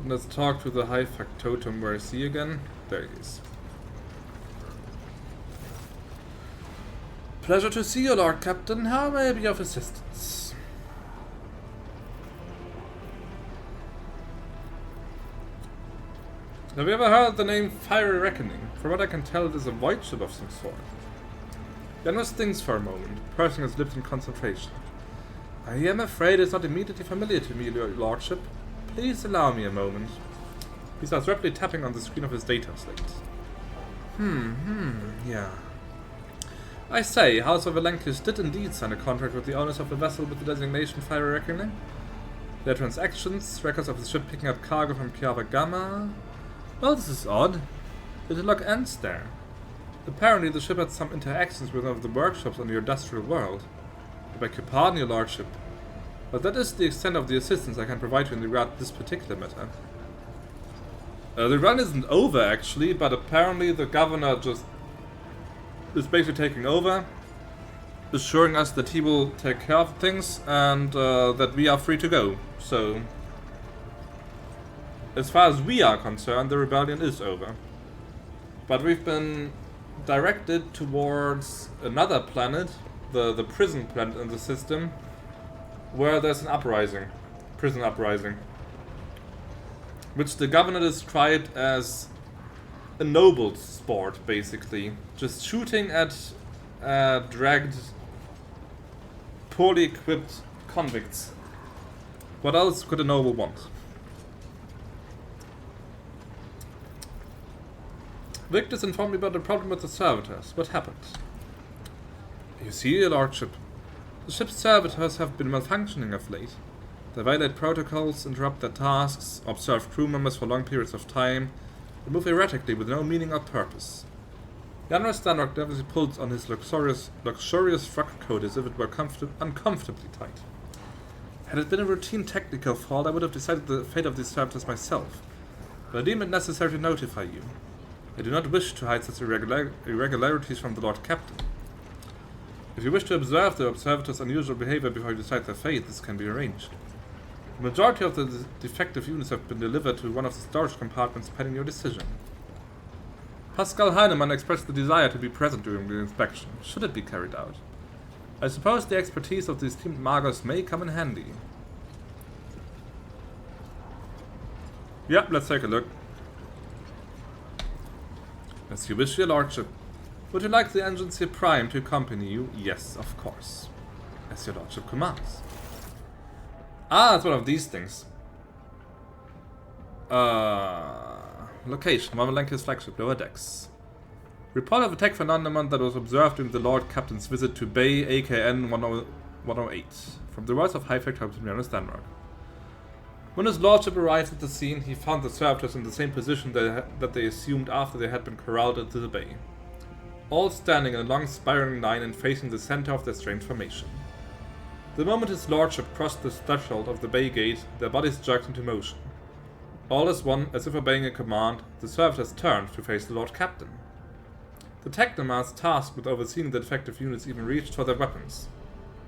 Let's talk to the Hive factotum. Where is he again? There he is. Pleasure to see you, Lord Captain. How may I be of assistance? Have you ever heard the name Fiery Reckoning? From what I can tell, it is a voidship of some sort. Janus thinks for a moment, pursing his lips in concentration. I am afraid it's not immediately familiar to me, your lordship. Please allow me a moment. He starts rapidly tapping on the screen of his data slate. Yeah. I say, House of Mechanicus did indeed sign a contract with the owners of the vessel with the designation Fiery Reckoning. Their transactions, records of the ship picking up cargo from Kiava Gamma. Well, this is odd. The log ends there. Apparently the ship had some interactions with one of the workshops on your industrial world. I beg your pardon, your lordship, but that is the extent of the assistance I can provide you in regard to this particular matter. The run isn't over actually, but apparently the governor just is basically taking over, assuring us that he will take care of things and that we are free to go. So, as far as we are concerned, the rebellion is over. But we've been directed towards another planet, the prison planet in the system, where there's an uprising, prison uprising, which the governor described as a noble sport, basically. Just shooting at dragged, poorly equipped convicts. What else could a noble want? Victus informed me about the problem with the Servitors. What happened? You see, your lordship, the ship's Servitors have been malfunctioning of late. They violate protocols, interrupt their tasks, observe crew members for long periods of time, and move erratically with no meaning or purpose. Governor Stanrock nervously pulls on his luxurious frock coat as if it were uncomfortably tight. Had it been a routine technical fault, I would have decided the fate of these Servitors myself, but I deem it necessary to notify you. I do not wish to hide such irregularities from the Lord Captain. If you wish to observe the Servitors' unusual behavior before you decide their fate, this can be arranged. The majority of the defective units have been delivered to one of the storage compartments pending your decision. Pascal Heinemann expressed the desire to be present during the inspection, should it be carried out. I suppose the expertise of the esteemed Magos may come in handy. Yep, let's take a look. As you wish, your lordship. Would you like the Agency Prime to accompany you? Yes, of course. As your lordship commands. Ah, it's one of these things. Location, Mechanicus flagship, lower decks. Report of attack phenomenon that was observed during the Lord Captain's visit to Bay AKN 108. From the words of Hive factotum Janus Stanrock. When his lordship arrived at the scene, he found the Servitors in the same position that they assumed after they had been corralled into the bay. All standing in a long spiraling line and facing the center of their strange formation. The moment his lordship crossed the threshold of the bay gate, their bodies jerked into motion. All as one, as if obeying a command, the Servitors turned to face the Lord Captain. The Technomans tasked with overseeing the defective units even reached for their weapons.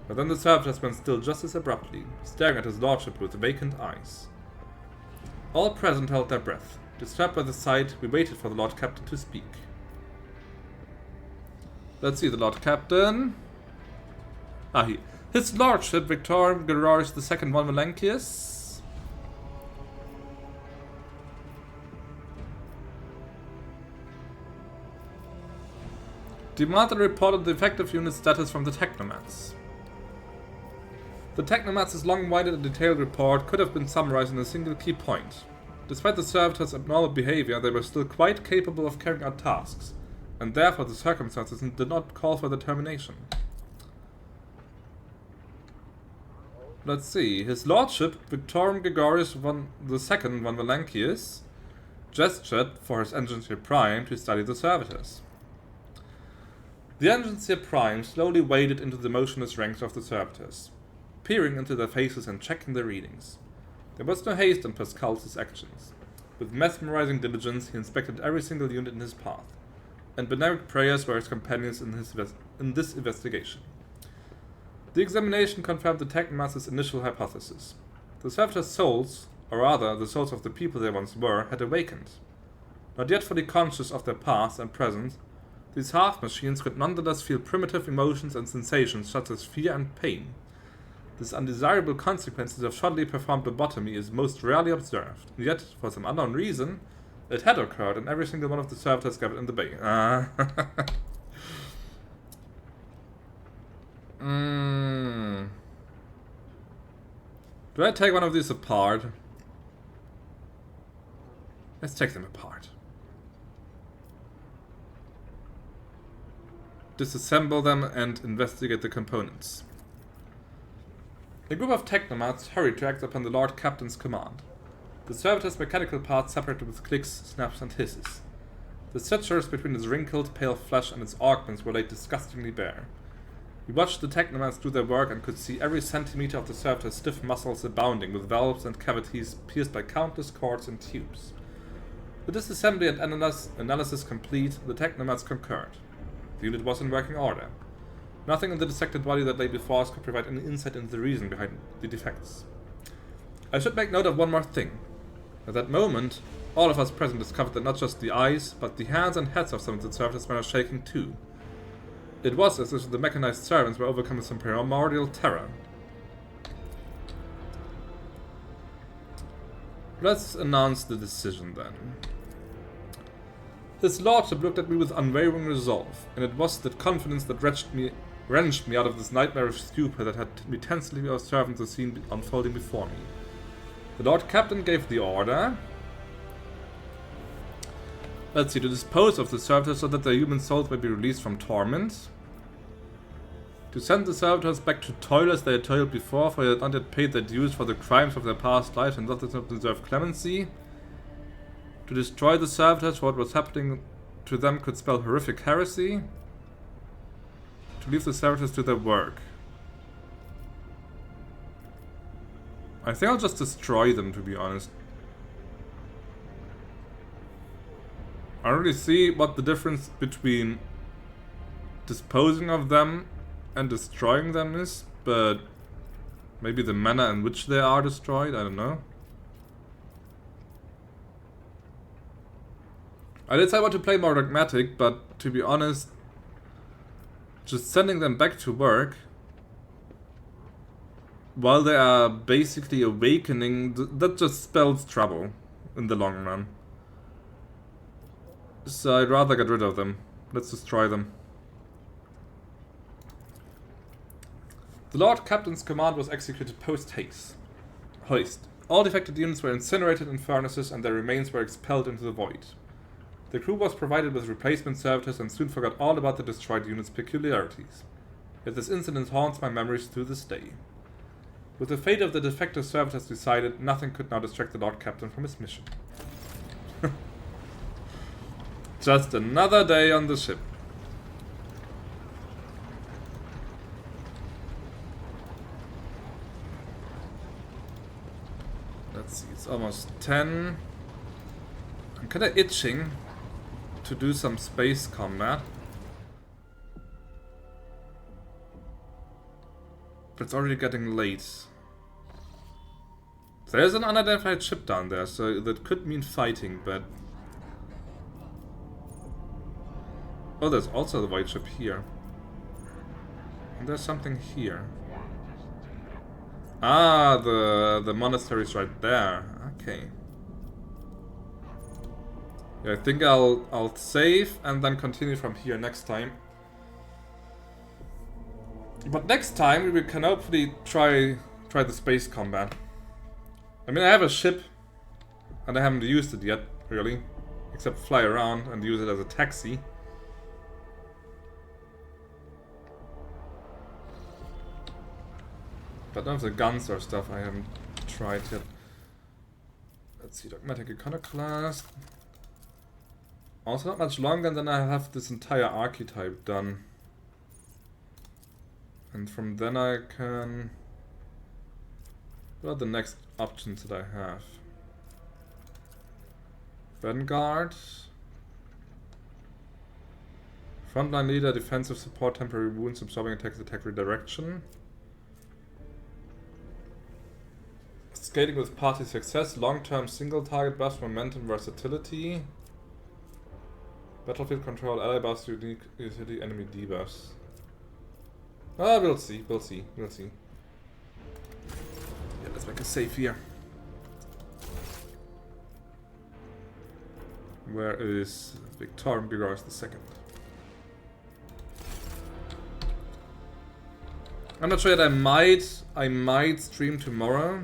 But then the Servitors went still just as abruptly, staring at his lordship with vacant eyes. All present held their breath. Disturbed by the sight, we waited for the Lord Captain to speak. Let's see the Lord Captain. His Lordship, Victor Minoris II von Mechanicus. Demanded a report on the effective unit status from the Technomats. The Technomats' long-winded and detailed report could have been summarized in a single key point. Despite the Servitors' abnormal behavior, they were still quite capable of carrying out tasks, and therefore the circumstances did not call for their termination. Let's see. His Lordship, Victor Minoris II von Mechanicus, gestured for his Engineer Prime to study the Servitors. The Engineer Prime slowly waded into the motionless ranks of the Servitors, peering into their faces and checking their readings. There was no haste in Pascal's actions. With mesmerizing diligence, he inspected every single unit in his path, and Beneric prayers were his companions in this investigation. The examination confirmed the Technomats' initial hypothesis. The Servitors' souls, or rather the souls of the people they once were, had awakened. Not yet fully conscious of their past and present, these half-machines could nonetheless feel primitive emotions and sensations such as fear and pain. This undesirable consequences of shoddily performed lobotomy is most rarely observed, and yet, for some unknown reason, it had occurred in every single one of the Servitors gathered in the bay. Do I take one of these apart? Let's take them apart. Disassemble them and investigate the components. A group of Technomats hurried to act upon the Lord Captain's command. The Servitor's mechanical parts separated with clicks, snaps, and hisses. The sutures between its wrinkled, pale flesh and its augments were laid disgustingly bare. We watched the Technomats do their work and could see every centimeter of the Servitor's stiff muscles abounding with valves and cavities pierced by countless cords and tubes. With disassembly and analysis complete, the Technomats concurred. The unit was in working order. Nothing in the dissected body that lay before us could provide any insight into the reason behind the defects. I should make note of one more thing. At that moment, all of us present discovered that not just the eyes, but the hands and heads of some of the Servitors were shaking too. It was as if the mechanized servants were overcome with some primordial terror. Let's announce the decision then. His Lordship looked at me with unwavering resolve, and it was that confidence that wrenched me out of this nightmarish stupor that had me tensely observing the scene unfolding before me. The Lord Captain gave the order, let's see, to dispose of the Servitors so that their human souls may be released from torment. To send the Servitors back to toil as they had toiled before, for they had not yet paid their dues for the crimes of their past lives and thus did not deserve clemency. To destroy the Servitors for what was happening to them could spell horrific heresy. To leave the Servitors to their work. I think I'll just destroy them, to be honest. I don't really see what the difference between disposing of them and destroying them is, but maybe the manner in which they are destroyed, I don't know. I did say I want to play more dogmatic, but to be honest, just sending them back to work while they are basically awakening, that just spells trouble in the long run. So I'd rather get rid of them. Let's destroy them. The Lord Captain's command was executed post-haste. All defected units were incinerated in furnaces and their remains were expelled into the void. The crew was provided with replacement servitors and soon forgot all about the destroyed unit's peculiarities. Yet this incident haunts my memories to this day. With the fate of the defective servitors decided, nothing could now distract the Lord Captain from his mission. Just another day on the ship. Let's see, it's almost 10. I'm kinda itching to do some space combat. But it's already getting late. There's an unidentified ship down there, so that could mean fighting, but... Oh, there's also the white ship here. And there's something here. Ah, the monastery's right there. Okay. Yeah, I think I'll save and then continue from here next time. But next time we can hopefully try the space combat. I mean, I have a ship and I haven't used it yet, really, except fly around and use it as a taxi. But none of the guns or stuff I haven't tried yet. Let's see, Dogmatic Iconoclast. Also not much longer, and then I have this entire archetype done. And from then I can... What are the next options that I have? Vanguard. Frontline leader, defensive support, temporary wounds, absorbing attacks, attack redirection. Scaling with party success, long-term single target buffs, momentum, versatility. Battlefield control, ally buffs, unique utility, enemy debuffs. Ah, we'll see. Yeah, let's make a save here. Where is Victorian Vigorous II? I'm not sure yet. I might stream tomorrow.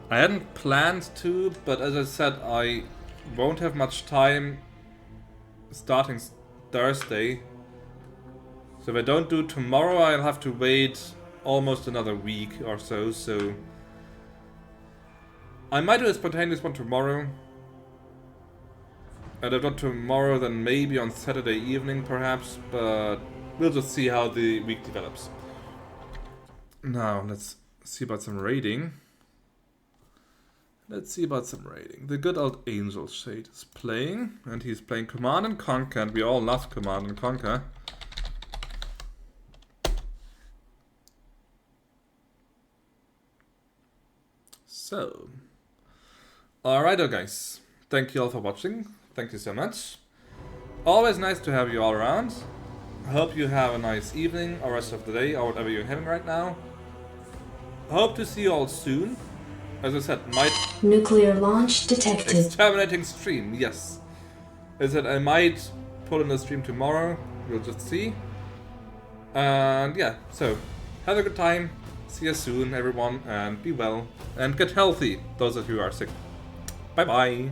I hadn't planned to, but as I said, I won't have much time starting Thursday. So if I don't do tomorrow, I'll have to wait almost another week or so, so... I might do a spontaneous one tomorrow. And if not tomorrow, then maybe on Saturday evening perhaps, but we'll just see how the week develops. Now, let's see about some raiding. The good old Angel Shade is playing, and he's playing Command and Conquer, and we all love Command and Conquer. So, alright guys, thank you all for watching, thank you so much. Always nice to have you all around. Hope you have a nice evening or rest of the day or whatever you're having right now. Hope to see you all soon. As I said, nuclear launch detected. Exterminating stream, yes. As I said, I might put in a stream tomorrow. We'll just see. And yeah, so have a good time. See you soon, everyone, and be well and get healthy. Those of you who are sick. Bye bye.